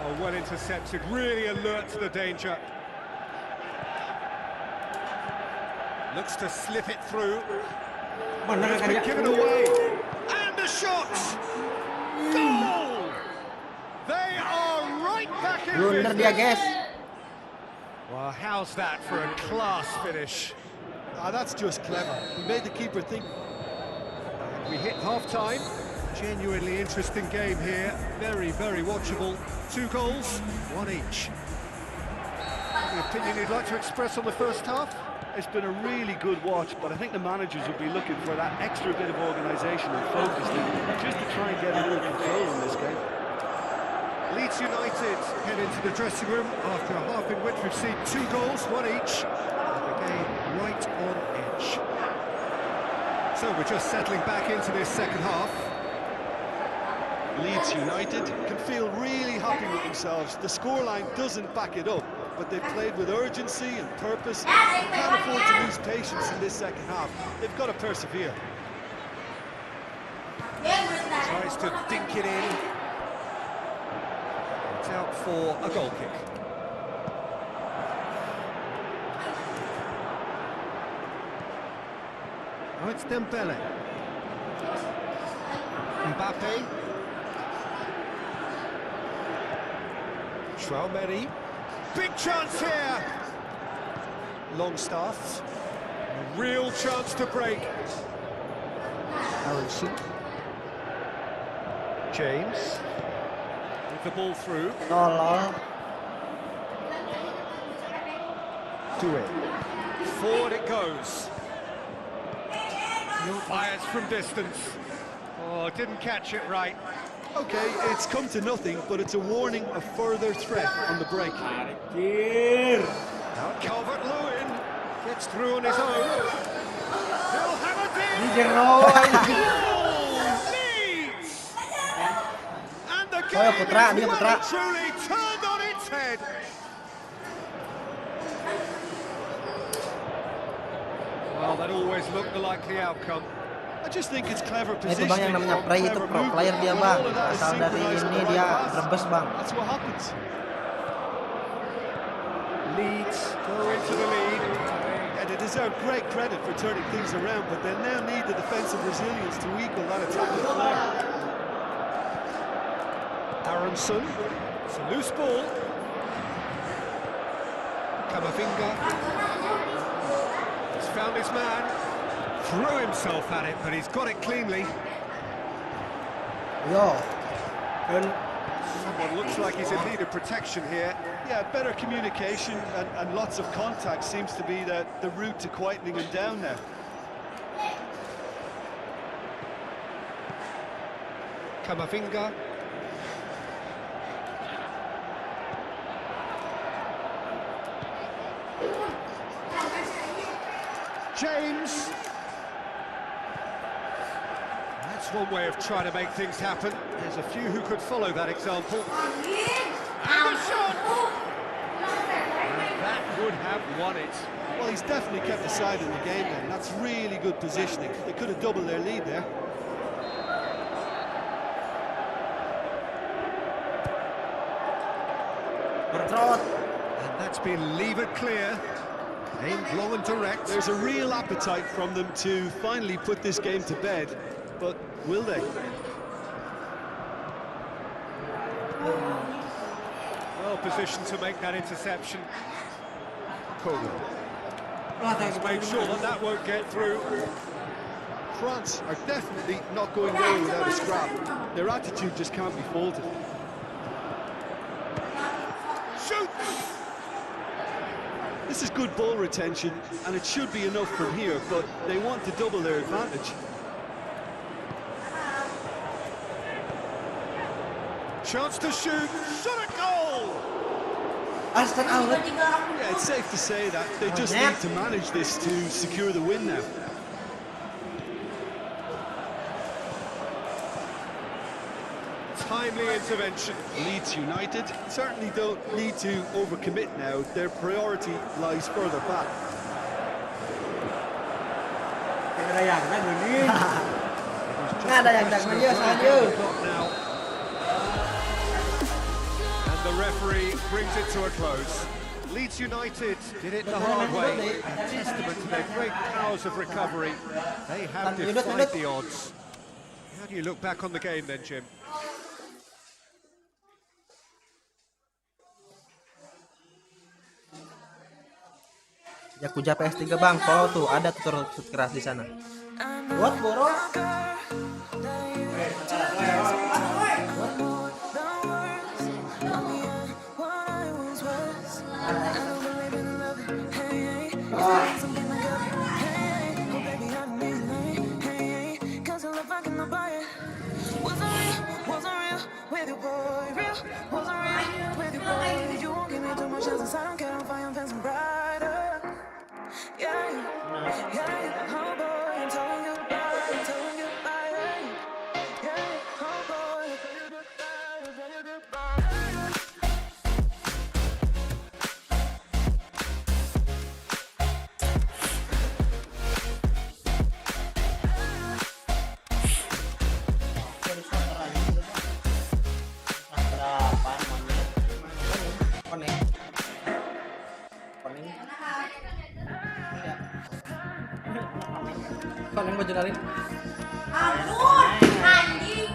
Oh, well intercepted, really alert to the danger. Looks to slip it through. It's been given away. And the shot! Goal! They are right back in Blunder dia, guys. Well, how's that for a class finish? That's just clever. He made the keeper think. We hit half-time. Genuinely interesting game here. Very, very watchable. 2 goals, 1 each. Any opinion you'd like to express on the first half? It's been a really good watch, but I think the managers will be looking for that extra bit of organisation and focus just to try and get a little control in this game. Leeds United head into the dressing room after a half in which we've seen 2 goals, 1 each. And the game right on edge. So we're just settling back into this second half. Leeds United can feel really happy with themselves. The scoreline doesn't back it up, but they've played with urgency and purpose. They can't afford to lose patience in this second half. They've got to persevere. Tries to dink it in. It's out for a goal kick. Oh, it's Dembele. Mbappe. Traoré. Big chance here. Longstaff. A real chance to break. Aronson. James. With the ball through. Tolol. Do it. Forward it goes. Fires from distance. Oh, didn't catch it right. Okay, it's come to nothing, but it's a warning of further threat on the break. Now Calvert-Lewin gets through on his own. He'll have it in. Leeds! And the game is well and truly turned on its head. Well, that always looked the likely outcome. I just think it's clever Itu positioning. bang yang namanya Prey itu pro player dia bang. Asal dari ini dia rebes bang. That's what happens. Leeds go into the lead. Yeah, they deserve great credit for turning things around, but they now need the defensive resilience to equal that attacking flair. Aronson, it's a loose ball. Camavinga. He's found his man. Threw himself at it, but he's got it cleanly. Yo. Someone looks like he's in need of protection here. Yeah, better communication and lots of contact seems to be the route to quietening him down now. Camavinga. James. That's one way of trying to make things happen. There's a few who could follow that example. And the shot! And that would have won it. Well, he's definitely kept the side in the game then. That's really good positioning. They could have doubled their lead there. And that's been levered clear. Aimed long and direct. There's a real appetite from them to finally put this game to bed, but will they? Well positioned to make that interception. Colo. He's made sure that won't get through. France are definitely not going away without a scrap. Their attitude just can't be faulted. Shoot! This is good ball retention, and it should be enough from here, but they want to double their advantage. Chance to shoot, shot a goal! Aston out. Yeah, it's safe to say that they just need to manage this to secure the win now. timely intervention. Leeds United certainly don't need to overcommit now. Their priority lies further back. Ada yang nak gini. Nggak ada yang nak maju saja. Now. And the referee brings it to a close. Leeds United did it the hard way. A testament to their great powers of recovery. They have defied the odds. How do you look back on the game then, Jim? Yakuza PS3 bang, oh tuh ada tutorial keras di sana. Buat boros. Koneng mau jenalin. Ampun, anjing.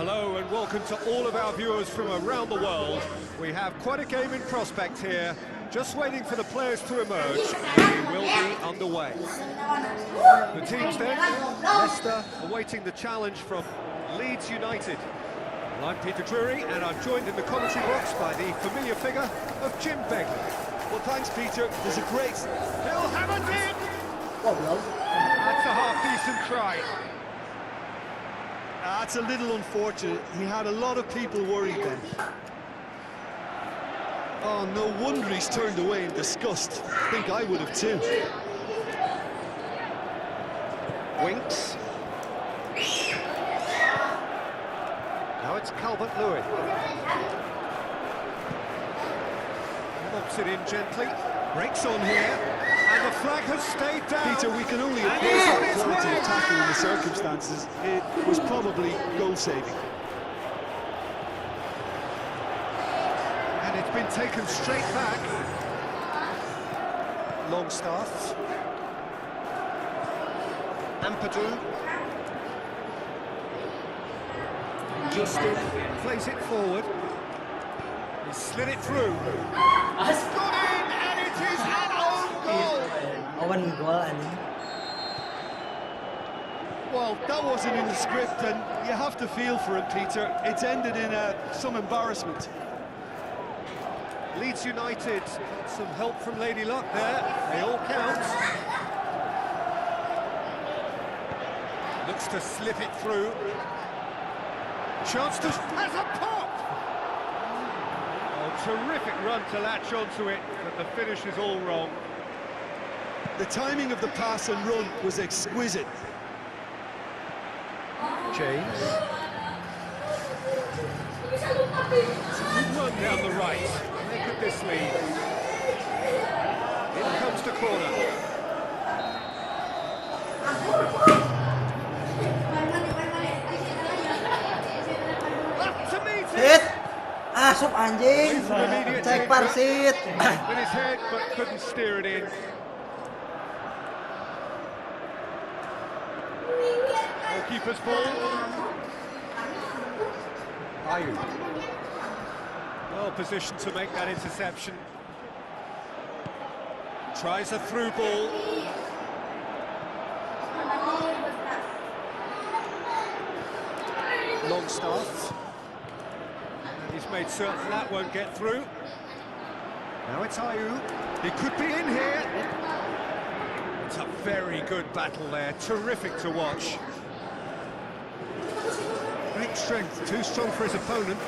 Hello and welcome to all of our viewers from around the world. We have quite a game in prospect here. Just waiting for the players to emerge. We will be underway. The teams then, Leicester awaiting the challenge from Leeds United. I'm Peter Drury and I'm joined in the commentary box by the familiar figure of Jim Begley. Well, thanks, Peter. There's a great... Bill Hamilton! That's a half-decent try. That's a little unfortunate. He had a lot of people worried then. Oh, no wonder he's turned away in disgust. I think I would have too. Winks. Now it's Calvert-Lewin. Lobs it in gently. Breaks on here. And the flag has stayed down. Peter, we can only applaud that quality of tackle in the circumstances. It was probably goal-saving. And it's been taken straight back. Longstaff. Ampadu. Justin plays it forward. He slid it through. It's got in, and it is an own goal. Owen goal anjing. Well, that wasn't in the script, and you have to feel for him, Peter. It's ended in some embarrassment. Leeds United, some help from Lady Luck there. They all count. Looks to slip it through. Chance to... has a pop! Oh, terrific run to latch onto it, but the finish is all wrong. The timing of the pass and run was exquisite. James. It's a good run down the right. Make it this lead. In comes the corner. Up to meet Sit. it. Asup anjing. Cek parsit. With his head, but couldn't steer it in. Goalkeeper's ball. Ayew. Well positioned to make that interception. Tries a through ball. Longstaff. And he's made certain that won't get through. Now it's Ayew. He could be in here. It's a very good battle there. Terrific to watch. Great strength, too strong for his opponent.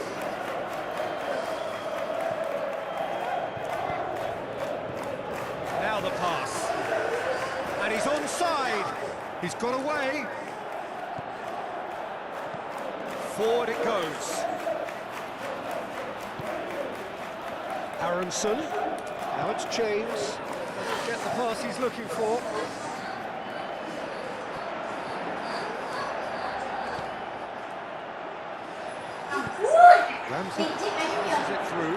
Now the pass. And he's onside. He's got away. Forward it goes. Aronson. Now it's James. Doesn't get the pass he's looking for. Ramsey passes it through.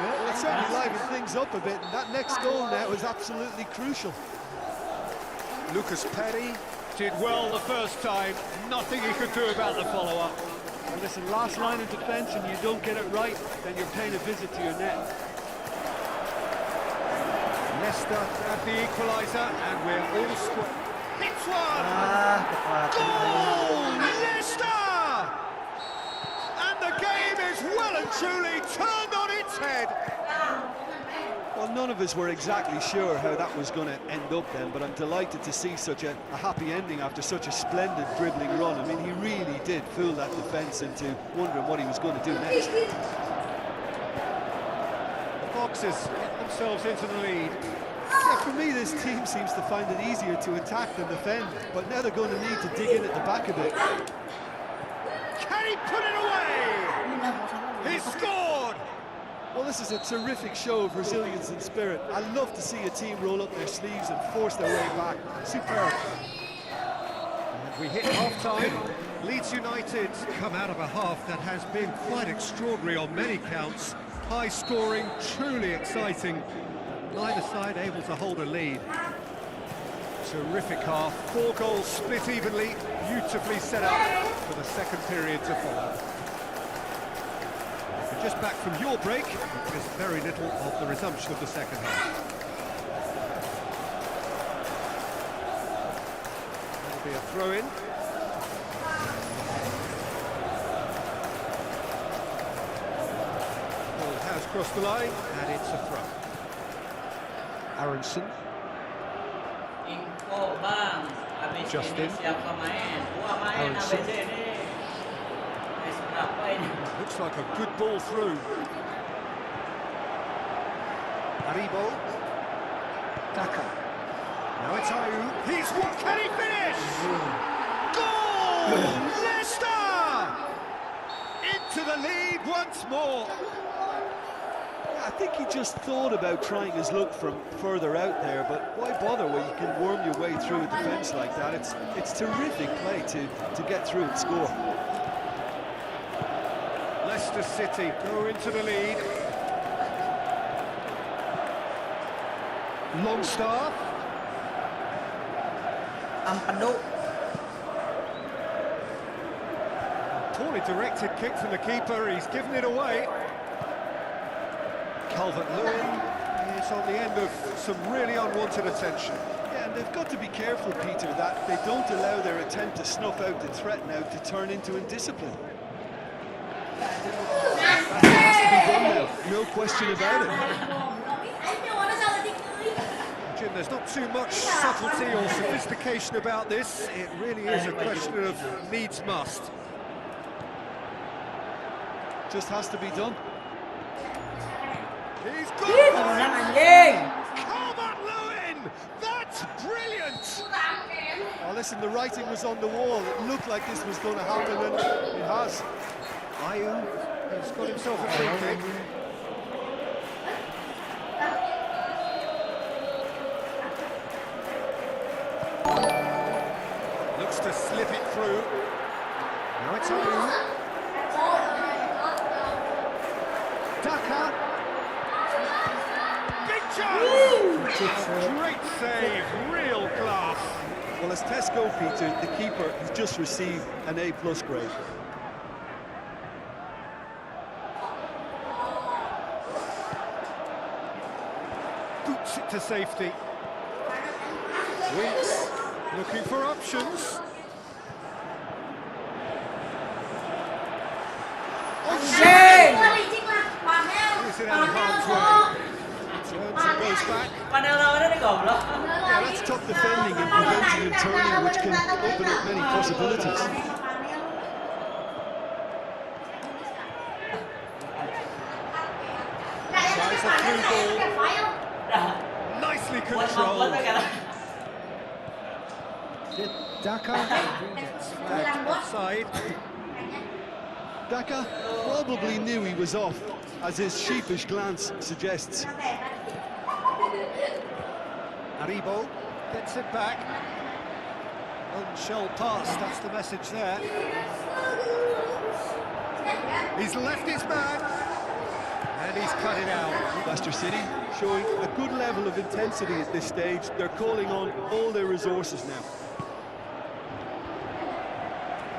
Well, it certainly livened things up a bit, and that next goal now is absolutely crucial. Lucas Perry did well the first time. Nothing he could do about the follow-up. Well, listen, last line of defence, and you don't get it right, then you're paying a visit to your net. Leicester have the equaliser, and we're all square. Hits one! Goal! Leicester! And the game is well and truly turned on its head. Well, none of us were exactly sure how that was going to end up then, but I'm delighted to see such a happy ending after such a splendid dribbling run. I mean, he really did fool that defence into wondering what he was going to do next. The Boxers get themselves into the lead. Yeah, for me, this team seems to find it easier to attack than defend, but now they're going to need to dig in at the back a bit. Can he put it away? He scored! Well, this is a terrific show of resilience and spirit. I love to see a team roll up their sleeves and force their way back. Superb. And we hit half-time. Leeds United come out of a half that has been quite extraordinary on many counts. High scoring, truly exciting. Neither side able to hold a lead. Terrific half. 4 goals split evenly. Beautifully set up for the second period to follow. Just back from your break, there's very little of the resumption of the second half. That'll be a throw-in. Ball has crossed the line, and it's a throw. Aronson. Info bang, habis Justin. ini siapa main? Gua main Aronson. habis ini. Berapa ini? Looks like a good ball through. Aribo. Daka. Now it's Ayew. He's what? Can he finish? Goal! Leicester! Into the lead once more. I think he just thought about trying his luck from further out there, but why bother when you can worm your way through a defence like that? It's terrific play to get through and score. Leicester City go into the lead. Longstaff. Ampadu. Poorly directed kick from the keeper. He's given it away. Calvert-Lewin is on the end of some really unwanted attention. Yeah, and they've got to be careful, Peter, that they don't allow their attempt to snuff out the threat now to turn into indiscipline. That has to be done now, no question about it. Jim possession. There's not too much subtlety or sophistication about this. It really is a question of needs must. Just has to be done. He's got it! Calvert-Lewin! That's brilliant! Oh, listen, the writing was on the wall. It looked like this was going to happen, and it has. Ayu has got himself a free kick. Looks to slip it through. Now it's Ayu. Daka. Big chance! Great save, real class. Well, as Tesco, Peter, the keeper has just received an A+ grade. Boots it to safety. Weeks looking for options. Is it out of harm's way? Turns and goes back. Panel lawannya nih goblok. Yeah, that's tough defending and preventing and turning, which can open up many possibilities. Tries a through ball. Nicely controlled. Daka gets flagged offside. Daka probably knew he was off, as his sheepish glance suggests. Aribo gets it back. Shell pass, that's the message there. He's left his man, and he's cut it out. Leicester City showing a good level of intensity at this stage. They're calling on all their resources now.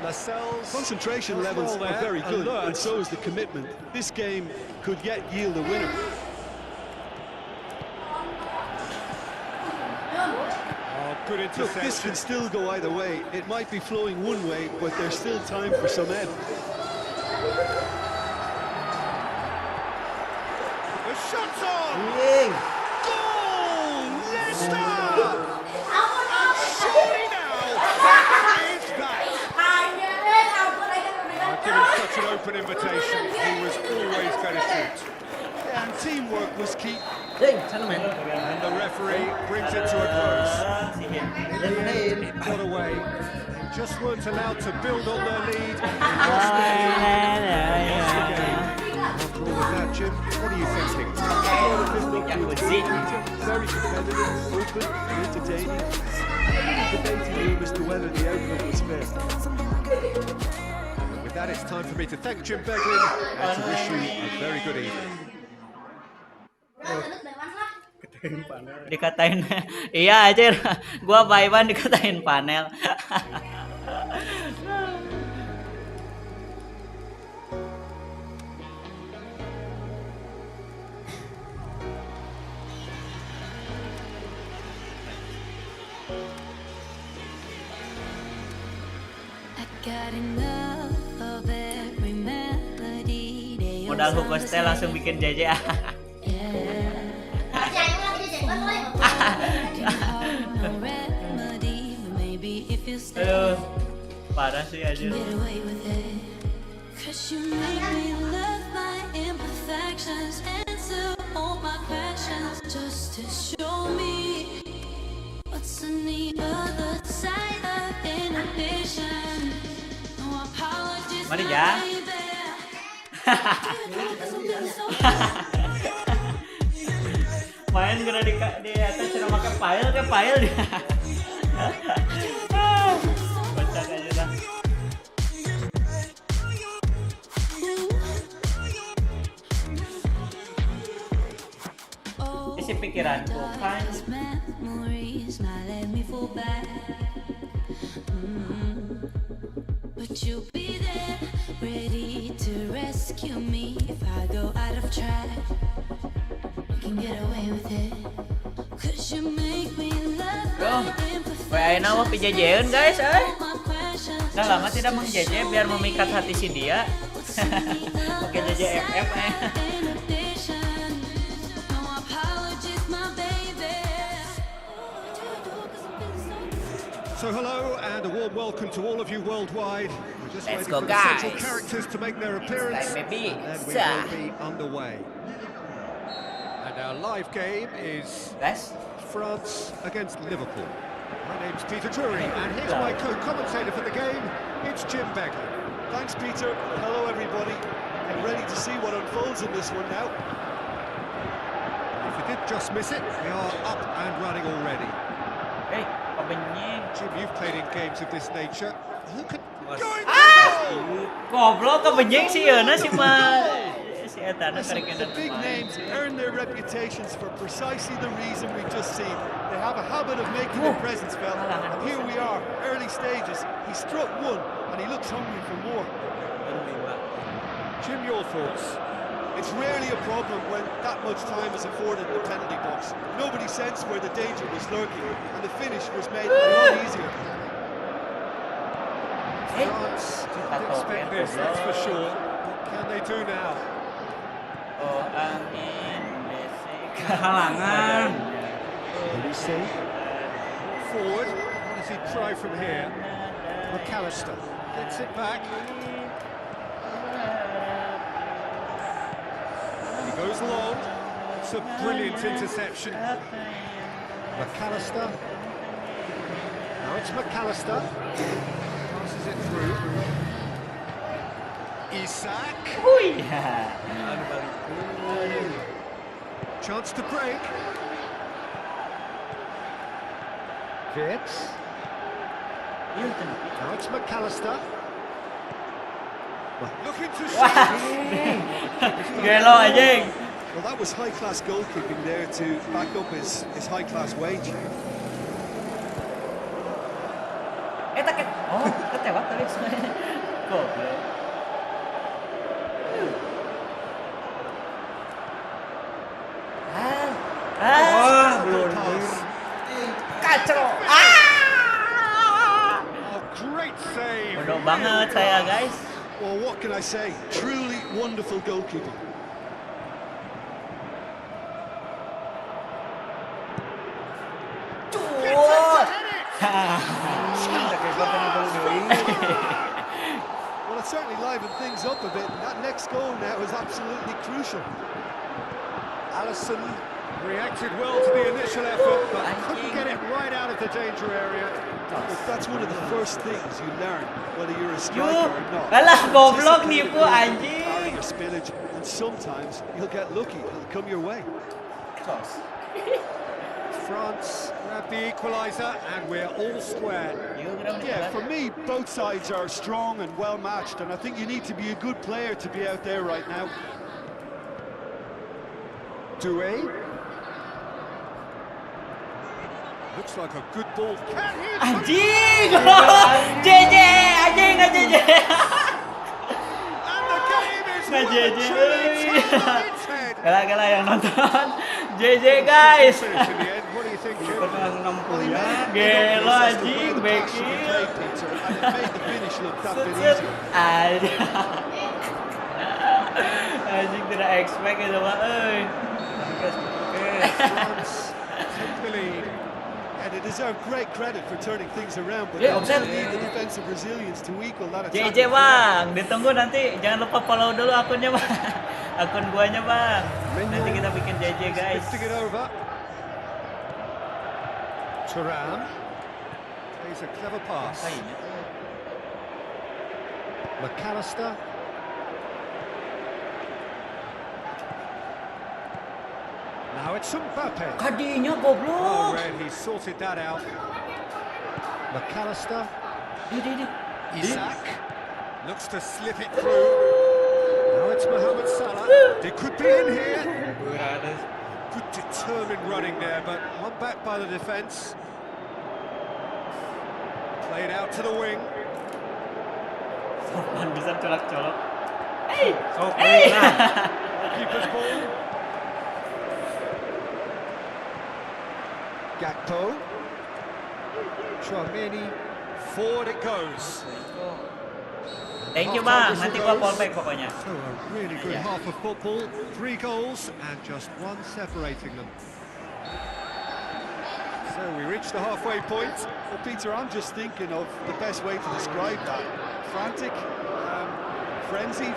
Lascelles Concentration levels are very good, and so is the commitment. This game could yet yield a winner. Oh, good interception. Look, this can still go either way. It might be flowing one way, but there's still time for some ebb. The shot's on! Goal! Leicester! Surely now, that is back! Given such an open invitation, he was always going to shoot. And teamwork was key. And the referee brings it to a close. It got away. They just weren't allowed to build on their lead. Lost the game. After all of that, Jim, what are you thinking? Very competitive, open, and entertaining. A debating room as to whether the outcome was fair. With that, it's time for me to thank Jim Beglin and to wish you a very good evening. Dikatain, iya aja, gua Baiban dikatain panel. Modal hukostel langsung bikin JJ. Aduh, parah sih aja. Mari ya. Main kena di atas sudah makan file dia. Kocak aja dah. Isi pikiranku kan. But you'll be there, ready to rescue me if I go out of track. You can get away with it. Cause you make me love my imperfections. Nama PJJ-an guys, Udah lama tidak meng-JJ biar memikat hati si dia. Pakai JJ FF So hello and a warm welcome to all of you worldwide. We're just Let's waiting go, for the central guys. characters to make their appearance, Time maybe. and then we will be underway. And our live game is Guys, France against Liverpool. My name's Peter Drury, and here's my co-commentator for the game. It's Jim Begley. Thanks, Peter. Hello, everybody. I'm ready to see what unfolds in this one now. If you did just miss it, we are up and running already. hey, kebenying. Jim, you've played in games of this nature. Who could... Goblok kebenying sih ya, si Eta Listen, the big names earn their reputations for precisely the reason we've just seen. They have a habit of making their presence felt, and here we are, early stages. He struck one, and he looks hungry for more. Jim, your thoughts? It's rarely a problem when that much time is afforded in the penalty box. Nobody sensed where the danger was lurking, and the finish was made a lot easier. France didn't expect this, that's for sure. What can they do now? Oh, angin, halangan. Olise. Forward. What does he try from here? Makasih gets it back. He goes long. It's a brilliant interception. Makasih. Now it's Makasih. Passes it through. Isak. Chance to break. Fits. Now it's Makasih. Looking to shoot. Gelo anjing. Well, that was high-class goalkeeping there to back up his high-class wage. Oh, ketewak tadi. Goblok. Kacau. Oh, great save. Bodoh banget saya, guys. Well, what can I say? Truly wonderful goalkeeping. Well, it certainly livened things up a bit, and that next goal now is absolutely crucial. Alisson reacted well to the initial effort, but couldn't get it right out of the danger area. Look, that's one of the first things you learn, whether you're a striker or not. Alah, goblok Anticipating nipu anjing. carrying a spillage, and sometimes you'll get lucky, it'll come your way. France grab the equaliser, and we're all square. Yeah, for me, both sides are strong and well matched, and I think you need to be a good player to be out there right now. Doué. Looks like a good ball. Can he? Anjing. JJ, anjing, JJ. And the game is Nggak JJ. virtually turned on its head. Gala-gala yang nonton. JJ, guys. Finish in the end. What do you think, Jim? Gelo anjing, beki. Peter, and it made the finish look that bit Set. easier. Anjing tidak expect itu mah, euy. France take the lead. And they deserve great credit for turning things around, but Yeah, they also offside. need the defensive resilience to equal that attack. JJ bang, ditunggu nanti, jangan lupa follow dulu akunnya bang. Akun guanya bang. Nanti kita bikin JJ guys. Lifting it over. Thuram plays a clever pass. Makasih. Now it's Mbappe. Kadinya Oh, goblok. Red, he sorted that out. Makasih. Di. Isak looks to slip it through. Now it's Mohamed Salah. They could be in here. Good determined running there, but one back by the defence. Played out to the wing. Bisa colok-colok. Hey. Keeper's ball. Gakpo. Chouameni. Forward it goes. Thank you bang, nanti gua fallback pokoknya. So a really good half of football. 3 goals and just one separating them. So we reach the halfway point. Well, Peter, I'm just thinking of the best way to describe that. Frantic, frenzied.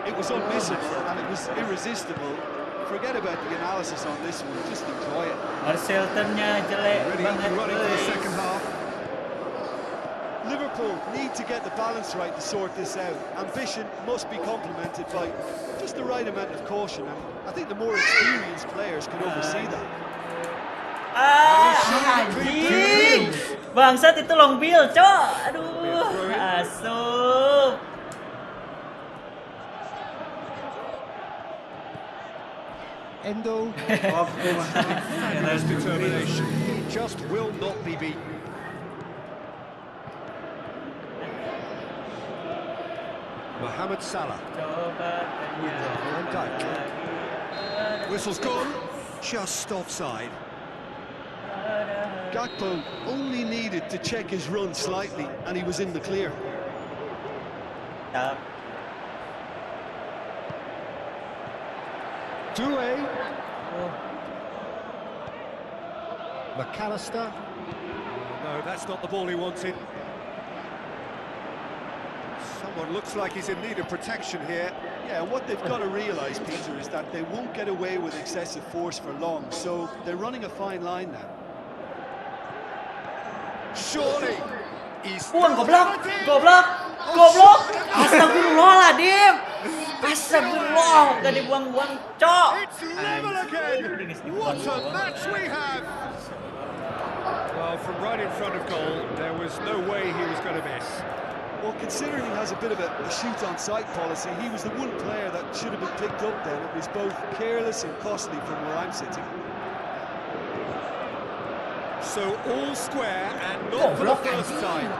It was unmissable and it was irresistible. Forget about the analysis on this one, just enjoy it. Marceltonnya jelek Ready up banget. and running for the guys. second half. Liverpool need to get the balance right to sort this out. Ambition must be complemented by just the right amount of caution, and I think the more experienced players can oversee that. Anjing. Bangsat itu long bill, Cok. Aduh, asup. Endo. Fabulous determination. He just will not be beaten. Mohamed Salah. Coba Van Dijk. Whistle's gone. Just offside. Gakpo only needed to check his run slightly, and he was in the clear. Doué. McAllister. No, that's not the ball he wanted. Someone looks like he's in need of protection here. Yeah, and what they've got to realise, Peter, is that they won't get away with excessive force for long, so they're running a fine line now. Surely. He's Buang goblok. Astagfirullahaladzim. Astagfirullah, gak dibuang-buang, Cok. It's level again. What a match we have. Well, from right in front of goal, there was no way he was going to miss. Well, considering he has a bit of a shoot-on-sight policy, he was the one player that should have been picked up then. It was both careless and costly from where I'm sitting. So all square and not for the first time.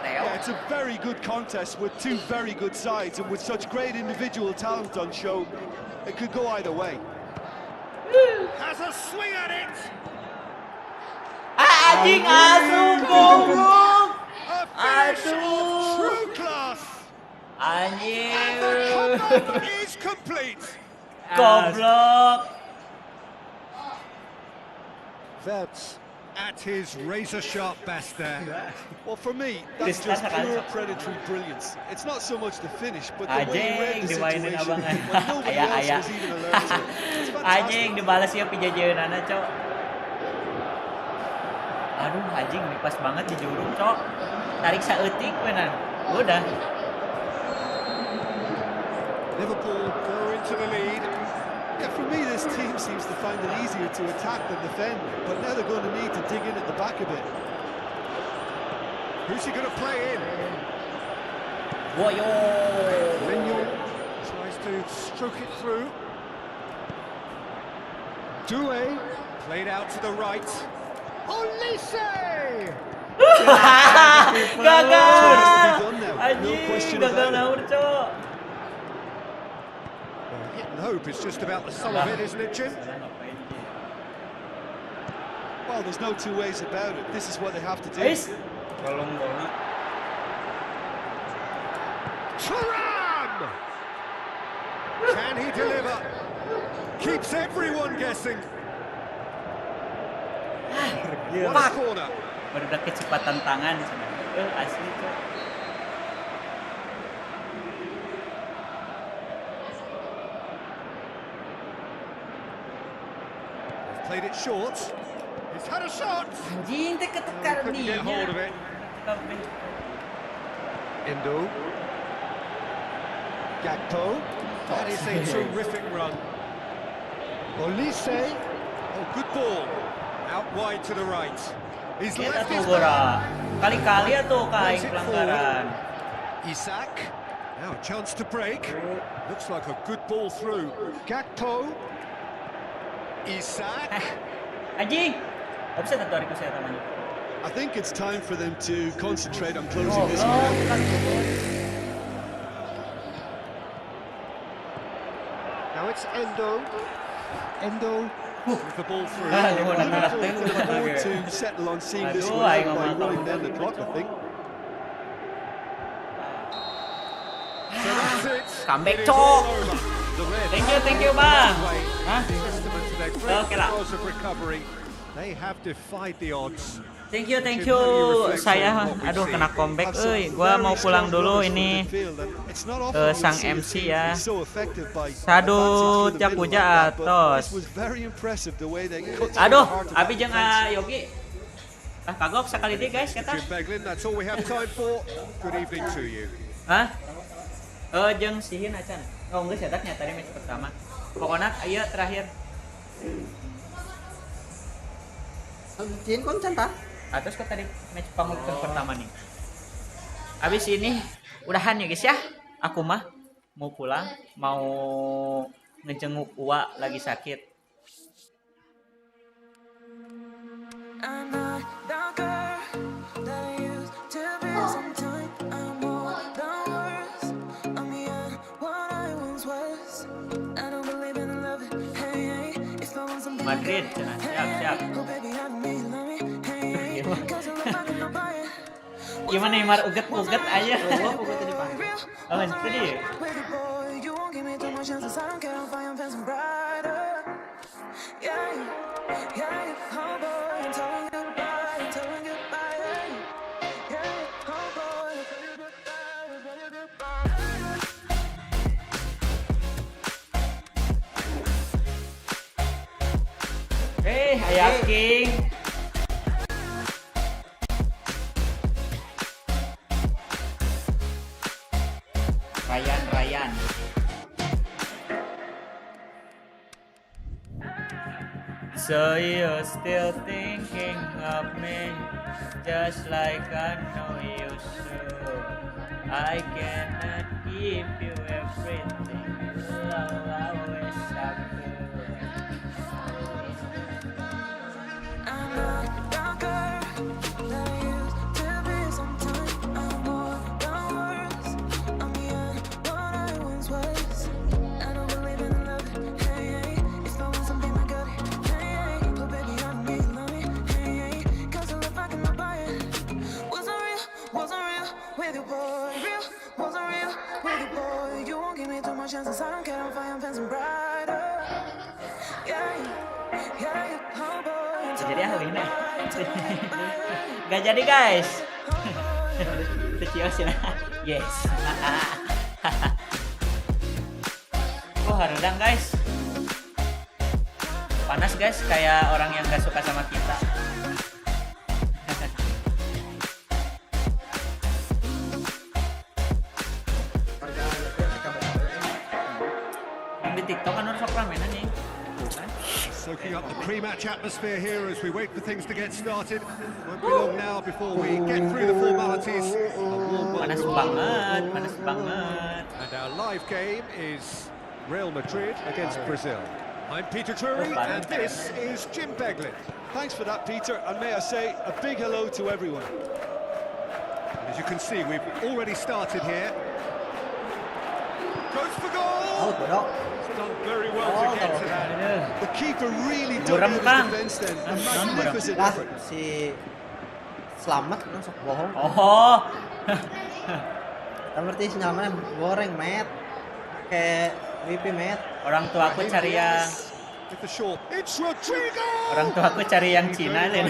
Yeah, it's a very good contest with two very good sides, and with such great individual talent on show, it could go either way. Has a swing at it. Anjing, asup, goblok. A finish of true class. Anjing. The comeback is complete. Goblok. Verts at his razor-sharp best there. Well, for me, that's just pure predatory brilliance. It's not so much the finish, but the way he read the dimainin situation abangan. when nobody else was even alert to it. It's Anjing, fantastic. dibalas ya pijajeunana, Cok. Aduh, anjing, ini pas banget di jurung, Cok. Tarik saeutik benar. Udah. Liverpool go into the lead. Yeah, for me, this team seems to find it easier to attack than defend, but now they're going to need to dig in at the back a bit. Who's he going to play in? Woyo. Mignon tries to stroke it through. Doué played out to the right. Olise! Gagal. No Anjing, question gagal about it. naur, Cok. Hit and hope is just about the sum of it, isn't it, Jim? Well, there's no two ways about it. This is what they have to do. Guys, tolong bola. Thuram! Can he deliver? Keeps everyone guessing. What a corner. Baru kecepatan tangan sebenarnya. Asli, Cok. Played it short. He's had a shot. Anjing, teh ketekar Couldn't get hold of dinya. it. Endo. Gakpo. That is a terrific run. Olise. Oh, good ball. Out wide to the right. He's Kita left tuh his Gora. man. Kali-kali ya tuh kain Plays it pelanggaran. Isak. Now a chance to break. Looks like a good ball through. Gakpo. Isak. Anjing. Offset atau hari saya teman. I think it's time for them to concentrate on closing Oh, this one out. Now it's Endo. Endo with the ball through. Liverpool can afford to settle on seeing this Aduh, one aing out by ngomong running apa. down the clock, I think. So that's it. Comeback, It is Cok. all over. The Reds Thank you, Bang. away. Hah? Testament to their great Oke lah. powers of recovery. They have defied the odds. Thank you. Saya aduh kena comeback gua mau pulang dulu ini sang MC ya. Sadut jak puja atos. Aduh, abi jeung Yogi. Kagok sekali deh guys kata. Jim Beglin, that's all we have time for. Good evening to you. Hah? Jeung sihin acan. Oh, geus eta nya tadi match pertama. Pokoknya ieu terakhir. Jin kon canta. Atas kok tadi match pamungkas pertama nih. Abis ini udahan ya guys ya. Aku mah mau pulang, mau ngejenguk Uwa lagi sakit. Madrid, siap. Gimana Neymar uget aja. Uget di depan. Oh, itu dia. Ayah King. Ryan. So you're still thinking of me, just like I know you should. I cannot give you everything, love I wish I could. Chances I don't care if I am fancy brighter. Jadi hari ini gak jadi guys. Kecil sih yes. Oh harudan guys. Panas guys kayak orang yang gak suka sama kita. Di TikTok kan harus rame nih. Soaking up the pre-match atmosphere here as we wait for things to get started. Won't be long now before we get through the formalities. Panas banget. And our live game is Real Madrid against Brazil. I'm Peter Drury and this is Jim Beglin. Thanks for that, Peter, and may I say a big hello to everyone. And as you can see, we've already started here. Goes for goal! It's done very well to get to that. The keeper really dug out his defense then. A magnificent Lah effort. si Selamat masuk bohong. Oh. Kamu ngerti sinyalnya goreng met. Kayak WP met. Orang tua aku cari yang Cina deh.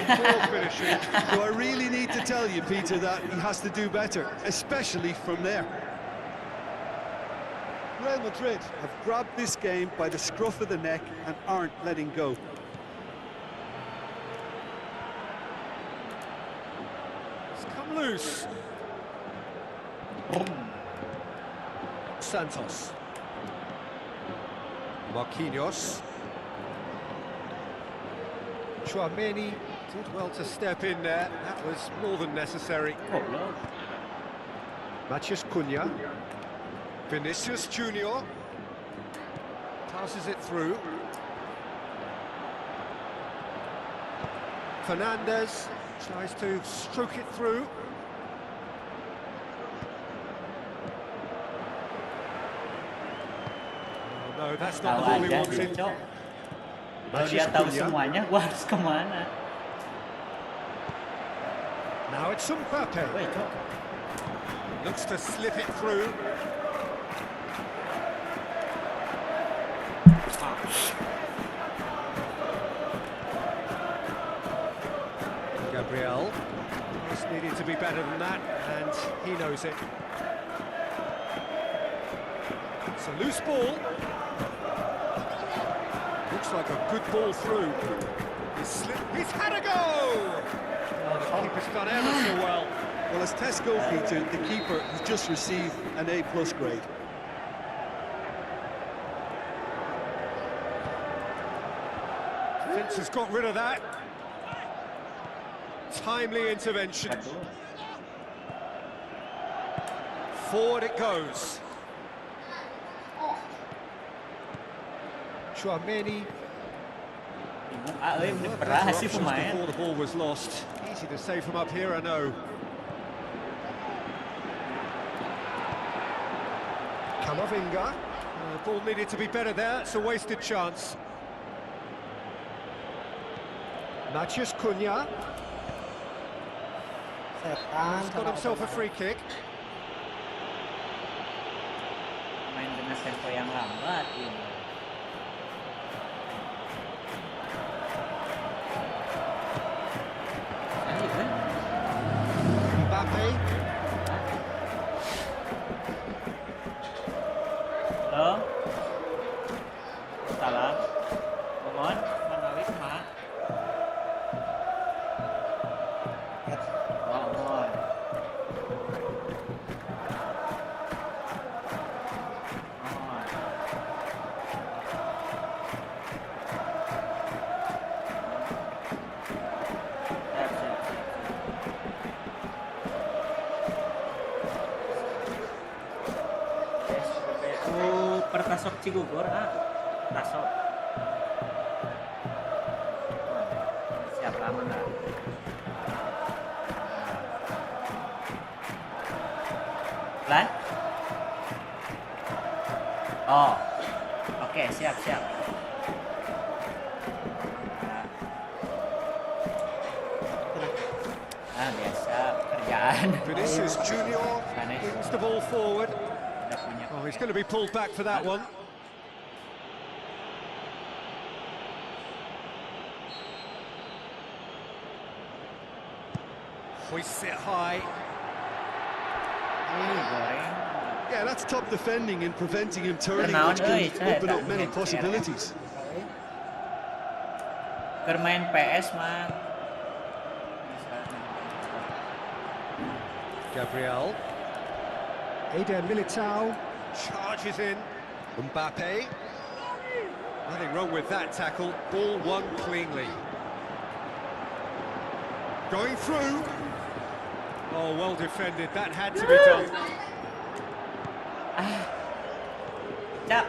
Do I really need to tell you, Peter, that he has to do better, especially from there. Real Madrid have grabbed this game by the scruff of the neck and aren't letting go. It's come loose. Santos. Marquinhos. Chouameni did well to step in there. That was more than necessary. Matheus Cunha. Vinicius Junior passes it through. Fernandes tries to stroke it through. Oh, no, that's not the ball we wanted. Kalau dia tahu semuanya, gua harus kemana? Now it's Mbappe. Looks to slip it through. Gabriel. Just needed to be better than that, and he knows it. It's a loose ball. Looks like a good ball through. He's had a go! Oh, the keeper's done ever so well. Well, as test goalkeeper, the keeper has just received an A+ grade. Vince has got rid of that. Timely intervention. Forward it goes. Chouameni. Before the ball was lost. Easy to save from up here, I know. Camavinga. The ball needed to be better there. It's a wasted chance. Matheus Cunha. He's got himself a free kick. Main dengan tempo yang lambat ini. Mbappe. Halo. Salam. Mohon menawi Mak. Mohon. Pertasok Cigugur, tasok. Siapa mana? Lan? Oh, oke, siap. Biasa kerjaan. Vinicius Junior brings the ball forward. Oh, he's going to be pulled back for that one. Hoists it high. Yeah, that's top defending and preventing him turning, which can open up many possibilities. Bermain PS mah. Gabriel. Eder Militao charges in. Mbappe. Nothing wrong with that tackle. Ball won cleanly. Going through. Oh, well defended. That had to be done. Cap.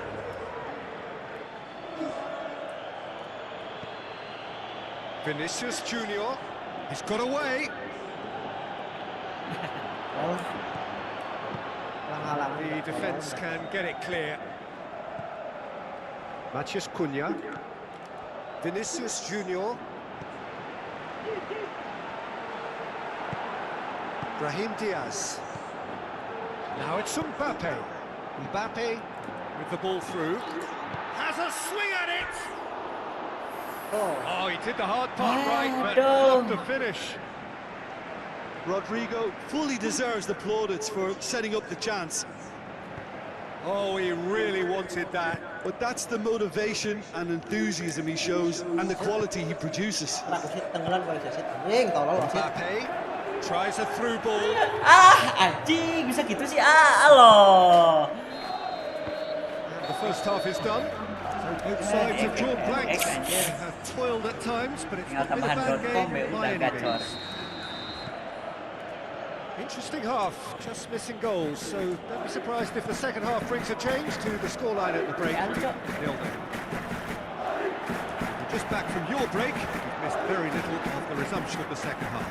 Vinicius Junior. He's got away. The defence can get it clear. Matheus Cunha. Vinicius Junior. Brahim Diaz. Now it's Mbappe. Mbappe with the ball through. Has a swing at it! Oh, he did the hard part right, but not the finish. Rodrigo fully deserves the plaudits for setting up the chance. Oh, he really wanted that. But that's the motivation and enthusiasm he shows and the quality he produces. Mbappe tries a through ball. Anjing, bisa gitu sih. Aloh. And the first half is done. Both sides have drawn blanks. They have toiled at times, but it's Tinggal not been a tambahan bad .com game by udah any gacor. means. Interesting half, just missing goals, so don't be surprised if the second half brings a change to the scoreline at the break. 0-0. Just back from your break, you've missed very little of the resumption of the second half.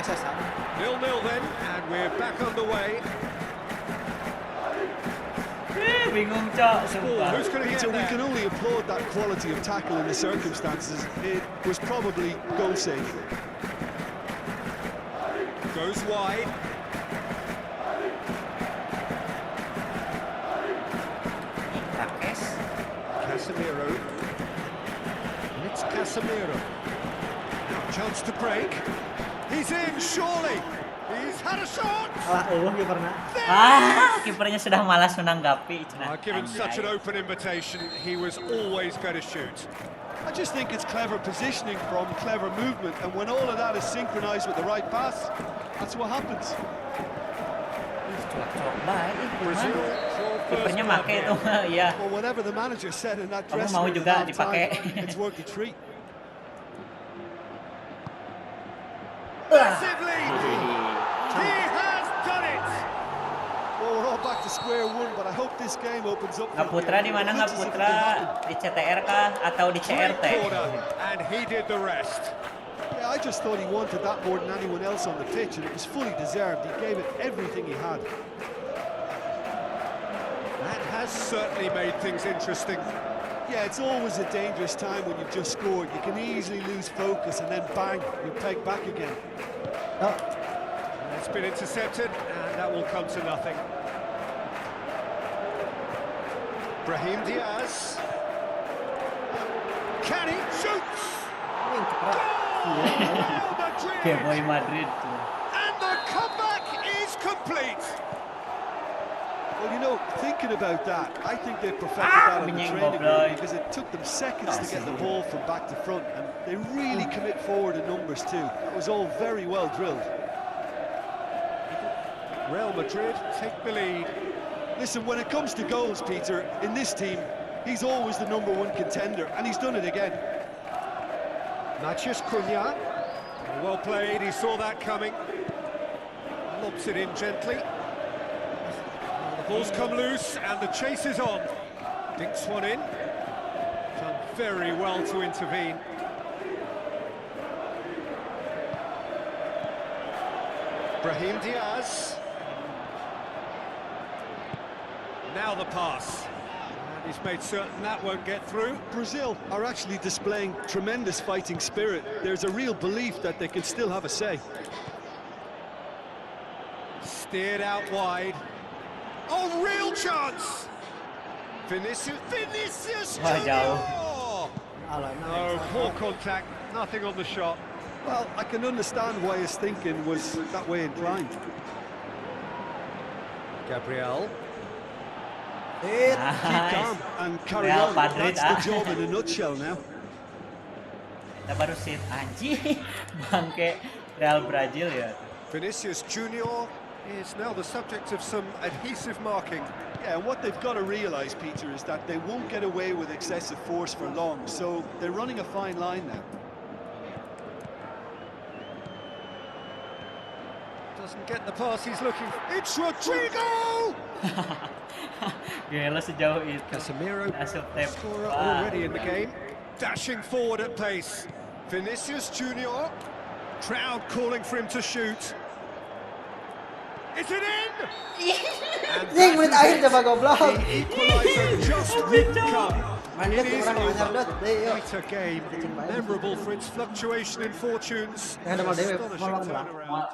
0-0 then, and we're back underway. Bingung, Cok, Ball, who's going to get Peter, we there? can only applaud that quality of tackle in the circumstances. It was probably goal safe. Goes wide. Casemiro. And it's Casemiro. Now Chance to break. He's in, surely. He's had a shot. Kiperna. Kipernya sudah malas menanggapi. Given such an open invitation, he was always going to shoot. I just think it's clever positioning from clever movement, and when all of that is synchronized with the right pass, that's what happens. Brazil. Kipernya make itu, ya. Well, whatever the manager said in that Kamu dressing mau room juga at halftime, dipakai. it's worked a treat. Massive lead. He has done it. Well, we're all back to square one, but I hope this game opens up. Nggak Putra di mana nggak Putra? Di CTR kah atau di CRT? And he did the rest. Yeah, I just thought he wanted that more than anyone else on the pitch, and it was fully deserved. He gave it everything he had. That has certainly made things interesting. Yeah, it's always a dangerous time when you've just scored. You can easily lose focus and then bang, you're pegged back again. Oh, It's been intercepted, and that will come to nothing. Brahim Diaz. Can he shoots? Real Kayak Madrid. boy Madrid. And the comeback is complete. Well, you know, thinking about that, I think they perfected that on the Menyeng training goblok. ground because it took them seconds to get the ball from back to front, and they really commit forward in numbers too. That was all very well drilled. Real Madrid take the lead. Listen, when it comes to goals, Peter, in this team, he's always the #1 contender, and he's done it again. Matheus Cunha. Well played, he saw that coming. Lobs it in gently. The ball's come loose and the chase is on. Dinks one in. Done very well to intervene. Brahim Diaz. Now the pass. And he's made certain that won't get through. Brazil are actually displaying tremendous fighting spirit. There's a real belief that they can still have a say. Steered out wide. Oh, real chance! Vinicius Wah, jauh. Junior! No, poor contact, nothing on the shot. Well, I can understand why his thinking was that way inclined. Gabriel. Keep Nice. calm and carry Real on. Madrid, That's the job in a nutshell now. Kita baru sit anjing. Bangke Real Brazil ya. Vinicius Junior is now the subject of some adhesive marking. Yeah, and what they've got to realise, Peter, is that they won't get away with excessive force for long, so they're running a fine line now. Doesn't get the pass he's looking for. It's Rodrigo! Gila sejauh itu. Casemiro, Asup tap. scorer Wah. already in the game. Dashing forward at pace. Vinicius Junior. Crowd calling for him to shoot. Is it in? Anjing menit akhir coba goblok. The equaliser just wouldn't come. Main It dut is kurang anyar over. dut. Deh, yuk. Quite a game, memorable for its fluctuation in fortunes. Yang ada mau dewe, Astonishing mau belah. turnaround.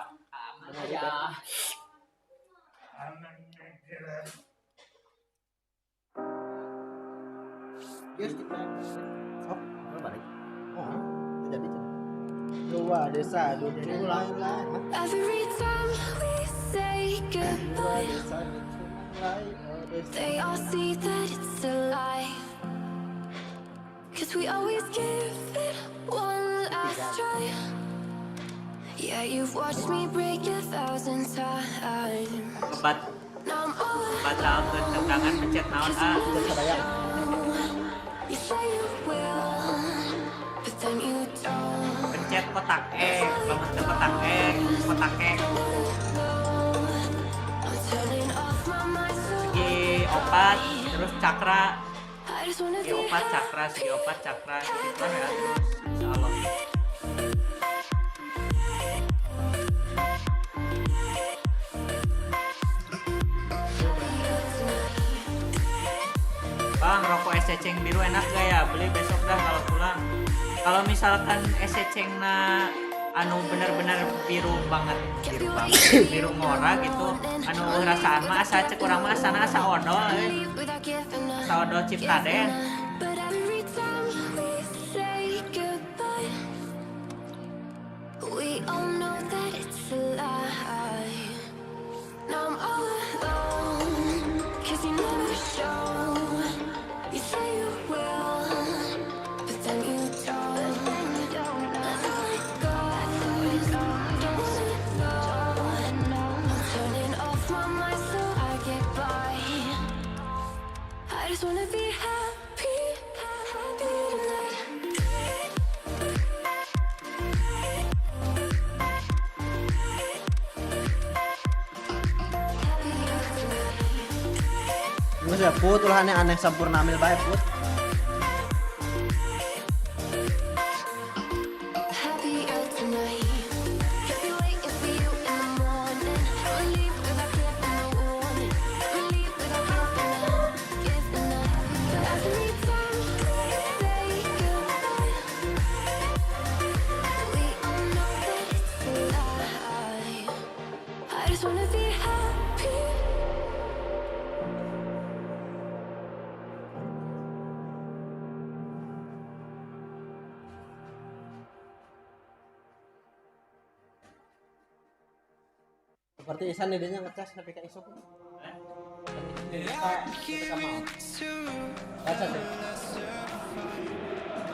Yes, kita. Sok, mana balik? Oh, tidak jadi. Dua desa dunia mulai. Every time we say Dua goodbye, desa dunia mulai. Oh, desa. they all see that it's a lie. 'Cause we always give it one last try. Yeah, you've watched me break 1,000 times. Kebat Now I'm all 4 tahun ke tangan pencet naon ah. you say you will, but then you don't. Pencet kotak banget ke kotak kotak I'm turning off my mind so segi opat terus cakra I just wanna segi be opat cakra segi opat cakra gitu ya. Insyaallah. Bang, rokok es ceceng biru enak gak ya? Beli besok dah kalau pulang. Kalau misalkan es cecengna anu bener-bener biru banget, biru ngora gitu, anu rasaan mah asa cek urang mah asana asa odol, leave without giving up. asa odol ciptaden. But every time we say goodbye, just wanna be happy, happy tonight. Nggak sih, Put, ulahannya aneh sempurna ambil baik, Put. Happier tonight. Could be waiting for you in the morning. I'ma leave without giving a warning. I'ma leave without giving a every time we say goodbye. We all know that it's a lie. I just wanna be happy. Seperti Isan idenya ngecas tapi kayak isuk.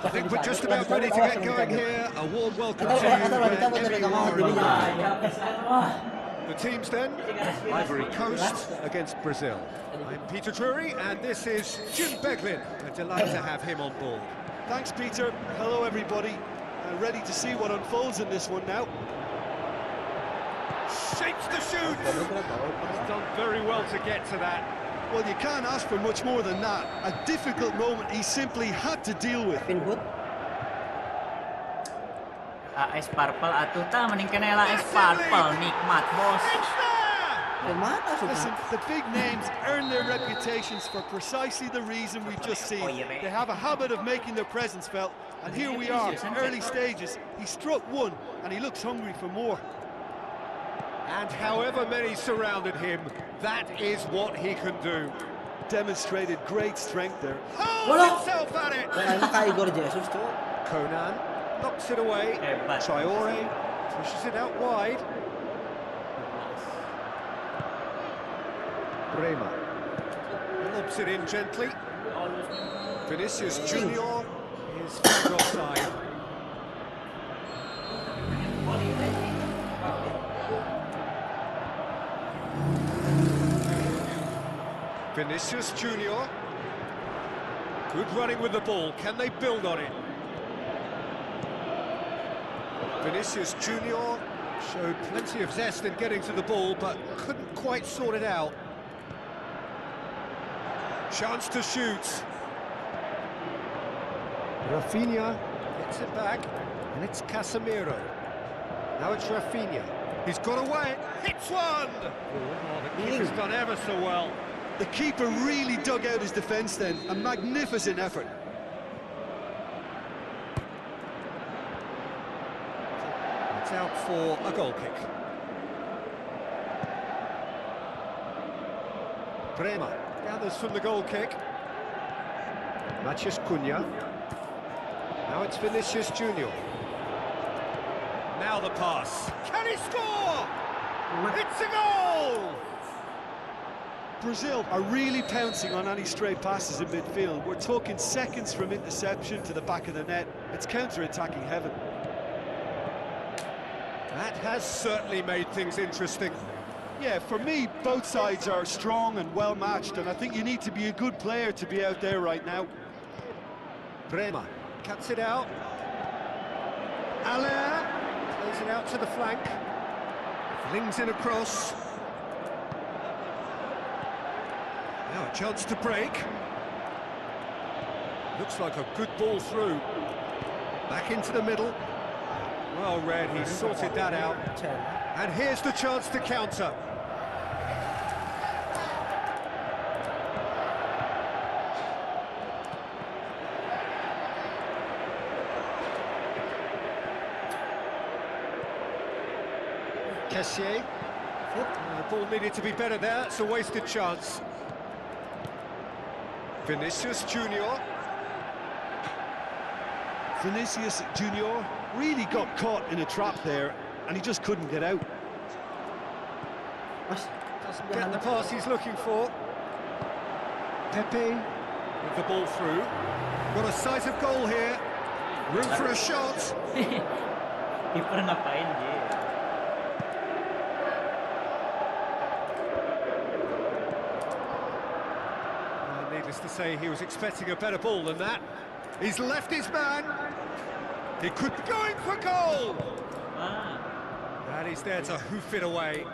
I think we're just about ready to get going here. A warm welcome to you. The teams then, Ivory Coast against Brazil. I'm Peter Drury and this is Jim Beglin. A delight to have him on board. Thanks, Peter. Hello, everybody. Ready to see what unfolds in this one now. Shapes the shoot! He's done very well to get to that. Well, you can't ask for much more than that. A difficult moment he simply had to deal with. Put. AS Purple atuh tah mending kena lah AS Purple nikmat bos. Listen, the big names earn their reputations for precisely the reason we've just seen. They have a habit of making their presence felt, and here we are, early stages. He struck one, and he looks hungry for more. And however many surrounded him, that is what he can do. Demonstrated great strength there. Holds himself at it! Kayak Igor Jesus tuh. Conan knocks it away. Traore pushes it out wide. Brema lobs it in gently. Vinicius Junior is found offside. Vinicius Junior, good running with the ball. Can they build on it? Vinicius Junior showed plenty of zest in getting to the ball, but couldn't quite sort it out. Chance to shoot. Rafinha gets it back, and it's Casemiro. Now it's Rafinha. He's got away. Hits one! Oh, the keeper's done ever so well. The keeper really dug out his defence then. A magnificent effort. It's out for a goal kick. Brema gathers from the goal kick. Matheus Cunha. Now it's Vinicius Junior. Now the pass. Can he score? It's a goal! Brazil are really pouncing on any stray passes in midfield. We're talking seconds from interception to the back of the net. It's counter-attacking heaven. That has certainly made things interesting. Yeah, for me, both sides are strong and well-matched, and I think you need to be a good player to be out there right now. Brema cuts it out. Allaire plays it out to the flank. Flings it across. Now a chance to break. Looks like a good ball through. Back into the middle. Well read, he sorted that out. And here's the chance to counter. Kessié. The ball needed to be better there, it's a wasted chance. Vinicius Junior. Vinicius Junior really got caught in a trap there, and he just couldn't get out. Doesn't get the pass he's looking for. Pepe with the ball through. Got a sight of goal here. Room for a shot. Kiper ngapain dia? Needless to say, he was expecting a better ball than that. He's left his man. He could be going for goal. And he's there to hoof it away.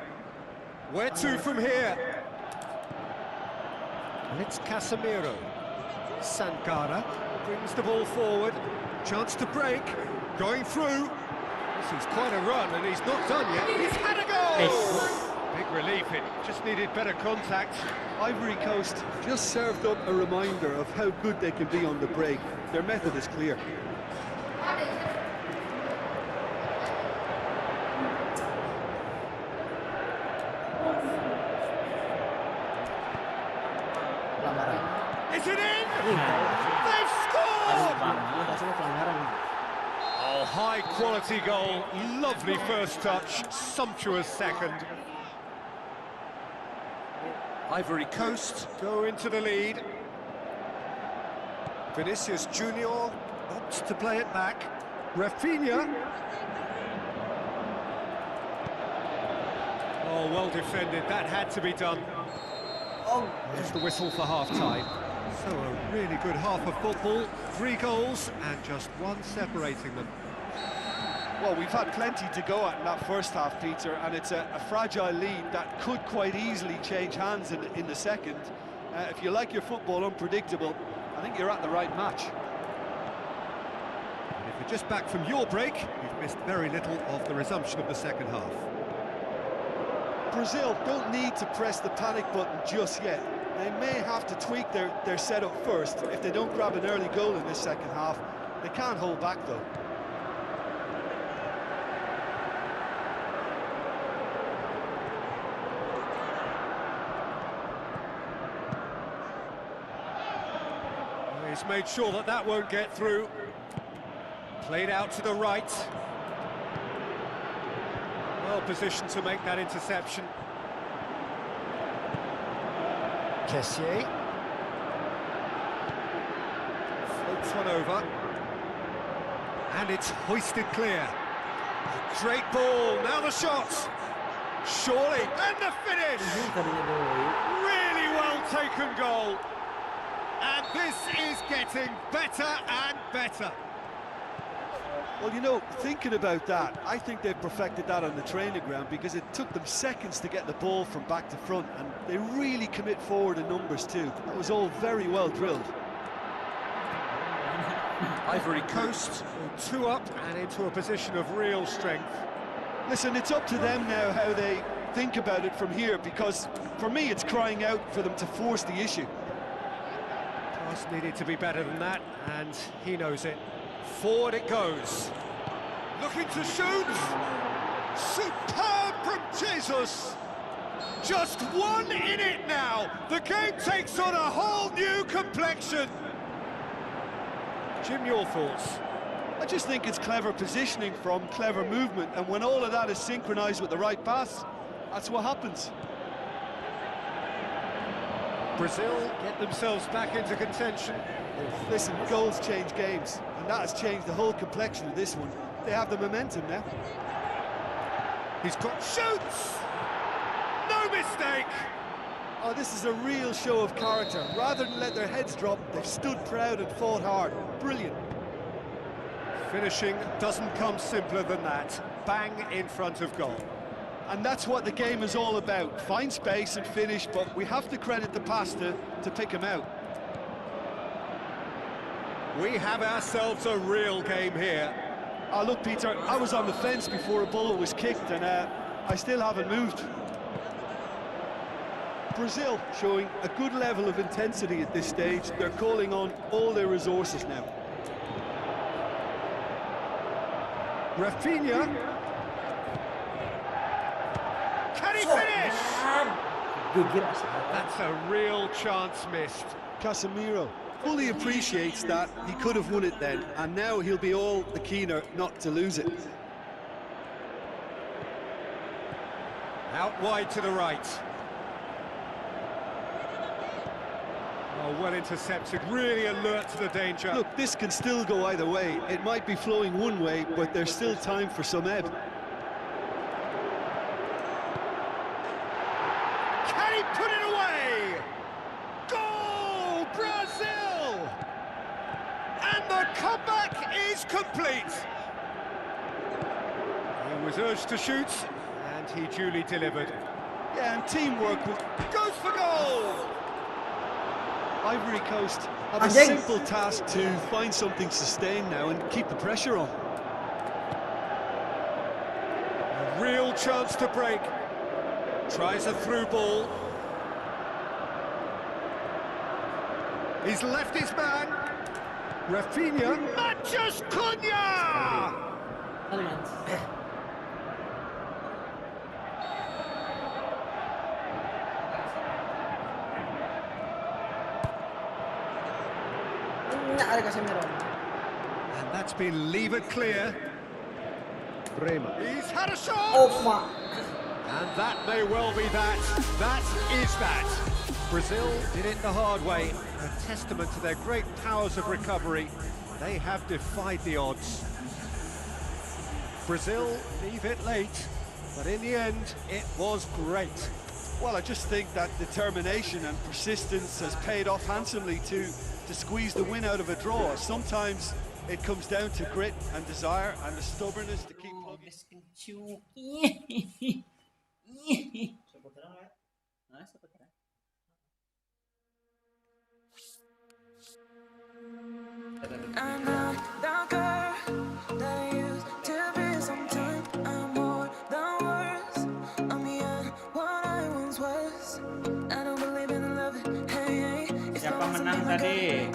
Where to from here? And it's Casemiro. Sankara brings the ball forward. Chance to break. Going through. This is quite a run, and he's not done yet. He's had a goal! Big relief, it just needed better contact. Ivory Coast just served up a reminder of how good they can be on the break. Their method is clear. Is it in? They've scored! Oh, high quality goal, lovely first touch, sumptuous second. Ivory Coast go into the lead. Vinicius Junior opts to play it back. Rafinha. Oh, well defended, that had to be done. Oh, there's the whistle for half-time. So a really good half of football, 3 goals and just one separating them. Well, we've had plenty to go at in that first half, Peter, and it's a fragile lead that could quite easily change hands in the second. If you like your football unpredictable, I think you're at the right match. And if you're just back from your break, you've missed very little of the resumption of the second half. Brazil don't need to press the panic button just yet. They may have to tweak their setup first. If they don't grab an early goal in this second half, they can't hold back though. He's made sure that that won't get through. Played out to the right. Well positioned to make that interception. Kessié. Floats one over. And it's hoisted clear. A great ball, now the shot. Surely, and the finish! Really well taken goal. And this is getting better and better. Well, you know, thinking about that, I think they've perfected that on the training ground because it took them seconds to get the ball from back to front, and they really commit forward in numbers too. That was all very well drilled. Ivory Coast, 2 up and into a position of real strength. Listen, it's up to them now how they think about it from here, because for me it's crying out for them to force the issue. Pass needed to be better than that, and he knows it. Forward it goes. Looking to shoot. Superb from Jesus. Just one in it now. The game takes on a whole new complexion. Jim, your thoughts? I just think it's clever positioning from clever movement, and when all of that is synchronized with the right pass, that's what happens. Brazil get themselves back into contention. Listen, goals change games, and that has changed the whole complexion of this one. They have the momentum now. He's got shoots! No mistake! Oh, this is a real show of character. Rather than let their heads drop, they've stood proud and fought hard. Brilliant. Finishing doesn't come simpler than that. Bang in front of goal. And that's what the game is all about. Find space and finish, but we have to credit the passer to pick him out. We have ourselves a real game here. Oh, look, Peter, I was on the fence before a bullet was kicked, and I still haven't moved. Brazil showing a good level of intensity at this stage. They're calling on all their resources now. Rafinha. Can he finish? That's a real chance missed. Casemiro fully appreciates that he could have won it then, and now he'll be all the keener not to lose it. Out wide to the right. Oh, well intercepted, really alert to the danger. Look, this can still go either way. It might be flowing one way, but there's still time for some ebb. Can he put it away? Goal! comeback is complete. He was urged to shoot, and he duly delivered. Yeah, and teamwork goes for goal. Ivory Coast have a simple task to find something sustained now and keep the pressure on. A real chance to break. Tries a through ball. He's left his man. Rafinha matches Cunha! And that's been levered clear. Bremer. He's had a shot! And that may well be that. That is that. Brazil did it the hard way. A testament to their great powers of recovery. They have defied the odds. Brazil leave it late, but in the end, it was great. Well, I just think that determination and persistence has paid off handsomely to squeeze the win out of a draw. Sometimes it comes down to grit and desire and the stubbornness to keep plugging. I'm not the girl that I used to be. Sometimes I'm more than words. I'm beyond what I once was. I don't believe in love. Hey, it's Siapa menang tadi?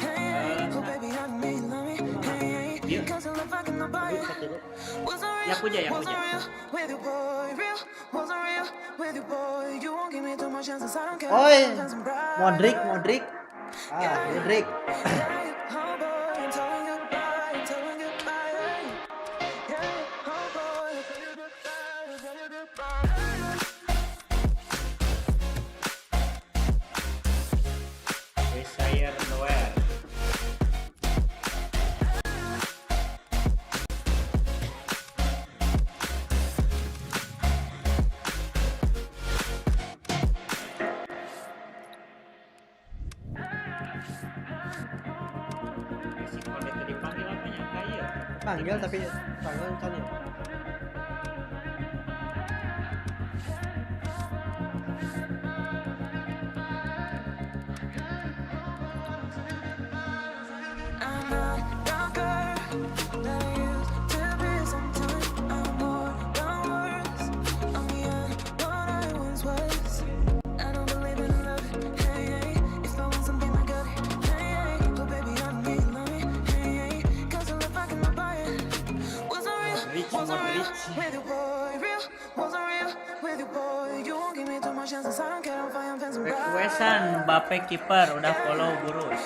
Yakuja. Oi, Modric. Modric. Panggil tapi panggil tanya. Requestan Mbappe kiper udah follow burus.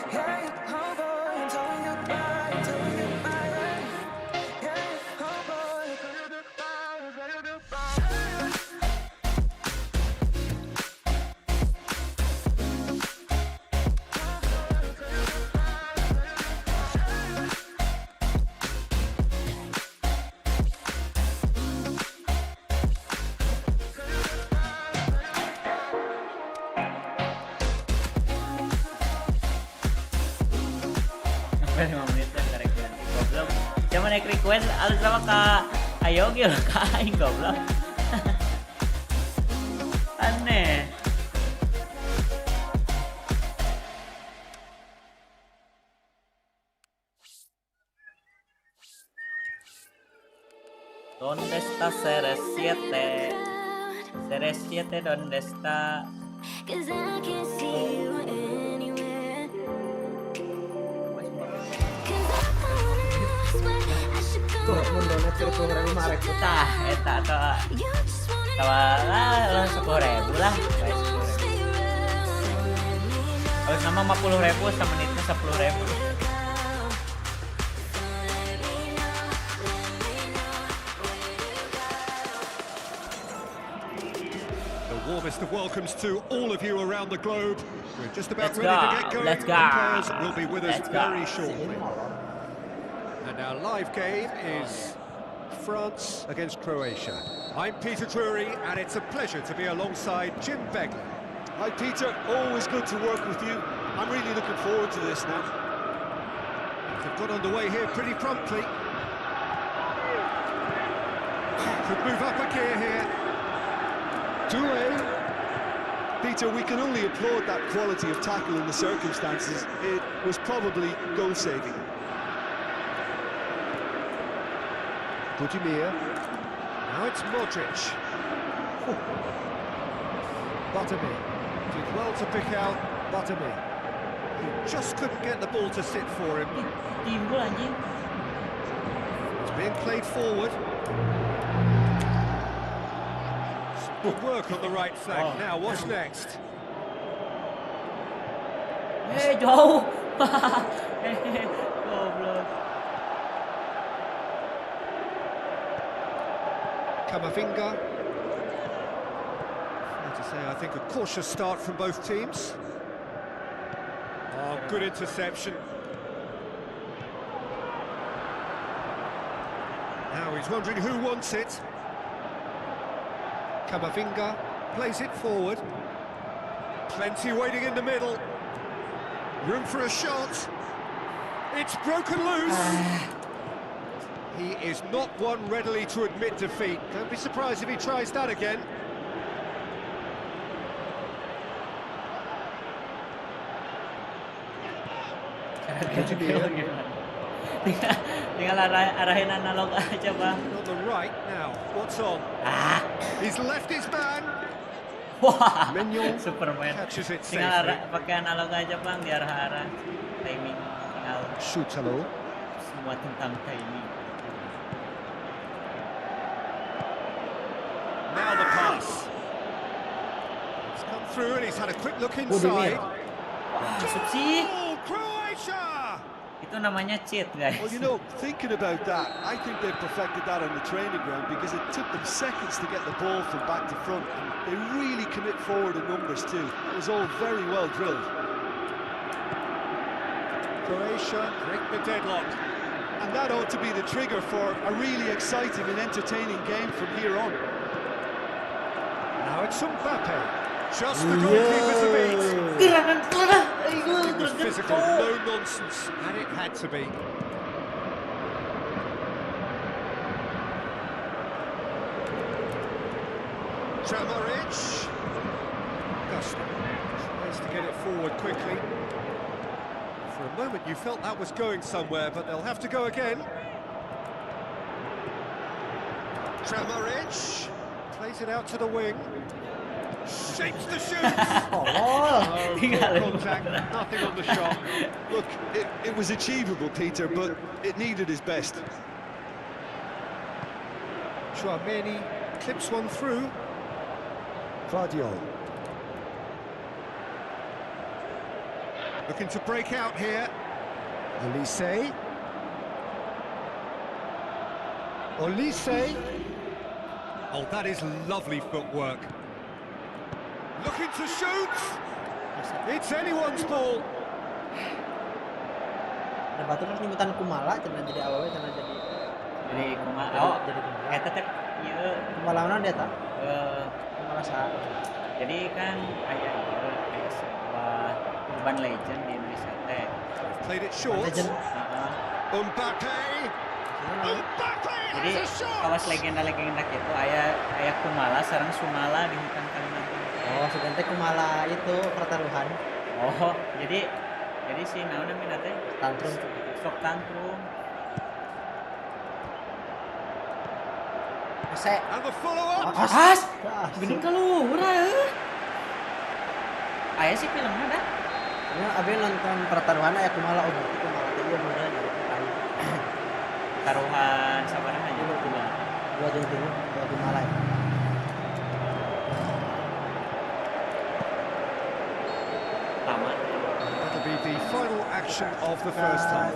Cuma naik request alus sama Kak Ayogi loh, Kak Aing goblok. Aneh. Donde está CR7? CR7 donde está? Tah, eta atau lah 10.000 lah, baik 10.000. Kalau sama 50.000, semenitnya 10.000. Warmest of welcomes to all of you around the globe. We're just about Let's ready go. to get going. Let's go. The players will be with us Let's go. very shortly. And our live game is France against Croatia. I'm Peter Drury, and it's a pleasure to be alongside Jim Begley. Hi Peter, always good to work with you. I'm really looking forward to this now. They've got underway here pretty promptly. Could move up a gear here. Doué. Peter, we can only applaud that quality of tackle in the circumstances. It was probably goal-saving. Budimir. Now it's Modric. Butterby did well to pick out Butterby. He just couldn't get the ball to sit for him. Timbul anjing. It's being played forward. Good work on the right flank. Oh. Now, what's next? Jauh. Goblok. Camavinga. Fair to say, I think a cautious start from both teams. Oh, good interception. Now he's wondering who wants it. Camavinga plays it forward. Plenty waiting in the middle. Room for a shot. It's broken loose. He is not one readily to admit defeat. Don't be surprised if he tries that again. Tinggal arahin analog aja, Bang. On the right now. What's on? He's left his man. Wah, Mignon Superman. catches it Tinggal safely. pakai analog aja, Bang, di arah-arah timing. Tinggal Colo-Colo. semua tentang timing. Now the pass. It's come through and he's had a quick look inside. Wah, masuk sih. Oh, Croatia! Itu namanya cheat, guys. Well, you know, thinking about that, I think they've perfected that on the training ground because it took them seconds to get the ball from back to front, and they really commit forward in numbers too. It was all very well drilled. Croatia break the deadlock. And that ought to be the trigger for a really exciting and entertaining game from here on. Now it's Mbappe. Just the goalkeeper to beat. Gerangan telah. It was physical, no nonsense, and it had to be. Tramaric. Gusto tries to get it forward quickly. For a moment you felt that was going somewhere, but they'll have to go again. Tramaric plays it out to the wing. Shapes the shoot. Contact, nothing on the shot. Look, it was achievable, Peter, but it needed his best. Chouameni clips one through. Vardiol. Looking to break out here. Olise. Olise. Oh, that is lovely footwork. Looking to shoot. It's anyone's ball. Ada batu terus nyebutan Kumala, cenah jadi awalnya cenah jadi Kumala. Oh, jadi Kumala. eta teh ieu Kumala mana dia tak? eh Kumala sah. jadi kan aya kayak sebuah urban legend di Indonesia teh. Played it short. Legend. Heeh. Mbappe. Mbappe Jadi has a shot. kawas legenda-legenda gitu aya Kumala sareng Sumala di hutan Kalimantan. Oh, sudah teh Kumala itu pertaruhan. Oh, jadi si naon namanya teh? Tantrum. Sok tantrum. Ase. And the follow-up. As, geuning kaluhur aya sih filmnya dah. Ya, abi nonton pertaruhan aya Kumala, oh berarti Kumala teh ieu bener dari kan. Taruhan sabaraha nya? Dua jeung tilu, dua Kumala. Tamat. That'll be the final action of the first half.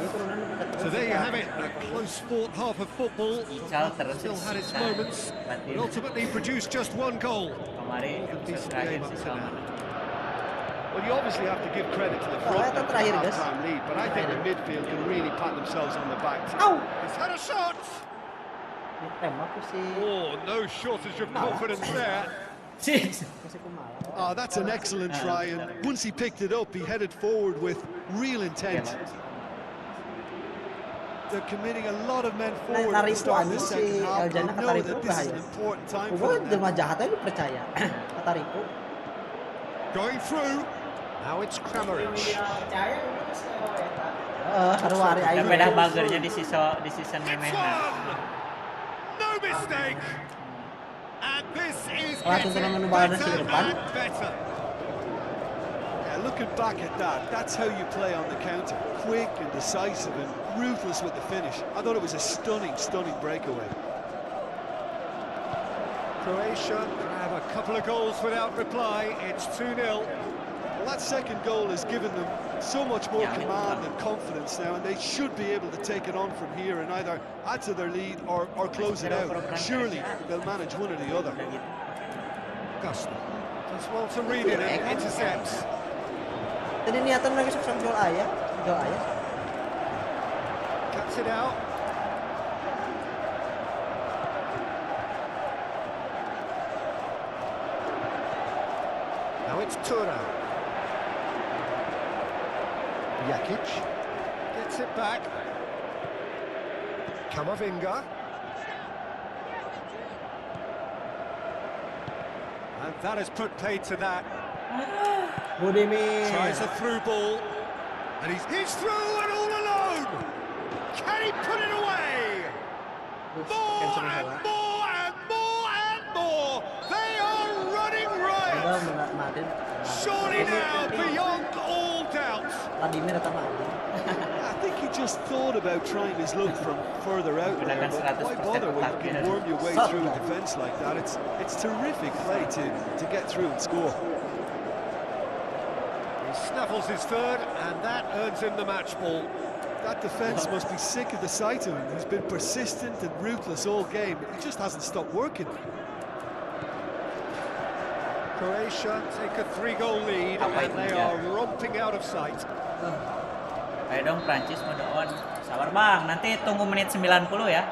So there you have it, a close fought half of football. Ical terus Still had its sisa. moments, but ultimately produced just one goal. Kemarin Decent terakhir game up si to now. Salman. Well, you obviously have to give credit to the Oh, front that's for the terakhir, guys. half-time lead, but I think the midfield can really pat themselves on the back. He's had a shot. Tembak tuh si Oh, no shortage of confidence there. Si Kumala. Oh, that's an excellent try, and once he picked it up, he headed forward with real intent. they're committing a lot of men forward at the Naripo start of anjing the si second half. But Eljana I kata know Ripo that this is bahaya. an important time Gua for them jelma now. jahatnya lu percaya. Kata Ripo. Going through. Now it's Kramaric. Harus hari aing. Beda bagernya di season It's memehna. one. No mistake. And this is Langsung getting turun balas better ke depan. and better. Yeah, looking back at that, that's how you play on the counter. Quick and decisive and ruthless with the finish. I thought it was a stunning breakaway. Croatia have a couple of goals without reply. It's 2-0. Well, that second goal has given them so much more command and confidence now, and they should be able to take it on from here and either add to their lead or close it out. Surely they'll manage one or the other. Gusto does well to read it and intercepts. Tadi niatan lagi sok gol ayah. Cuts it out. Now it's Thuram. Jakic gets it back. Kamavinga. And that has put paid to that. Budimir. Tries a through ball. And he's through and all alone. Can he put it away? More and more and more and more. They are running riot. Madrid. Surely now beyond all doubt. Vladimir atau Madrid. I think he just thought about trying his luck from further out there, but why bother when you can worm your way through a defence like that? It's terrific play to get through and score. He snaffles his third, and that earns him the match ball. That defence must be sick of the sight of him. He's been persistent and ruthless all game. He just hasn't stopped working. Croatia take a 3-goal lead, and they are romping out of sight. Ayo dong Prancis mode on. Sabar Bang, nanti tunggu menit 90 ya.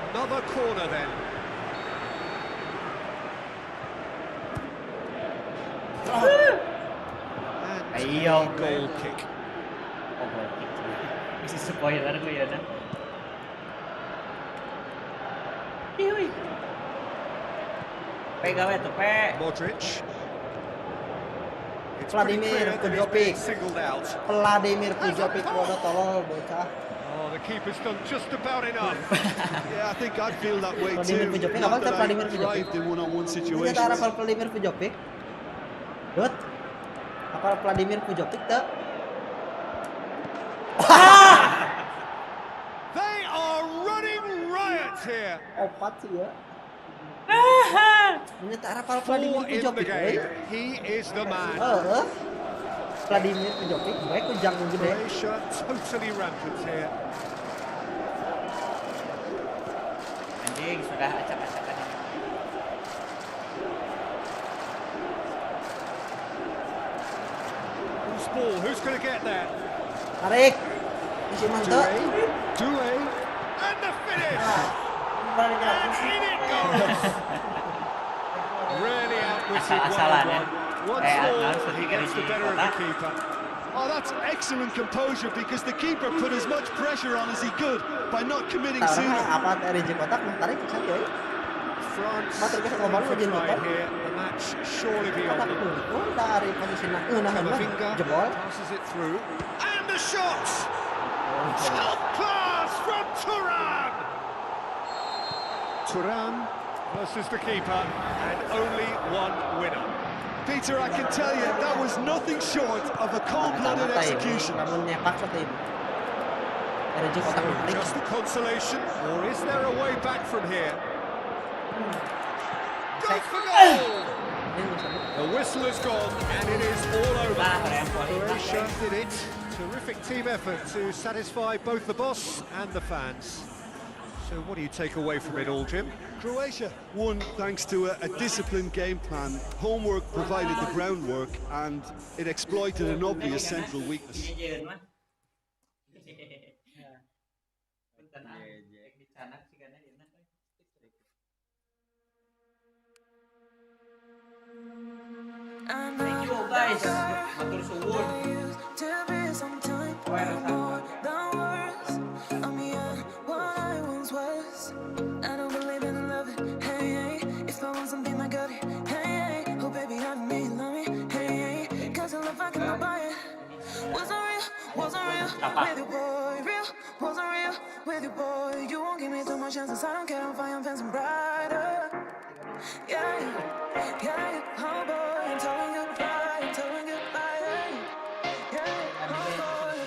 Another corner then. And Ayo. a goal kick. Oh, goal kick. Masih spoiler gue ya, Dan. Iwi. Gawe tuh, Pe. Modric. It's Vladimir Pujovic. singled out. Vladimir Pujovic udah tolol bocah. Oh, the keeper's done just about enough. Yeah, I think I'd feel that way Vladimir too. Pujovic, Not apa that I Vladimir Pujovic? thrived in one-on-one Ini situations. ada hafal Vladimir Pujovic. Dut. Hafal Vladimir Pujovic tuh. They are running riot here. Opat sih ya. Ini tak hafal Vladimir Four in the Pujovic, game. euy. He is the man. Vladimir Pujovic, bae kujang gede. Croatia totally rampant here. Anjing sudah acak-acakan. Who's ball? Who's going to get there? Tarik. Isi mantep. Due. And the finish. Balik And lagi. in it goes. Really outwitted Asal-asalan ya. Once Harus more, he ketika gets the di better of the kotak. keeper. Oh, that's excellent composure because the keeper put as much pressure on as he could by not committing Tahu sooner. apa RJ kotak mau tarik ke sana, euy. France Matur ke going ngomong for jeung try motor. here. The match surely beyond Kotak them. pun dari posisi Kamavinga jebol. passes it through. And the shot! Top class from Thuram! Thuram versus the keeper, and only one winner. Peter, I can tell you that was nothing short of a cold-blooded execution. Namun nyepak sa tim. RJ kotak narik. Just the consolation, or is there a way back from here? Goes for goal! The whistle has gone, and it is all over. Croatia did it. Terrific team effort to satisfy both the boss and the fans. So what do you take away from it all, Jim? Croatia won thanks to a disciplined game plan. Homework provided the groundwork, and it exploited an obvious central weakness. Thank you guys. Matur suwun. apa? With you, boy, real, wasn't real. With you, boy, you won't give me too much chances. I don't care if I am fencing brighter. Yeah, yeah, oh boy, I'm telling you bye, I'm telling you bye. Yeah, oh boy.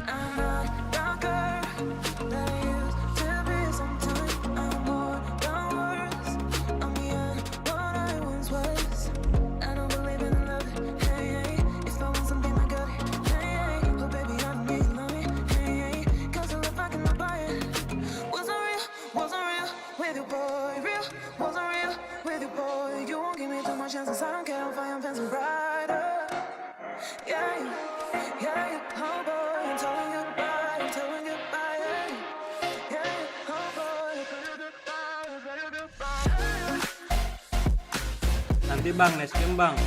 I'm not the girl that I used to be sometimes. I'm more than words. I'm beyond what I once was. I don't believe in love. Hey, hey. If I want something, I got it. Hey, hey. Oh, baby, I don't need love me. Hey, hey. Cause the love I cannot buy it. Wasn't real with you, boy. Real, wasn't real with you, boy. You won't give me too much chances. I don't care if I am fencing brighter. Yeah, yeah, oh boy, I'm telling you bye, I'm telling you bye. Yeah, oh boy, Nanti bang, next game bang.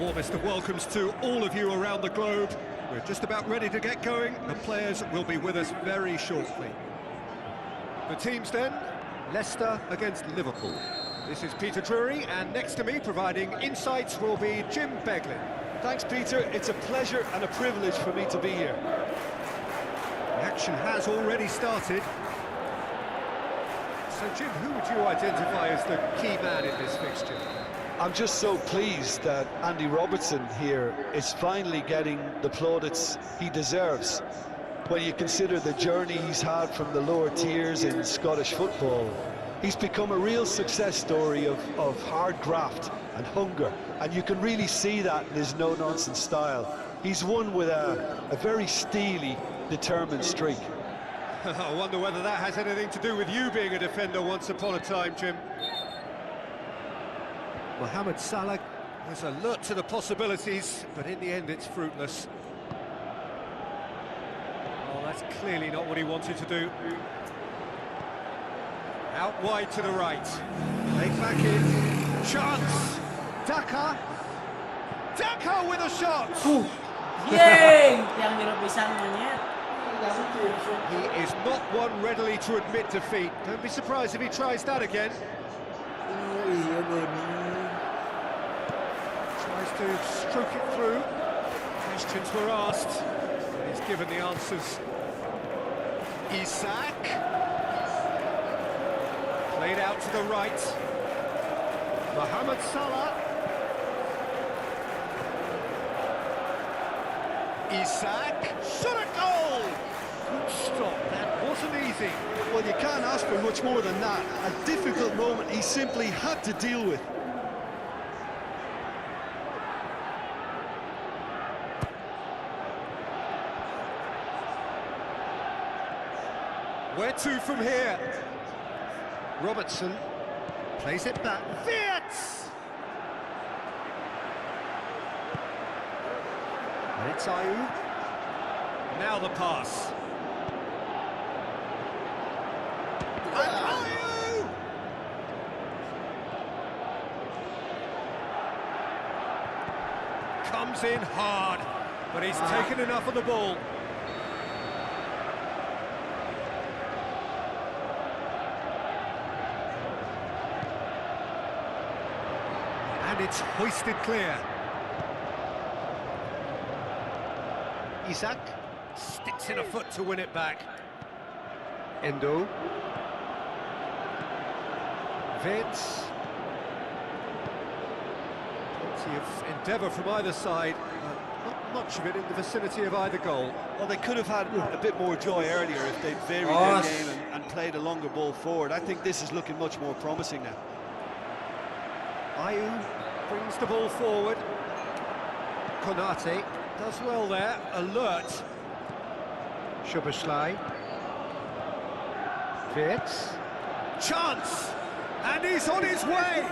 Warmest of welcomes to all of you around the globe. We're just about ready to get going. The players will be with us very shortly. The teams then, Leicester against Liverpool. This is Peter Drury, and next to me providing insights will be Jim Beglin. Thanks, Peter. It's a pleasure and a privilege for me to be here. The action has already started. So Jim, who would you identify as the key man in this fixture? I'm just so pleased that Andy Robertson here is finally getting the plaudits he deserves. When you consider the journey he's had from the lower tiers in Scottish football, he's become a real success story of hard graft and hunger, and you can really see that in his no-nonsense style. He's won with a very steely, determined streak. I wonder whether that has anything to do with you being a defender once upon a time, Jim. Mohamed Salah is alert to the possibilities, but in the end it's fruitless. Oh, that's clearly not what he wanted to do. Out wide to the right. Laid back in. Chance! Daka! Daka with a shot! Yeng, yang biru pisang monyet. He is not one readily to admit defeat. Don't be surprised if he tries that again. Iya bener. Tries to stroke it through. Questions were asked. He's given the answers. Isak. Played out to the right. Mohamed Salah. Isak. Shot a goal! Good stop. That wasn't easy. Well, you can't ask for much more than that. A difficult moment he simply had to deal with. Where to from here? Robertson plays it back. Wirtz! And it's Ayew. Now the pass. And Ayew! Comes in hard, but he's taken enough of the ball. And it's hoisted clear. Isak sticks in a foot to win it back. Endo. Wirtz. Plenty of endeavour from either side, not much of it in the vicinity of either goal. Well, they could have had a bit more joy earlier if they'd varied their game and played a longer ball forward. I think this is looking much more promising now. Ayew brings the ball forward. Konate does well there, alert. Szoboszlai. Wirtz. Chance! And he's on his way!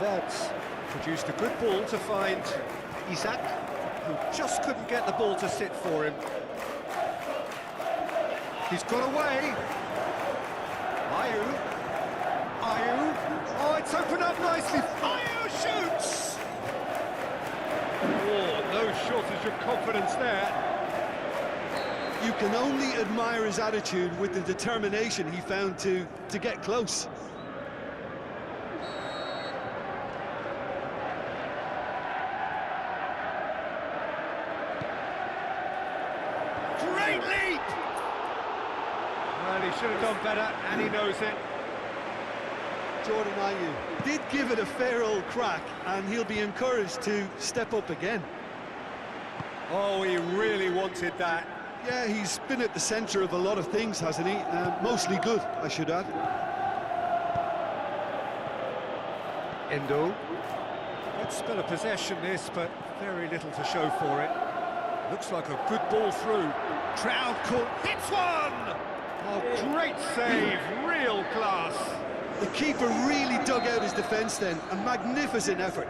Wirtz produced a good ball to find Isak, who just couldn't get the ball to sit for him. He's got away. Ayew. Oh, it's opened up nicely. Ayew shoots! Oh, no shortage of confidence there. You can only admire his attitude with the determination he found to get close. Great leap! Well, he should have done better, and he knows it. Jordan Ayew did give it a fair old crack, and he'll be encouraged to step up again. Oh, he really wanted that. Yeah, he's been at the centre of a lot of things, hasn't he? Mostly good, I should add. Endo. Good spell of possession this, but very little to show for it. Looks like a good ball through. Crowd caught, hits one! Oh, great save, real class. The keeper really dug out his defence then, a magnificent effort.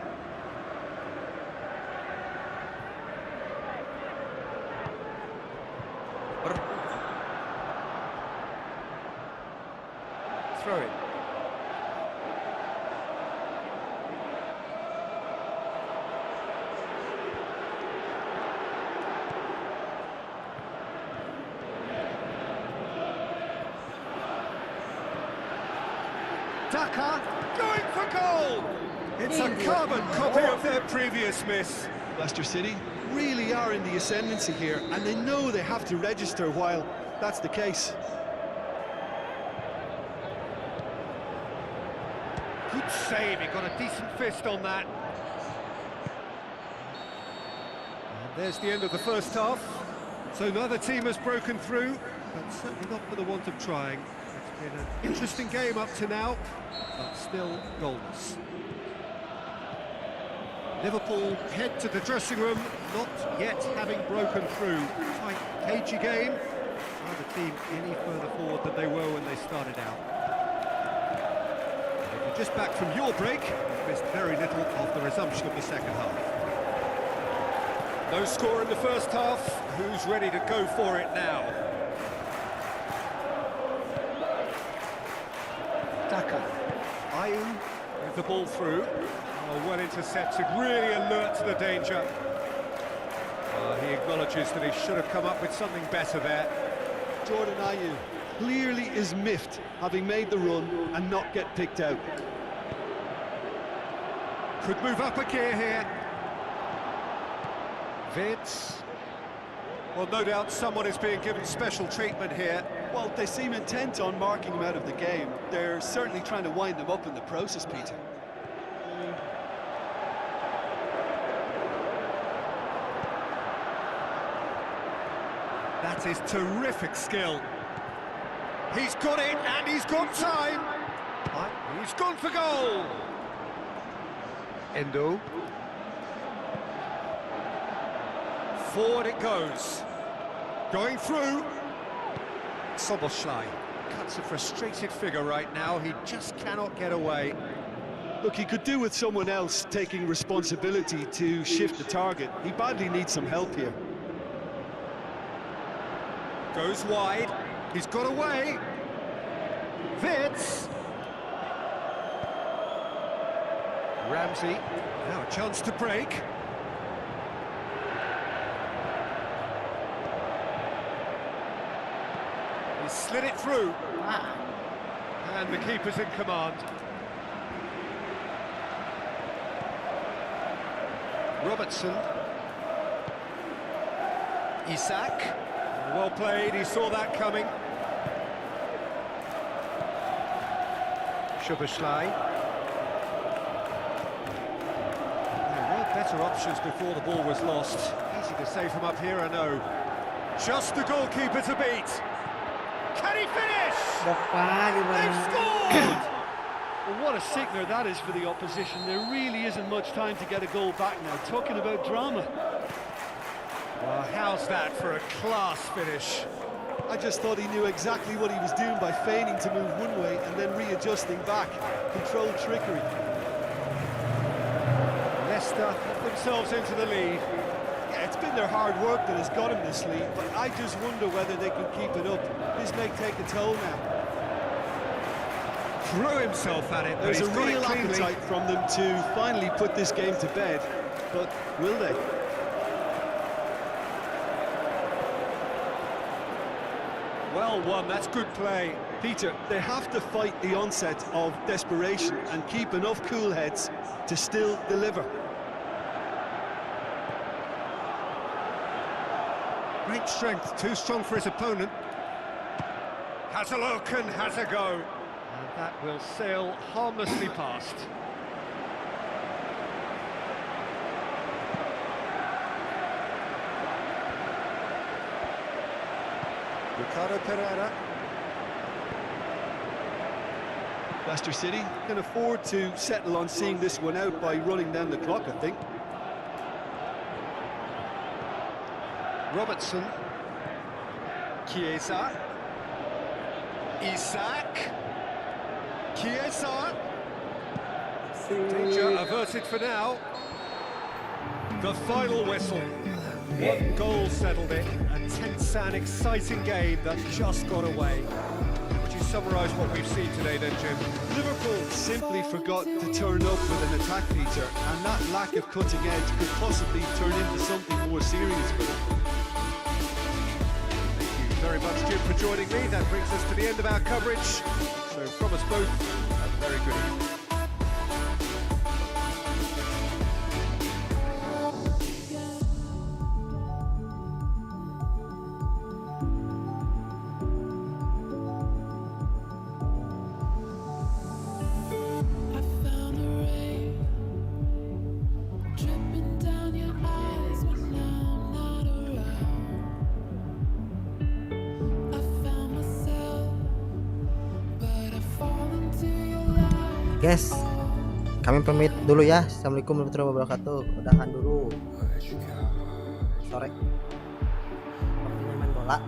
Throw it. Daka going for goal! It's a carbon copy of their previous miss. Leicester City really are in the ascendancy here, and they know they have to register while that's the case. Good save, he got a decent fist on that. And there's the end of the first half. So neither team has broken through, but certainly not for the want of trying. It's been an interesting game up to now, but still goalless. Liverpool head to the dressing room, not yet having broken through. Tight, cagey game. Neither team any further forward than they were when they started out. If you're just back from your break, you've missed very little of the resumption of the second half. No score in the first half. Who's ready to go for it now? Daka. Ayew with the ball through. Oh, well intercepted, really alert to the danger. He acknowledges that he should have come up with something better there. Jordan Ayew clearly is miffed, having made the run and not get picked out. Could move up a gear here. Wirtz. Well, no doubt someone is being given special treatment here. Well, they seem intent on marking him out of the game. They're certainly trying to wind him up in the process, Peter. That is terrific skill. He's got it, and he's got time. He's gone for goal. Endo. Forward it goes. Going through. Szoboszlai cuts a frustrated figure right now. He just cannot get away. Look, he could do with someone else taking responsibility to shift the target. He badly needs some help here. Goes wide. He's got away. Wirtz. Ramsey. Now a chance to break. He slid it through. And the keeper's in command. Robertson. Isak. Well played, he saw that coming. Szoboszlai. Better options before the ball was lost. Easy to say from up here, I know. Just the goalkeeper to beat. Can he finish? They've scored! Well, what a sickener that is for the opposition. There really isn't much time to get a goal back now. Talking about drama. Well, how's that for a class finish? I just thought he knew exactly what he was doing by feigning to move one way and then readjusting back. Controlled trickery. Leicester put themselves into the lead. Yeah, it's been their hard work that has got them this lead, but I just wonder whether they can keep it up. This may take a toll now. Threw himself at it, but There's he's a got real it cleanly. appetite from them to finally put this game to bed, but will they? Well won, that's good play. Peter, they have to fight the onset of desperation and keep enough cool heads to still deliver. Great strength, too strong for his opponent. Has a look and has a go. And that will sail harmlessly past. Ricardo Pereira. Leicester City can afford to settle on seeing this one out by running down the clock, I think. Robertson. Chiesa. Isaac. Chiesa. Danger averted for now. The final whistle. One goal settled it. A tense and exciting game that just got away. Would you summarise what we've seen today then, Jim? Liverpool simply forgot to turn up with an attack, Peter, and that lack of cutting edge could possibly turn into something more serious for them. Thank you very much, Jim, for joining me. That brings us to the end of our coverage. So from us both, a very good evening. I found the rain dripping down your eyes when I'm not around. I found myself, but I fall into your life. Guys, kami pamit dulu ya. Assalamualaikum warahmatullahi wabarakatuh. Udahan dulu. Sore. Waktunya main bola.